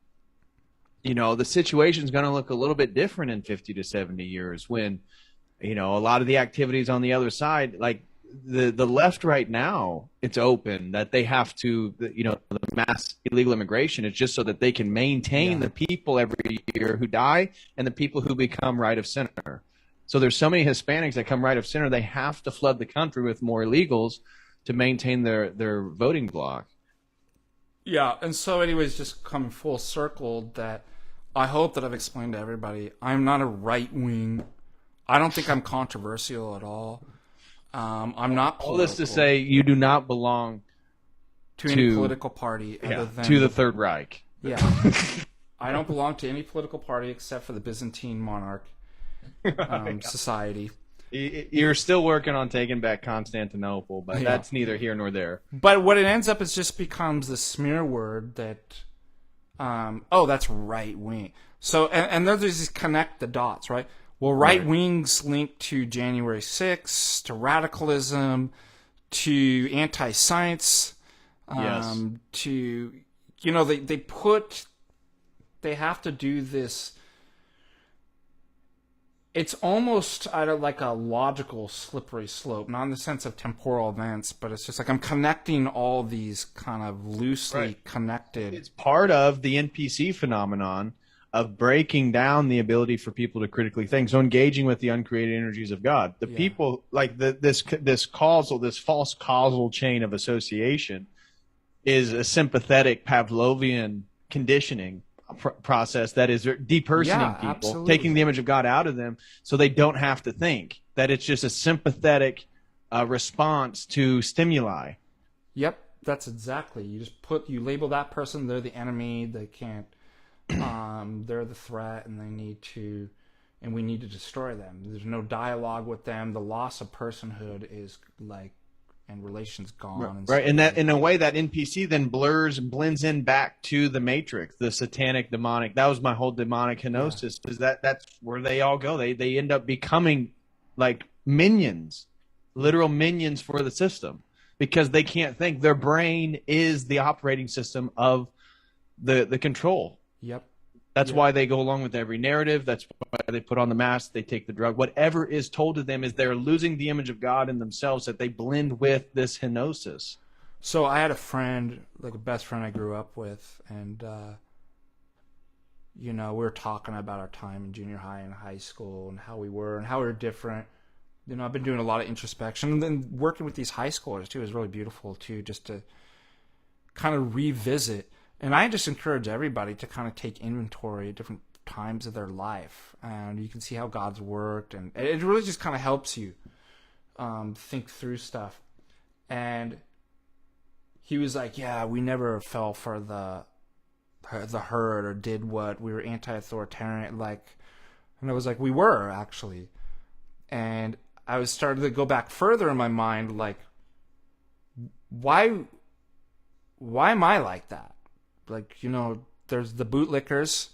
the situation's going to look a little bit different in 50 to 70 years when, a lot of the activities on the other side, like the left right now, it's open that they have to, the mass illegal immigration is just so that they can maintain the people every year who die and the people who become right of center. So there's so many Hispanics that come right of center, they have to flood the country with more illegals to maintain their voting bloc. Yeah, and so anyways, just coming full circle, that I hope that I've explained to everybody, I'm not a right-wing. I don't think I'm controversial at all. I'm not political. All this to say, you do not belong to any political party other than to the Third Reich. Yeah. I don't belong to any political party except for the Byzantine monarch society. You're still working on taking back Constantinople, but that's neither here nor there. But what it ends up is just becomes the smear word that, that's right wing. So, and there's these connect the dots, right? Well, right wings linked to January 6th, to radicalism, to anti-science, to, they have to do this. It's almost like a logical slippery slope, not in the sense of temporal events, but it's just like I'm connecting all these kind of loosely connected. It's part of the NPC phenomenon of breaking down the ability for people to critically think. So engaging with the uncreated energies of God. The people, like this false causal chain of association is a sympathetic Pavlovian conditioning process that is depersoning people, absolutely. Taking the image of God out of them so they don't have to think, that it's just a sympathetic response to stimuli. Yep, that's exactly. You label that person, they're the enemy, they can't, they're the threat, and we need to destroy them. There's no dialogue with them. The loss of personhood is and relations gone. Right, and that in a way that NPC then blends in back to the Matrix, the satanic, demonic. That was my whole demonic kenosis. Is that's where they all go. They end up becoming like minions, literal minions for the system, because they can't think. Their brain is the operating system of the control. Yep. That's why they go along with every narrative. That's why they put on the mask. They take the drug. Whatever is told to them is they're losing the image of God in themselves, that they blend with this henosis. So I had a friend, like a best friend I grew up with, and we were talking about our time in junior high and high school and how we were different. I've been doing a lot of introspection, and then working with these high schoolers too is really beautiful too, just to kind of revisit. And I just encourage everybody to kind of take inventory at different times of their life, and you can see how God's worked, and it really just kind of helps you think through stuff. And he was like, yeah, we never fell for the herd or did what, we were anti-authoritarian, and I was like, we were actually. And I was starting to go back further in my mind, like, why am I like that? There's the bootlickers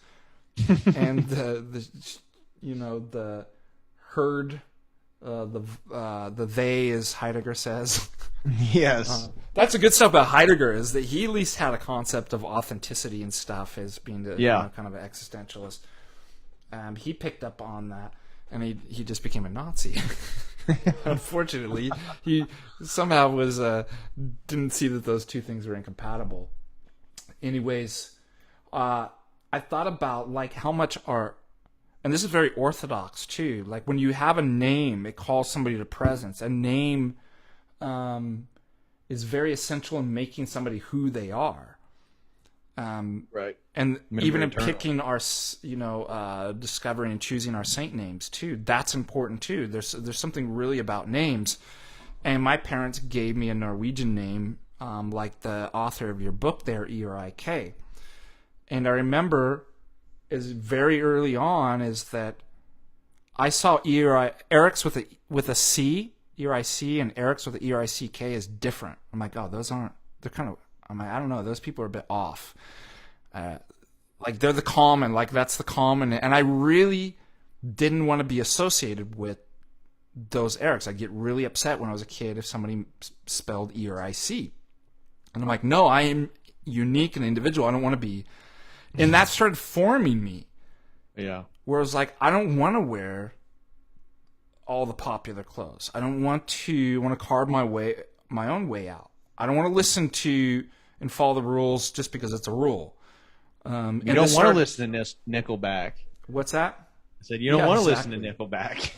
and the herd, the they, as Heidegger says. Yes. That's the good stuff about Heidegger, is that he at least had a concept of authenticity and stuff as being kind of an existentialist. He picked up on that, and he just became a Nazi. Unfortunately, he somehow didn't see that those two things were incompatible. Anyways, I thought about how much art, and this is very Orthodox too, when you have a name, it calls somebody to presence. A name is very essential in making somebody who they are. Right. And Remember even in eternal. picking our, discovering and choosing our saint names too, that's important too. There's something really about names. And my parents gave me a Norwegian name, like the author of your book there, Erik. And I remember very early on is that I saw Eric's with a C, ERIC, and Eric's with an ERICK is different. I'm like, oh, they're kind of, I'm like, I don't know, those people are a bit off. They're the common, that's the common. And I really didn't want to be associated with those Erics. I'd get really upset when I was a kid if somebody spelled ERIC. And I'm like, no, I am unique and individual. I don't want to be. And that started forming me. Yeah. Where I was like, I don't want to wear all the popular clothes. I don't want to carve my own way out. I don't want to listen to and follow the rules just because it's a rule. You don't want to listen to Nickelback. What's that? I said you don't want to listen to Nickelback.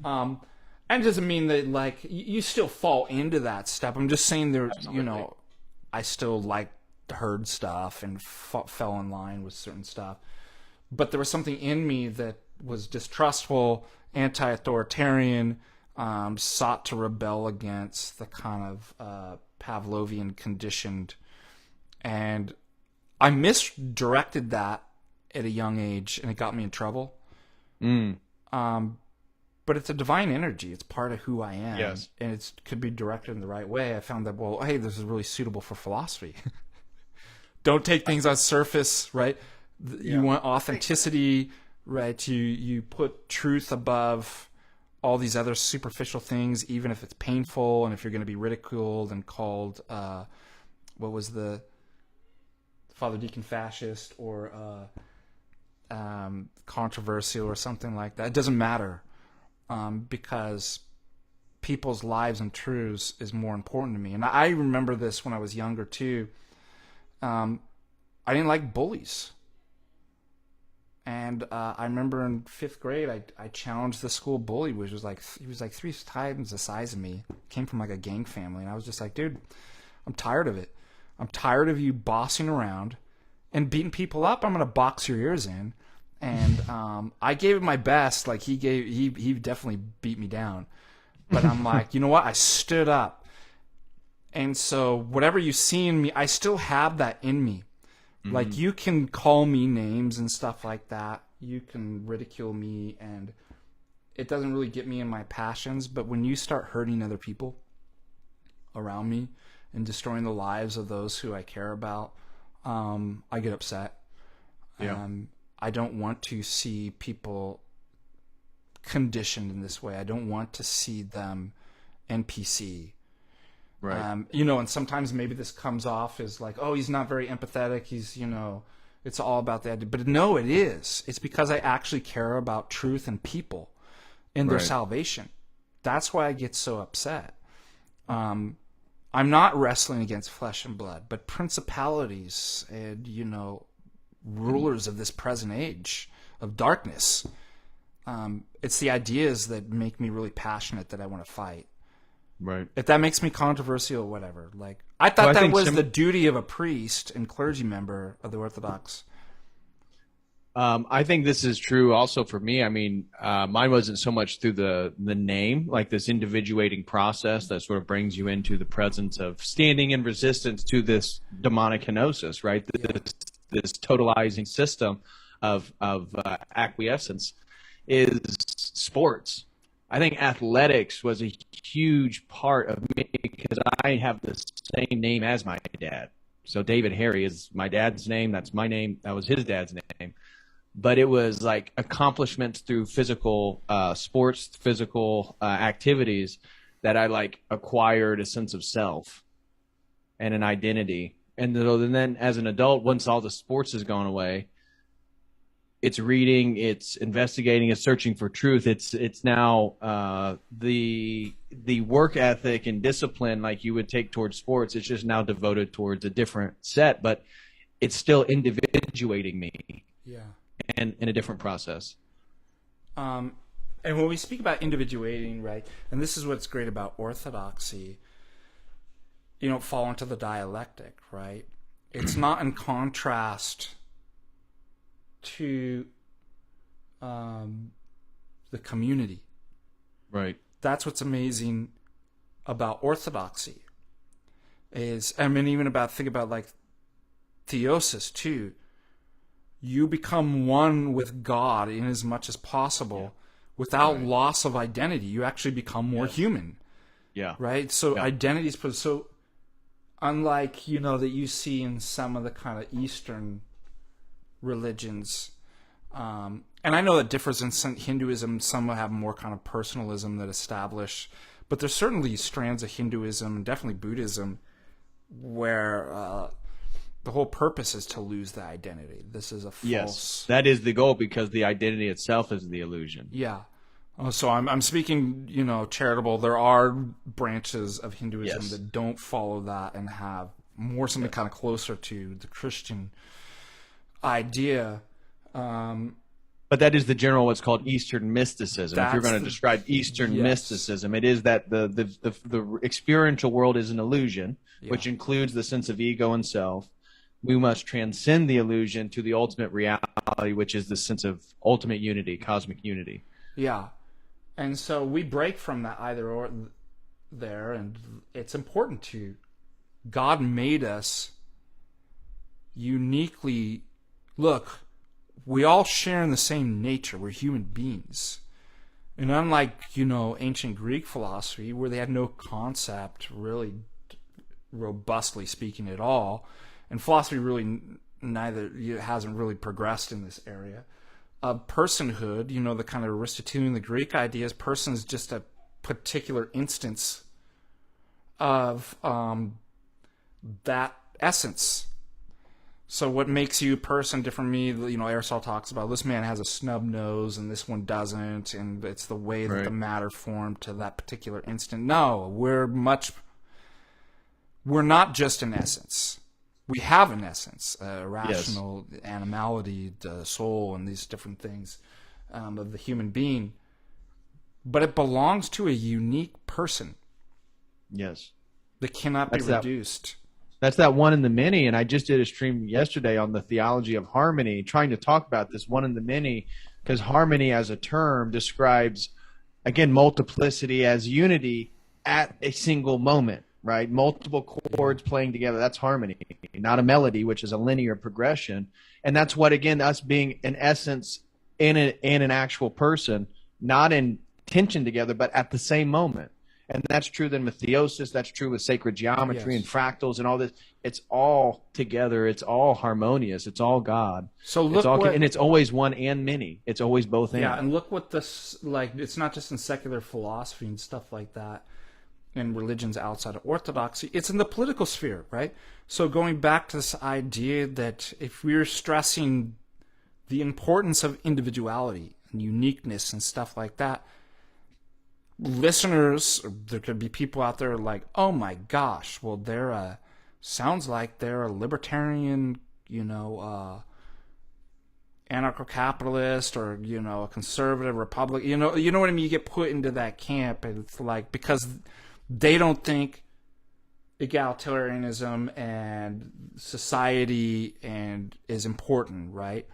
And it doesn't mean that you still fall into that step. I'm just saying I still heard stuff and fell in line with certain stuff. But there was something in me that was distrustful, anti-authoritarian, sought to rebel against the kind of Pavlovian conditioned. And I misdirected that at a young age, and it got me in trouble. But it's a divine energy. It's part of who I am. Yes. And it could be directed in the right way. I found that, hey, this is really suitable for philosophy. Don't take things on surface, right? You want authenticity, right? You put truth above all these other superficial things, even if it's painful and if you're going to be ridiculed and called, what was the Father Deacon fascist or controversial or something like that. It doesn't matter. Because people's lives and truths is more important to me. And I remember this when I was younger too. I didn't like bullies. And I remember in 5th grade, I challenged the school bully, which was he was 3 times the size of me. Came from a gang family. And I was just like, dude, I'm tired of it. I'm tired of you bossing around and beating people up. I'm going to box your ears in. And I gave it my best. He definitely beat me down. But I'm like, you know what? I stood up. And so whatever you see in me, I still have that in me. Mm-hmm. You can call me names and stuff like that. You can ridicule me, and it doesn't really get me in my passions. But when you start hurting other people around me and destroying the lives of those who I care about, I get upset. Yeah. I don't want to see people conditioned in this way. I don't want to see them NPC. Right. And sometimes maybe this comes off as oh, he's not very empathetic. He's, it's all about that. But no, it is. It's because I actually care about truth and people and their salvation. That's why I get so upset. I'm not wrestling against flesh and blood, but principalities and, rulers of this present age of darkness. It's the ideas that make me really passionate that I want to fight. Right. If that makes me controversial, whatever. Like, I thought that was the duty of a priest and clergy member of the Orthodox. I think this is true also for me. I mean, mine wasn't so much through the name, like this individuating process that sort of brings you into the presence of standing in resistance to this demonic kenosis, right? This totalizing system of acquiescence is sports. I think athletics was a huge part of me because I have the same name as my dad. So David Harry is my dad's name. That's my name. That was his dad's name. But it was like accomplishments through physical sports, physical activities that I like acquired a sense of self and an identity. And then as an adult, once all the sports has gone away, it's reading, it's investigating, it's searching for truth. It's now the work ethic and discipline like you would take towards sports. It's just now devoted towards a different set, but it's still individuating me. Yeah. And in a different process. And when we speak about individuating, right, and this is what's great about orthodoxy, you don't fall into the dialectic, right? It's not in contrast to the community. Right. That's what's amazing about orthodoxy. Think about like theosis too. You become one with God in as much as possible without loss of identity. You actually become more human. Yeah. Right? So identity is so unlike, that you see in some of the kind of Eastern religions. And I know that differs in some Hinduism. Some have more kind of personalism that establish, but there's certainly strands of Hinduism and definitely Buddhism where the whole purpose is to lose the identity. This is a false... Yes, that is the goal because the identity itself is the illusion. Yeah. So I'm speaking, charitable. There are branches of Hinduism that don't follow that and have more something kind of closer to the Christian idea. But that is the general what's called Eastern mysticism. If you're going to describe Eastern mysticism, it is that the experiential world is an illusion, which includes the sense of ego and self. We must transcend the illusion to the ultimate reality, which is the sense of ultimate unity, cosmic unity. Yeah. And so we break from that either or there, and it's important to... God made us uniquely... Look, we all share in the same nature. We're human beings. And unlike, ancient Greek philosophy, where they had no concept, really robustly speaking at all, and philosophy really hasn't really progressed in this area. Personhood, the kind of Aristotelian, the Greek ideas, person is just a particular instance of that essence. So what makes you a person different from me? Aristotle talks about this man has a snub nose and this one doesn't, and it's the way that the matter formed to that particular instant. No, we're not just an essence. We have an essence, a rational animality, the soul, and these different things of the human being. But it belongs to a unique person. Yes. That cannot be reduced. That's that one in the many, and I just did a stream yesterday on the theology of harmony, trying to talk about this one in the many, because harmony as a term describes, again, multiplicity as unity at a single moment. Right, multiple chords playing together. That's harmony, not a melody, which is a linear progression. And that's what, again, us being in essence in an actual person, not in tension together, but at the same moment. And that's true then with theosis. That's true with sacred geometry and fractals and all this. It's all together. It's all harmonious. It's all God. So look, and it's always one and many. It's always both and. Yeah, and look what this it's not just in secular philosophy and stuff like that. And religions outside of orthodoxy, it's in the political sphere, right? So going back to this idea that if we're stressing the importance of individuality and uniqueness and stuff like that, listeners, there could be people out there like, oh my gosh, well sounds like they're a libertarian, anarcho-capitalist or, a conservative Republican. You know what I mean? You get put into that camp, and it's like, because they don't think egalitarianism and society and is important, right?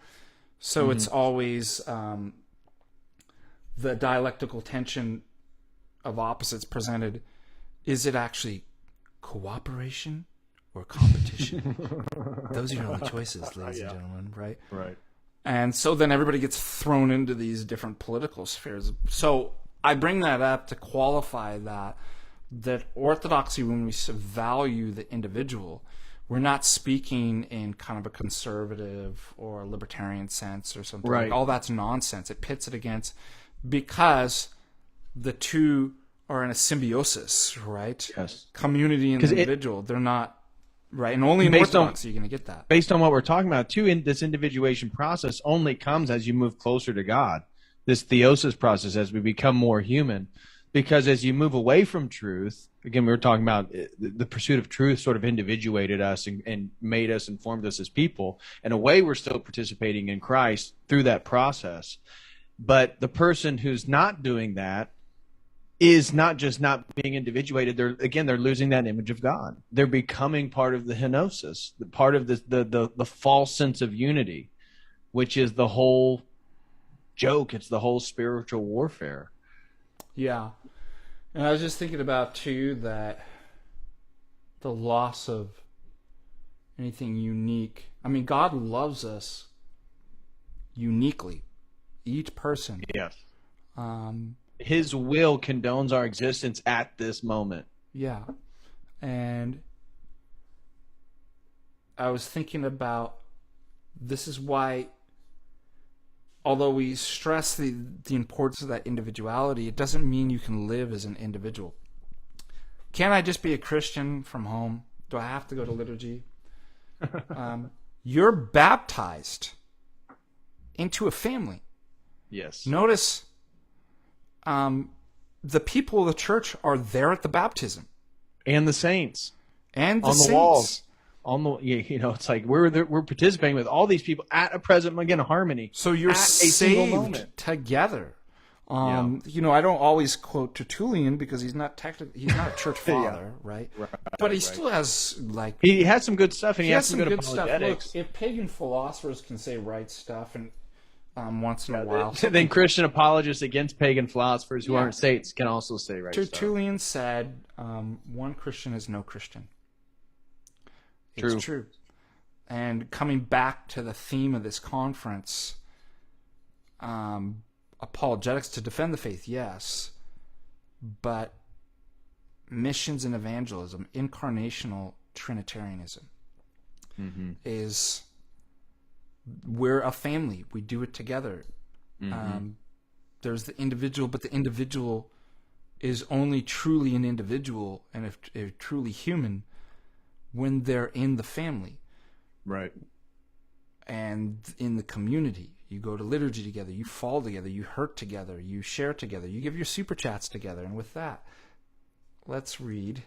So it's always the dialectical tension of opposites presented. Is it actually cooperation or competition? Those are your only choices, ladies and gentlemen, right? Right. And so then everybody gets thrown into these different political spheres. So I bring that up to qualify that orthodoxy, when we value the individual, we're not speaking in kind of a conservative or libertarian sense or something. Right. Like, all that's nonsense. It pits it against, because the two are in a symbiosis, right? Yes. Community and the individual. They're not, right? And only in orthodoxy you're going to get that. Based on what we're talking about, too, this individuation process only comes as you move closer to God. This theosis process, as we become more human. Because as you move away from truth, again, we were talking about the pursuit of truth sort of individuated us and made us and formed us as people. In a way, we're still participating in Christ through that process. But the person who's not doing that is not just not being individuated. They're losing that image of God. They're becoming part of the henosis, part of the false sense of unity, which is the whole joke. It's the whole spiritual warfare. Yeah. And I was just thinking about, too, that the loss of anything unique. I mean, God loves us uniquely, each person. Yes. His will condones our existence at this moment. Yeah. And I was thinking about, this is why, although we stress the importance of that individuality, it doesn't mean you can live as an individual. Can I just be a Christian from home? Do I have to go to liturgy? You're baptized into a family. Yes. Notice the people of the church are there at the baptism. And the saints. And the on the saints. walls. It's like we're participating with all these people at a present, again, a harmony. So you're at a single saved moment. together. I don't always quote Tertullian because he's not a church father, right? But he still has he has some good stuff, and he has some good stuff. Look, apologetics. if pagan philosophers can say right stuff and once in a while, then Christian apologists against pagan philosophers who aren't saints can also say right stuff. Tertullian said, "One Christian is no Christian." It's true. And coming back to the theme of this conference, apologetics to defend the faith, yes, but missions and evangelism, incarnational Trinitarianism, is, we're a family. We do it together. There's the individual, but the individual is only truly an individual and if truly human when they're in the family. Right. And in the community. You go to liturgy together, you fall together, you hurt together, you share together, you give your super chats together. And with that, let's read.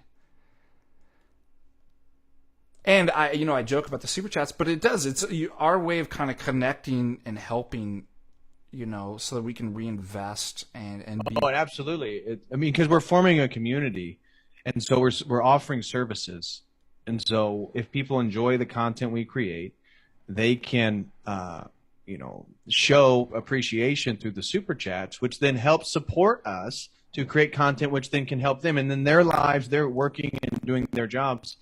And I joke about the super chats, but it does. It's our way of kind of connecting and helping, so that we can reinvest and be. Oh, absolutely. Because we're forming a community, and so we're offering services. And so if people enjoy the content we create, they can, show appreciation through the super chats, which then helps support us to create content, which then can help them. And then their lives, they're working and doing their jobs.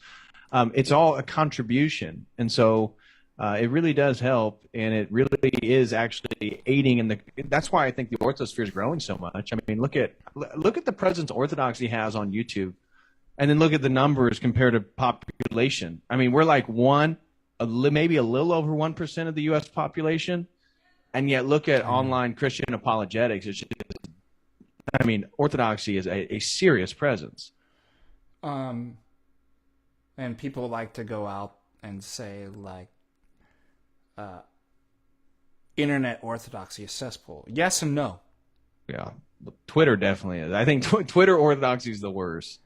It's all a contribution. And so it really does help. And it really is actually aiding that's why I think the orthosphere is growing so much. I mean, look at the presence Orthodoxy has on YouTube. And then look at the numbers compared to population. I mean, we're like maybe a little over 1% of the U.S. population. And yet look at online Christian apologetics. It's just, Orthodoxy is a serious presence. And people like to go out and say, internet orthodoxy is cesspool. Yes and no. Yeah. Twitter definitely is. I think Twitter orthodoxy is the worst.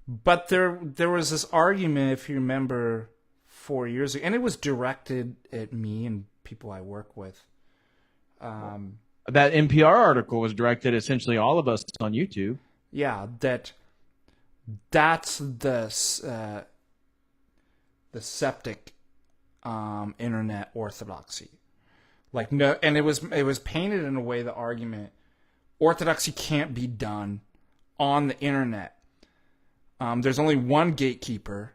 But there was this argument, if you remember, 4 years ago, and it was directed at me and people I work with, That NPR article was directed essentially all of us on YouTube. Yeah, that's the septic internet orthodoxy. Like, no, and it was painted in a way, the argument, orthodoxy can't be done on the internet. There's only one gatekeeper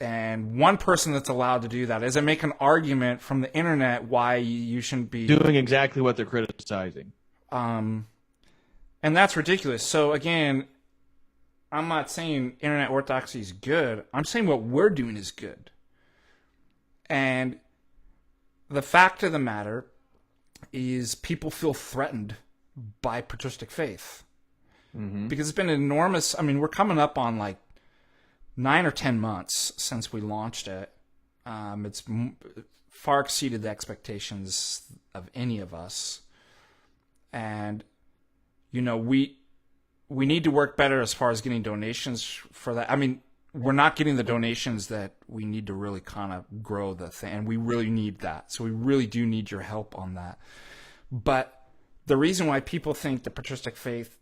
and one person that's allowed to do that. Is it make an argument from the internet why you shouldn't be doing exactly what they're criticizing? And that's ridiculous. So again, I'm not saying internet orthodoxy is good. I'm saying what we're doing is good. And the fact of the matter is people feel threatened by patristic faith. Mm-hmm. Because it's been enormous. I mean, we're coming up on like 9 or 10 months since we launched it. It's far exceeded the expectations of any of us. And, you know, we need to work better as far as getting donations for that. I mean, we're not getting the donations that we need to really kind of grow the thing. And we really need that. So we really do need your help on that. But the reason why people think the patristic faith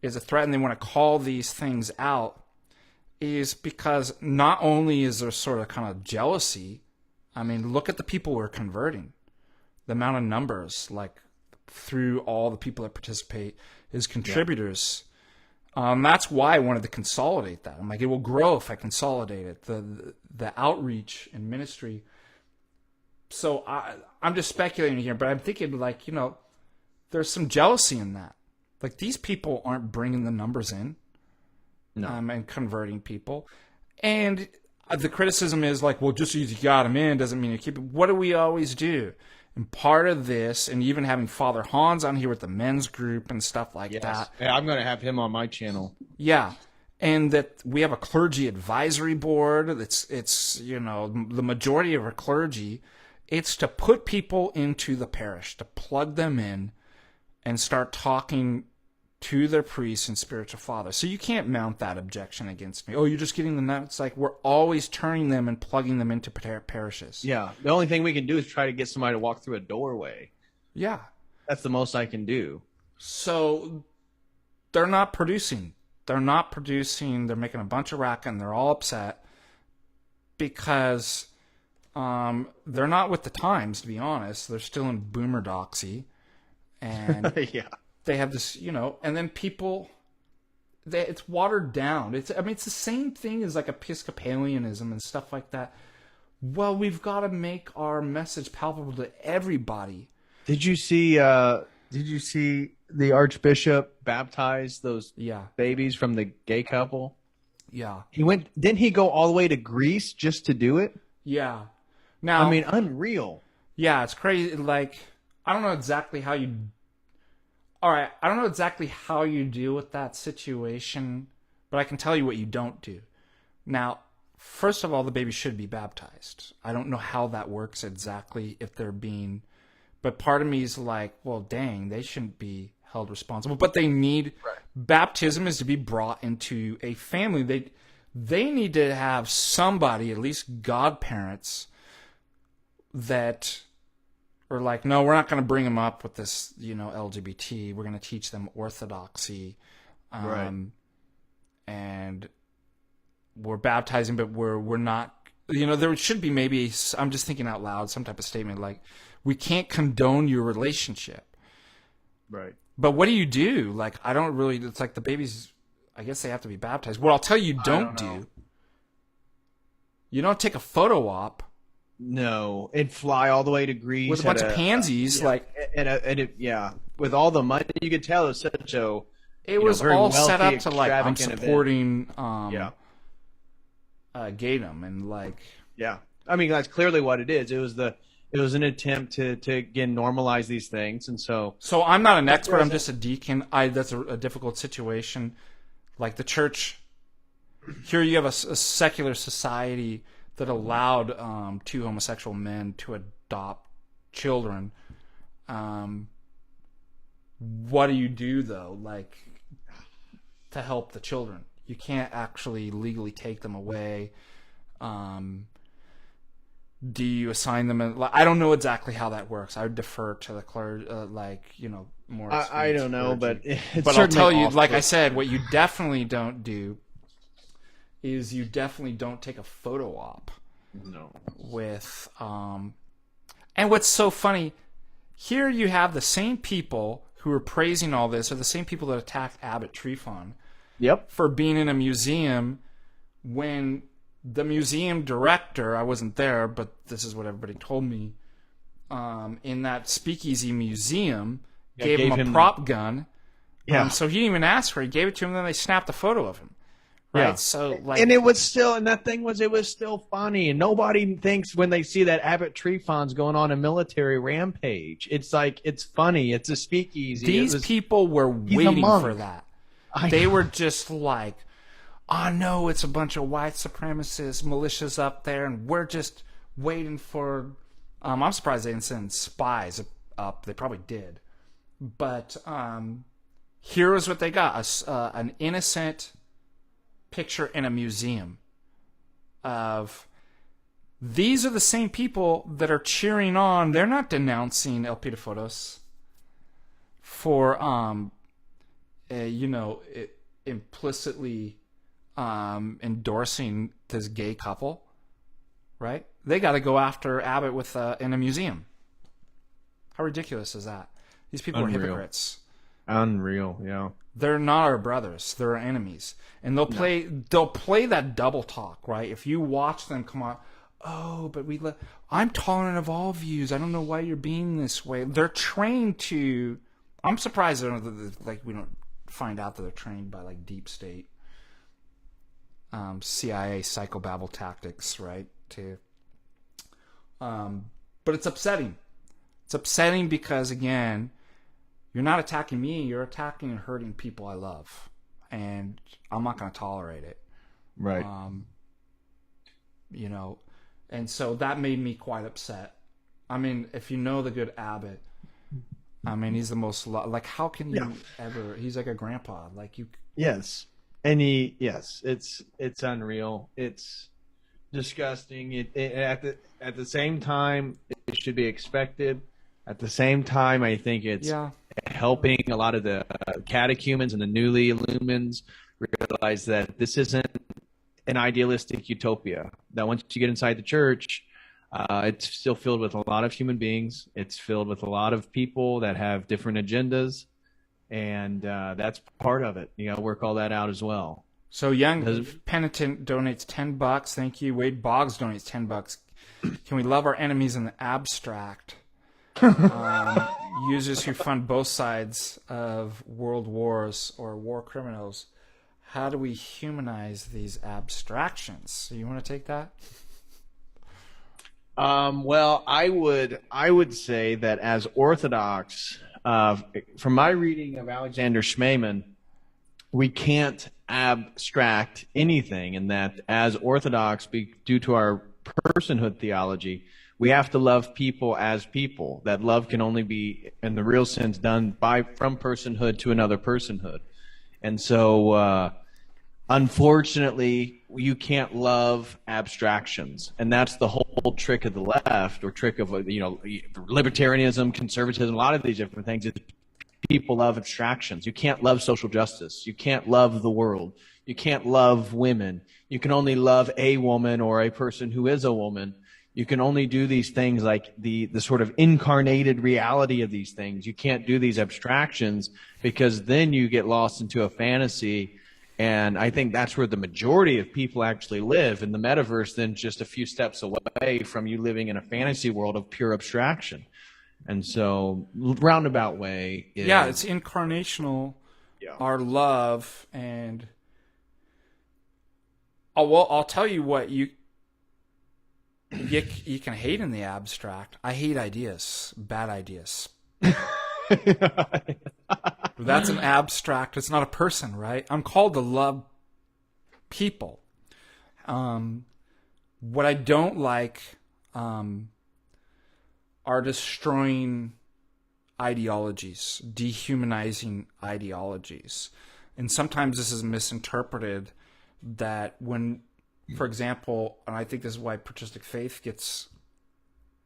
is a threat and they want to call these things out is because not only is there sort of kind of jealousy. I mean, look at the people we're converting. The amount of numbers, like through all the people that participate as contributors. Yeah. That's why I wanted to consolidate that. I'm like, it will grow if I consolidate it. The outreach and ministry. So I'm just speculating here, but I'm thinking like, you know, there's some jealousy in that. Like these people aren't bringing the numbers in, and converting people. And the criticism is like, well, just because you got them in doesn't mean you keep it. What do we always do? And part of this, and even having Father Hans on here with the men's group and stuff like that. Yeah, I'm going to have him on my channel. Yeah. And that we have a clergy advisory board. It's you know, the majority of our clergy. It's to put people into the parish, to plug them in and start talking to their priests and spiritual fathers. So you can't mount that objection against me. Oh, you're just getting the nuts. It's like we're always turning them and plugging them into parishes. Yeah. The only thing we can do is try to get somebody to walk through a doorway. Yeah. That's the most I can do. So they're not producing. They're making a bunch of racket and they're all upset because they're not with the times, to be honest. They're still in boomerdoxy. And yeah. They have this, you know, and then people, it's watered down. It's the same thing as like Episcopalianism and stuff like that. Well, we've got to make our message palpable to everybody. Did you see the Archbishop baptize those babies from the gay couple? Yeah. Didn't he go all the way to Greece just to do it? Yeah. Now, I mean, unreal. Yeah, it's crazy. Like, I don't know exactly how you deal with that situation, but I can tell you what you don't do. Now, first of all, the baby should be baptized. I don't know how that works exactly if they're being, but part of me is like, well, dang, they shouldn't be held responsible. But they need, baptism is to be brought into a family. They need to have somebody, at least godparents, that are like, no, we're not going to bring them up with this, you know, LGBT. We're going to teach them orthodoxy. And we're baptizing, but we're not, you know, there should be maybe, I'm just thinking out loud, some type of statement like, we can't condone your relationship. Right. But what do you do? Like, I don't really, it's like the babies, I guess they have to be baptized. What I'll tell you don't do, you don't take a photo op. No, and fly all the way to Greece with a bunch of pansies, with all the money. You could tell it was such a. It was all set up to like, I'm supporting Gaydom and like. Yeah, I mean that's clearly what it is. It was an attempt to again normalize these things, and so. So I'm not an expert. I'm just a deacon. That's a difficult situation. Like the church, here you have a secular society that allowed 2 homosexual men to adopt children. What do you do though? Like to help the children, you can't actually legally take them away. Do you assign them? I don't know exactly how that works. I would defer to the clergy, more. I don't know, clergy. but it's But I'll tell you, awful. like I said, what you definitely don't do is you definitely don't take a photo op No. with. And what's so funny, here you have the same people who are praising all this are the same people that attacked Abbott Trefon Yep. for being in a museum when the museum director, I wasn't there, but this is what everybody told me, in that Speakeasy Museum, gave him a prop gun. Yeah. So he didn't even ask for it. He gave it to him, and then they snapped a photo of him. Right? Yeah. So, And it was still, and that thing was, it was still funny. And nobody thinks when they see that Abbott Trefon's going on a military rampage. It's like, it's funny. It's a speakeasy. These people were waiting monk. for that. I They know. were just like, oh no, it's a bunch of white supremacist militias up there, and we're just waiting for. I'm surprised they didn't send spies up. They probably did, but here was what they got: an innocent picture in a museum of. These are the same people that are cheering on. They're not denouncing El Pitafotos for, implicitly endorsing this gay couple, right? They got to go after Abbott in a museum. How ridiculous is that? These people are Unreal. hypocrites. Unreal, yeah. They're not our brothers. They're our enemies, and they'll play that double talk, right? If you watch them come on, oh, but I'm tolerant of all views. I don't know why you're being this way. They're trained to. I'm surprised we don't find out that they're trained by like deep state, CIA psychobabble tactics, right? But it's upsetting. It's upsetting because again, you're not attacking me. You're attacking and hurting people I love, and I'm not going to tolerate it. Right. And so that made me quite upset. I mean, if you know the good Abbott, I mean, he's the most how can you ever? He's like a grandpa. Like you. Yes. And it's unreal. It's disgusting. At the same time, it should be expected. At the same time, I think it's helping a lot of the catechumens and the newly illumines realize that this isn't an idealistic utopia. That once you get inside the church, it's still filled with a lot of human beings. It's filled with a lot of people that have different agendas, and that's part of it. You got to work all that out as well. So Young Penitent donates $10. Thank you. Wade Boggs donates $10. Can we love our enemies in the abstract? Users who fund both sides of world wars or war criminals. How do we humanize these abstractions? So you want to take that? Well, I would say that as Orthodox, from my reading of Alexander Schmemann, we can't abstract anything, and that as Orthodox, due to our personhood theology, we have to love people as people. That love can only be, in the real sense, done from personhood to another personhood. And so, unfortunately, you can't love abstractions. And that's the whole trick of the left, or trick of, libertarianism, conservatism, a lot of these different things. Is people love abstractions. You can't love social justice. You can't love the world. You can't love women. You can only love a woman or a person who is a woman. You can only do these things like the sort of incarnated reality of these things. You can't do these abstractions, because then you get lost into a fantasy. And I think that's where the majority of people actually live in the metaverse, then just a few steps away from you living in a fantasy world of pure abstraction. And so, roundabout way. It's incarnational, our love. And I'll tell you what, you can hate in the abstract. I hate ideas, bad ideas. That's an abstract. It's not a person, right? I'm called to love people. What I don't like are destroying ideologies, dehumanizing ideologies. And sometimes this is misinterpreted, that when, for example, and I think this is why patristic faith gets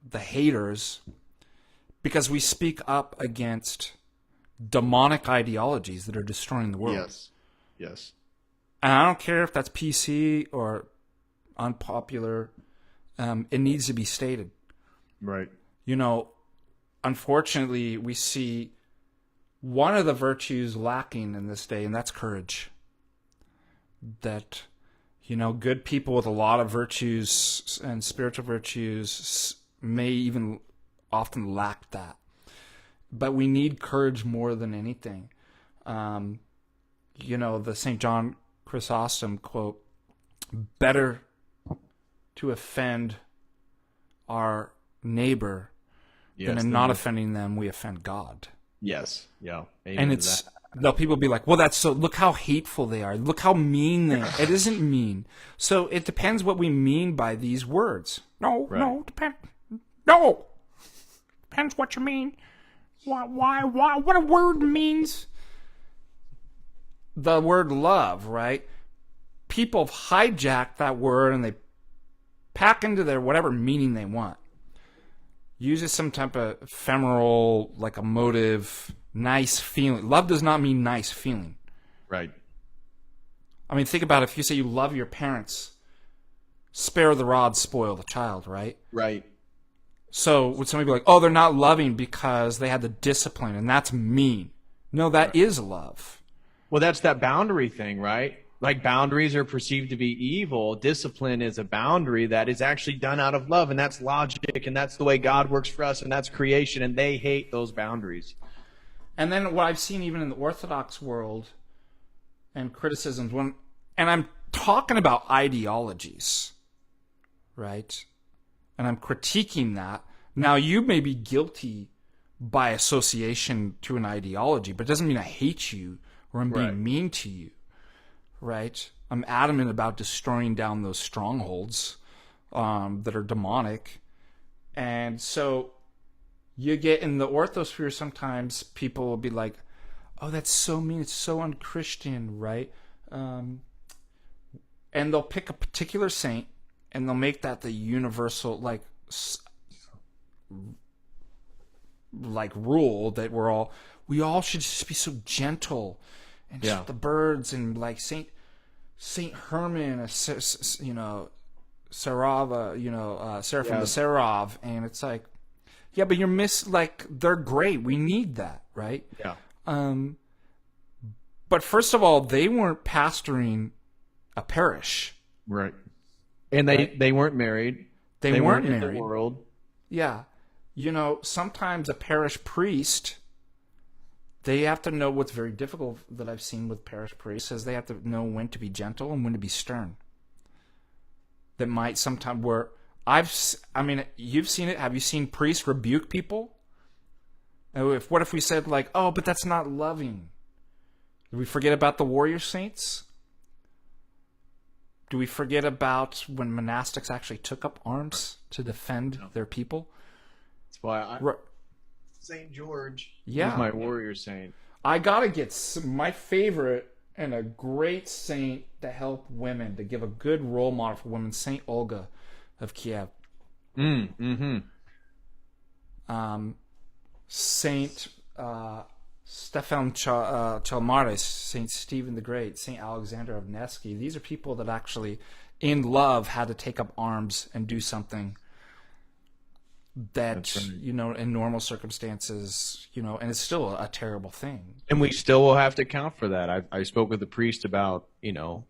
the haters, because we speak up against demonic ideologies that are destroying the world. Yes. Yes. And I don't care if that's PC or unpopular. It needs to be stated. Right. You know, unfortunately, we see one of the virtues lacking in this day, and that's courage. That, you know, good people with a lot of virtues and spiritual virtues may even often lack that. But we need courage more than anything. You know, the St. John Chrysostom quote, better to offend our neighbor than in not offending them, we offend God. Yes. Yeah. Amen And to it's, that. no, people be like, well, that's so, look how hateful they are. Look how mean they are. It isn't mean. So it depends what we mean by these words. No, no, depends what you mean. Why, what a word means. The word love, right? People have hijacked that word and they pack into their whatever meaning they want. Uses some type of ephemeral, like emotive, nice feeling. Love does not mean nice feeling. Right. I mean, think about it. If you say you love your parents, spare the rod, spoil the child, right? Right. So would somebody be like, oh, they're not loving because they had the discipline, and that's mean. No, that is love. Well, that's that boundary thing, right? Like boundaries are perceived to be evil. Discipline is a boundary that is actually done out of love, and that's logic, and that's the way God works for us, and that's creation, and they hate those boundaries. And then what I've seen even in the Orthodox world and criticisms, and I'm talking about ideologies, right? And I'm critiquing that. Now, you may be guilty by association to an ideology, but it doesn't mean I hate you or I'm being mean to you, right? I'm adamant about destroying down those strongholds that are demonic. And so you get in the orthosphere, sometimes people will be like, oh, that's so mean, it's so unchristian, right? And they'll pick a particular saint and they'll make that the universal, like rule that we all should just be so gentle and shoot the birds, and like Saint Herman, you know, Sarava, you know, Seraphim the Seraph, and it's like, yeah, but you're like, they're great. We need that, right? Yeah. But first of all, they weren't pastoring a parish. Right. And they weren't married. They weren't in married. the world. Yeah. You know, sometimes a parish priest, they have to know what's very difficult that I've seen with parish priests is they have to know when to be gentle and when to be stern. That might sometimes I mean, you've seen it. Have you seen priests rebuke people? What if we said like, oh, but that's not loving? Do we forget about the warrior saints? Do we forget about when monastics actually took up arms to defend their people? That's why St. George is my warrior saint. I gotta get my favorite and a great saint to help women, to give a good role model for women, Saint Olga of Kiev. Saint Stefan Chalmaris, Saint Stephen the Great, Saint Alexander of Nevsky. These are people that actually, in love, had to take up arms and do something that, you know, in normal circumstances, you know, and it's still a terrible thing. And we still will have to account for that. I spoke with a priest about, you know,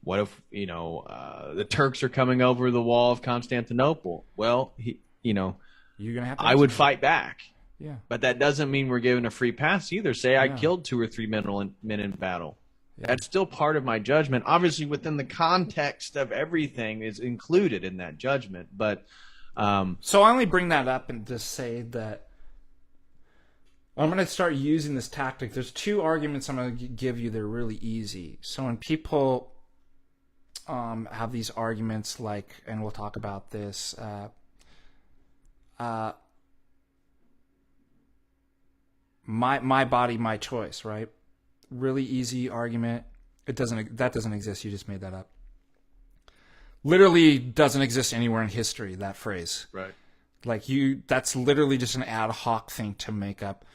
what if, you know, the Turks are coming over the wall of Constantinople? Well, you're gonna have to I would fight back. Yeah. But that doesn't mean we're given a free pass either. Say I killed 2 or 3 men in battle. Yeah. That's still part of my judgment. Obviously, within the context of everything is included in that judgment. But so I only bring that up and just say that I'm going to start using this tactic. There's 2 arguments I'm going to give you. They're really easy. So when people have these arguments, like, and we'll talk about this, my body, my choice, right? Really easy argument. That doesn't exist. You just made that up. Literally doesn't exist anywhere in history, that phrase. Right. Like that's literally just an ad hoc thing to make up.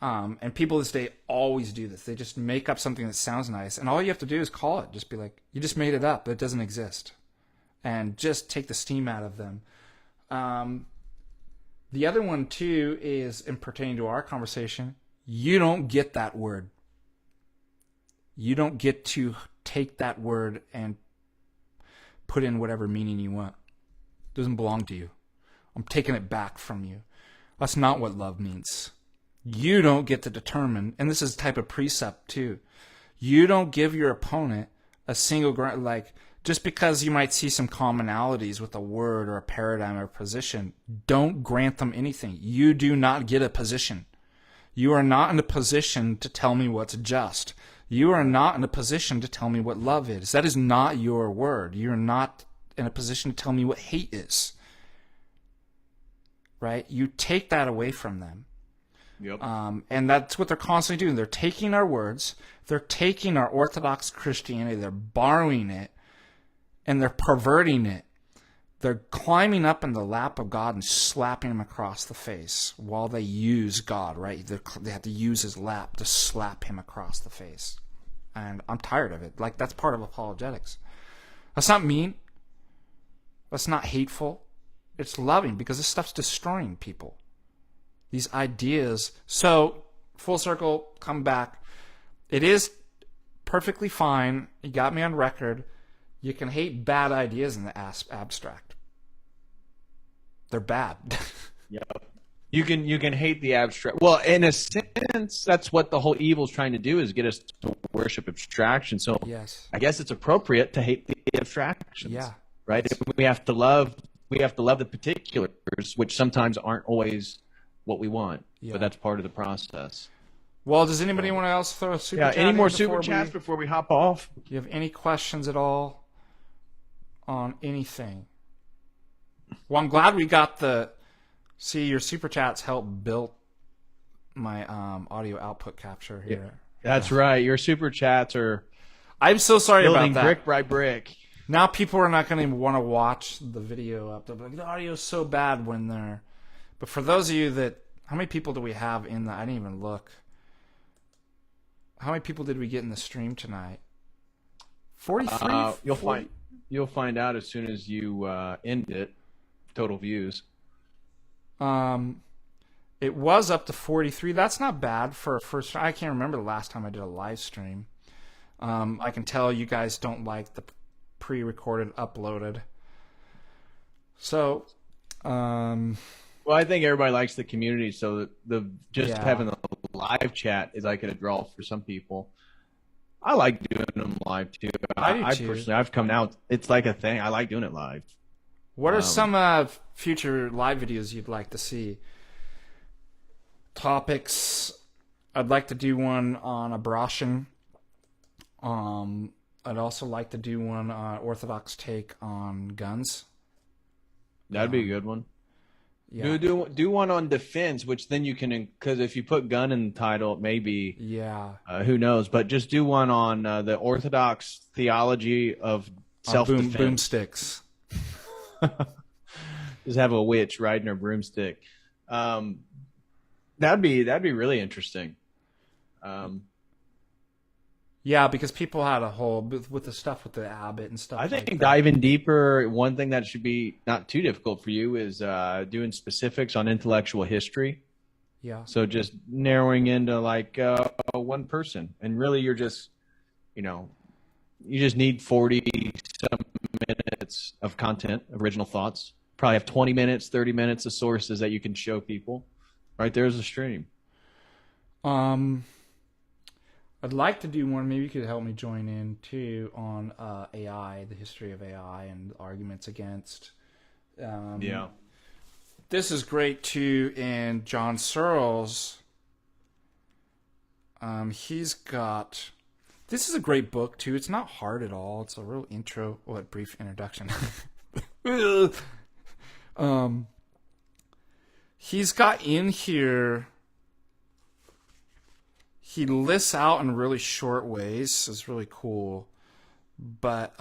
And people this day always do this. They just make up something that sounds nice, and all you have to do is call it. Just be like, you just made it up. It doesn't exist. And just take the steam out of them. The other one, too, is in pertaining to our conversation, you don't get that word. You don't get to take that word and put in whatever meaning you want. It doesn't belong to you. I'm taking it back from you. That's not what love means. You don't get to determine, and this is a type of precept too, you don't give your opponent a single, like, just because you might see some commonalities with a word or a paradigm or position, don't grant them anything. You do not get a position. You are not in a position to tell me what's just. You are not in a position to tell me what love is. That is not your word. You are not in a position to tell me what hate is. Right? You take that away from them. Yep. And that's what they're constantly doing. They're taking our words, they're taking our Orthodox Christianity, they're borrowing it, and they're perverting it. They're climbing up in the lap of God and slapping him across the face while they use God, right? They have to use his lap to slap him across the face. And I'm tired of it. Like, that's part of apologetics. That's not mean. That's not hateful. It's loving, because this stuff's destroying people. These ideas. So, full circle, come back. It is perfectly fine. You got me on record. You can hate bad ideas in the abstract. They're bad. Yep. You can hate the abstract. Well, in a sense, that's what the whole evil's trying to do, is get us to worship abstraction. So Yes. I guess it's appropriate to hate the abstractions. Yeah. Right? We have to love the particulars, which sometimes aren't always what we want. Yeah. But that's part of the process. Well, does anybody want to else throw a super chat? Any more in super chats before we hop off? Do you have any questions at all on anything? Well, I'm glad we got see, your super chats help build my audio output capture here. That's right. Your super chats are I'm so sorry building about that. brick by brick. Now people are not going to want to watch the video up. They'll be like, the audio's so bad when they're... But for those of you that... How many people do we have in the... I didn't even look. How many people did we get in the stream tonight? 43? You'll find out as soon as you end it. Total views. It was up to 43. That's not bad for a first... I can't remember the last time I did a live stream. I can tell you guys don't like the pre-recorded, uploaded. So, well, I think everybody likes the community, so having the live chat is like a draw for some people. I like doing them live too. I personally, I've come out. It's like a thing. I like doing it live. What are some future live videos you'd like to see? Topics. I'd like to do one on abortion. I'd also like to do one Orthodox take on guns. That'd be a good one. Yeah. Do one on defense, which then you can, because if you put gun in the title, maybe. Yeah. Who knows? But just do one on the Orthodox theology of self-defense. Boomsticks. Just have a witch riding her broomstick. That'd be really interesting. Yeah, because people had a whole with the stuff with the Abbot and stuff. I think like diving deeper, one thing that should be not too difficult for you is doing specifics on intellectual history. Yeah. So just narrowing into like one person, and really you're just, you just need 40 some minutes of content, original thoughts. Probably have 20 minutes, 30 minutes of sources that you can show people. Right there's a stream. I'd like to do one. Maybe you could help me join in too on AI, the history of AI and arguments against. Yeah. This is great too. In John Searles, he's got. This is a great book too. It's not hard at all. It's a real intro. What brief introduction. He's got in here. He lists out in really short ways. It's really cool. But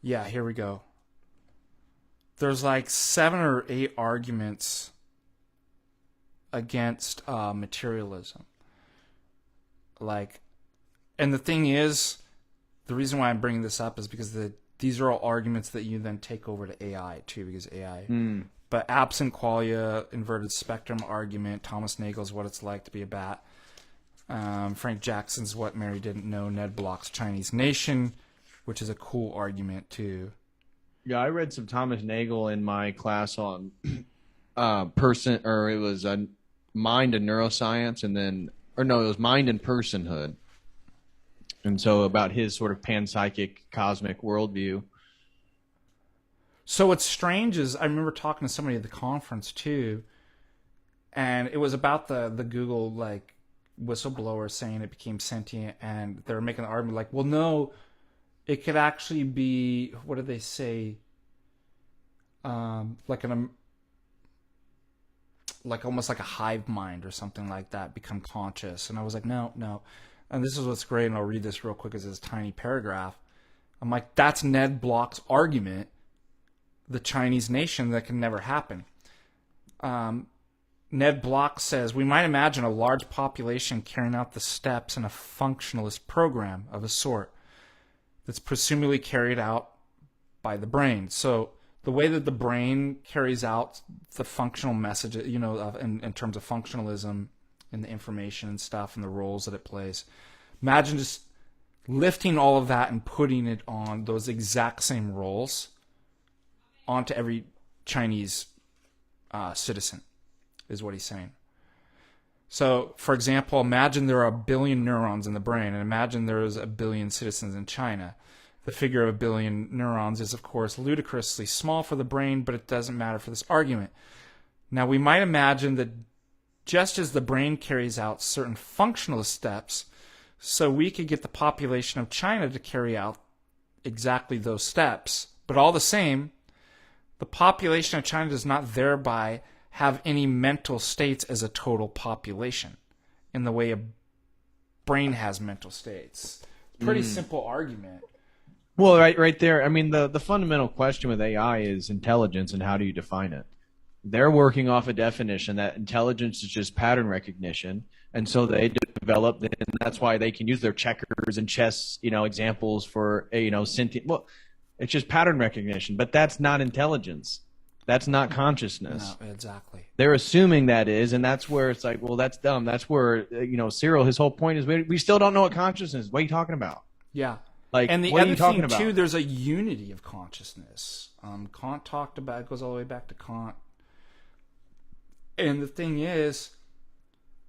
Yeah, here we go. There's like 7 or 8 arguments against materialism. Like, and the thing is, the reason why I'm bringing this up is because these are all arguments that you then take over to AI too, because AI. But absent qualia, inverted spectrum argument, Thomas Nagel's What It's Like to Be a Bat, Frank Jackson's What Mary Didn't Know, Ned Block's Chinese Nation, which is a cool argument too. Yeah, I read some Thomas Nagel in my class on it was mind and neuroscience, it was mind and personhood. And so about his sort of panpsychic cosmic worldview. So what's strange is I remember talking to somebody at the conference too, and it was about the Google like whistleblower saying it became sentient, and they were making the argument like, well, no, it could actually be, what did they say? Like almost like a hive mind or something like that, become conscious. And I was like, no. And this is what's great, and I'll read this real quick as this tiny paragraph. I'm like, that's Ned Block's argument, the Chinese nation, that can never happen. Ned Block says, we might imagine a large population carrying out the steps in a functionalist program of a sort that's presumably carried out by the brain. So the way that the brain carries out the functional message, in terms of functionalism and the information and stuff and the roles that it plays. Imagine just lifting all of that and putting it on those exact same roles onto every Chinese citizen, is what he's saying. So, for example, imagine there are 1 billion neurons in the brain, and imagine there's 1 billion citizens in China. The figure of 1 billion neurons is, of course, ludicrously small for the brain, but it doesn't matter for this argument. Now, we might imagine that just as the brain carries out certain functional steps, so we could get the population of China to carry out exactly those steps. But all the same, the population of China does not thereby have any mental states as a total population in the way a brain has mental states. Pretty simple argument. Well, right there. I mean, the fundamental question with AI is intelligence, and how do you define it? They're working off a definition that intelligence is just pattern recognition, and so they developed, and that's why they can use their checkers and chess, examples for sentient. Well, it's just pattern recognition, but that's not intelligence. That's not consciousness. No, exactly. They're assuming that is, and that's where it's like, well, that's dumb. That's where Cyril, his whole point is we still don't know what consciousness is. What are you talking about? Yeah. Like, and the what are other you talking thing about? too, there's a unity of consciousness. Kant talked about it, goes all the way back to Kant. And the thing is,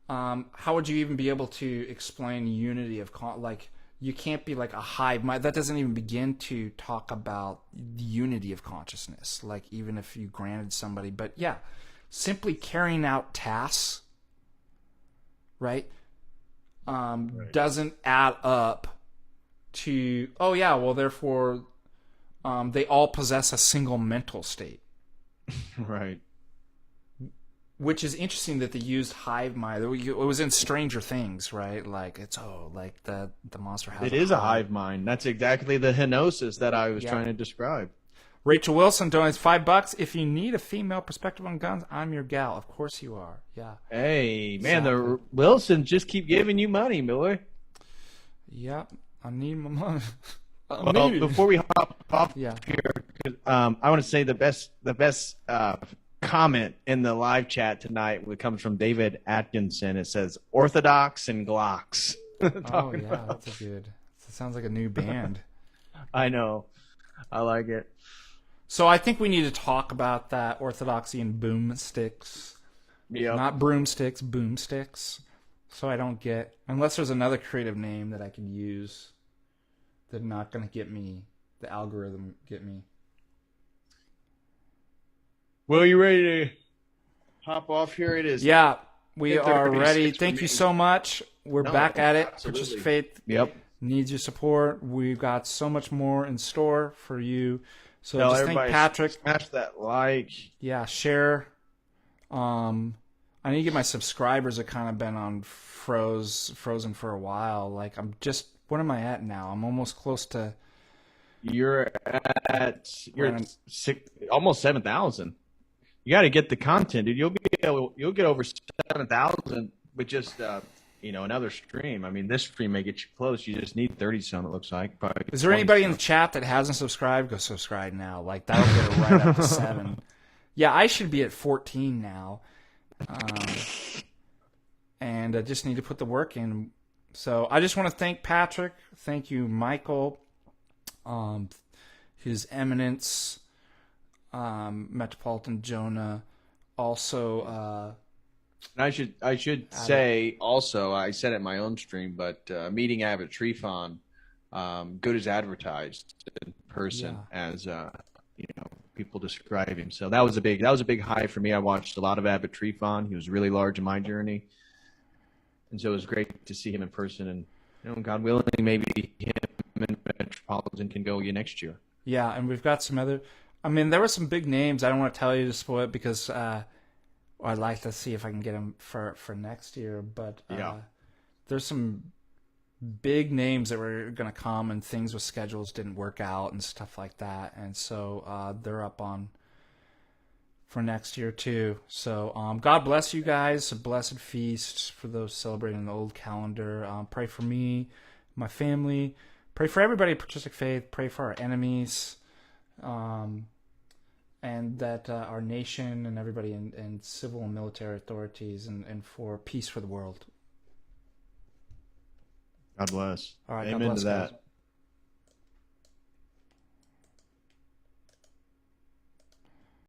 how would you even be able to explain unity of like, you can't be like a hive mind. That doesn't even begin to talk about the unity of consciousness, like even if you granted somebody. But yeah, simply carrying out tasks, right, doesn't add up to, oh yeah, well therefore they all possess a single mental state. Right. Which is interesting that they used hive mind. It was in Stranger Things, right? Like like the monster has. It is a hive mind. That's exactly the henosis that I was trying to describe. Rachel Wilson donates $5. If you need a female perspective on guns, I'm your gal. Of course you are. Yeah. Hey man, Exactly. the Wilsons just keep giving you money, Miller. Yep. I need my money. Well, before we hop off Yeah. here, I want to say the best comment in the live chat tonight comes from David Atkinson. It says Orthodox and Glocks. Oh yeah, that's a good. It sounds like a new band. I know. I like it. So I think we need to talk about that orthodoxy and boomsticks. Yeah. Not broomsticks, boomsticks. So I don't get, unless there's another creative name that I can use, they're not going to get me, the algorithm get me. Well, you ready to hop off here? It is. Yeah, we Hit are 36 ready. for Thank me. you so much. We're back at it. absolutely. Purchase Faith Yep. needs your support. We've got so much more in store for you. So Tell just thank everybody, Patrick. smash that like. Yeah, share. I need to get my subscribers that kind of been on frozen for a while. Like what am I at now? I'm almost close to you're at Right. almost 7,000. You got to get the content, dude. You'll get over 7,000 with just another stream. I mean, this stream may get you close. You just need 30 some. It looks like. Probably Is there 20 anybody in some. the chat that hasn't subscribed? Go subscribe now. Like, that'll get it right up to 7. Yeah, I should be at 14 now. And I just need to put the work in. So I just want to thank Patrick. Thank you, Michael. His Eminence, Metropolitan Jonah. Also, And I should say also, I said it in my own stream, but meeting Abbott Trefon, good as advertised in person, as people describe him. So that was a big high for me. I watched a lot of Abbott Trefon. He was really large in my journey, and so it was great to see him in person. And God willing, maybe him and Metropolitan can go again next year. yeah, and we've got some other. I mean, there were some big names. I don't want to tell you to spoil it because I'd like to see if I can get them for next year. But there's some big names that were going to come, and things with schedules didn't work out and stuff like that. And so they're up on for next year too. So God bless you guys. A blessed feast for those celebrating the old calendar. Pray for me, my family. Pray for everybody at Patristic Faith. Pray for our enemies. And that our nation and everybody in civil and military authorities and for peace for the world. God bless. All right, Amen God bless, to that. guys.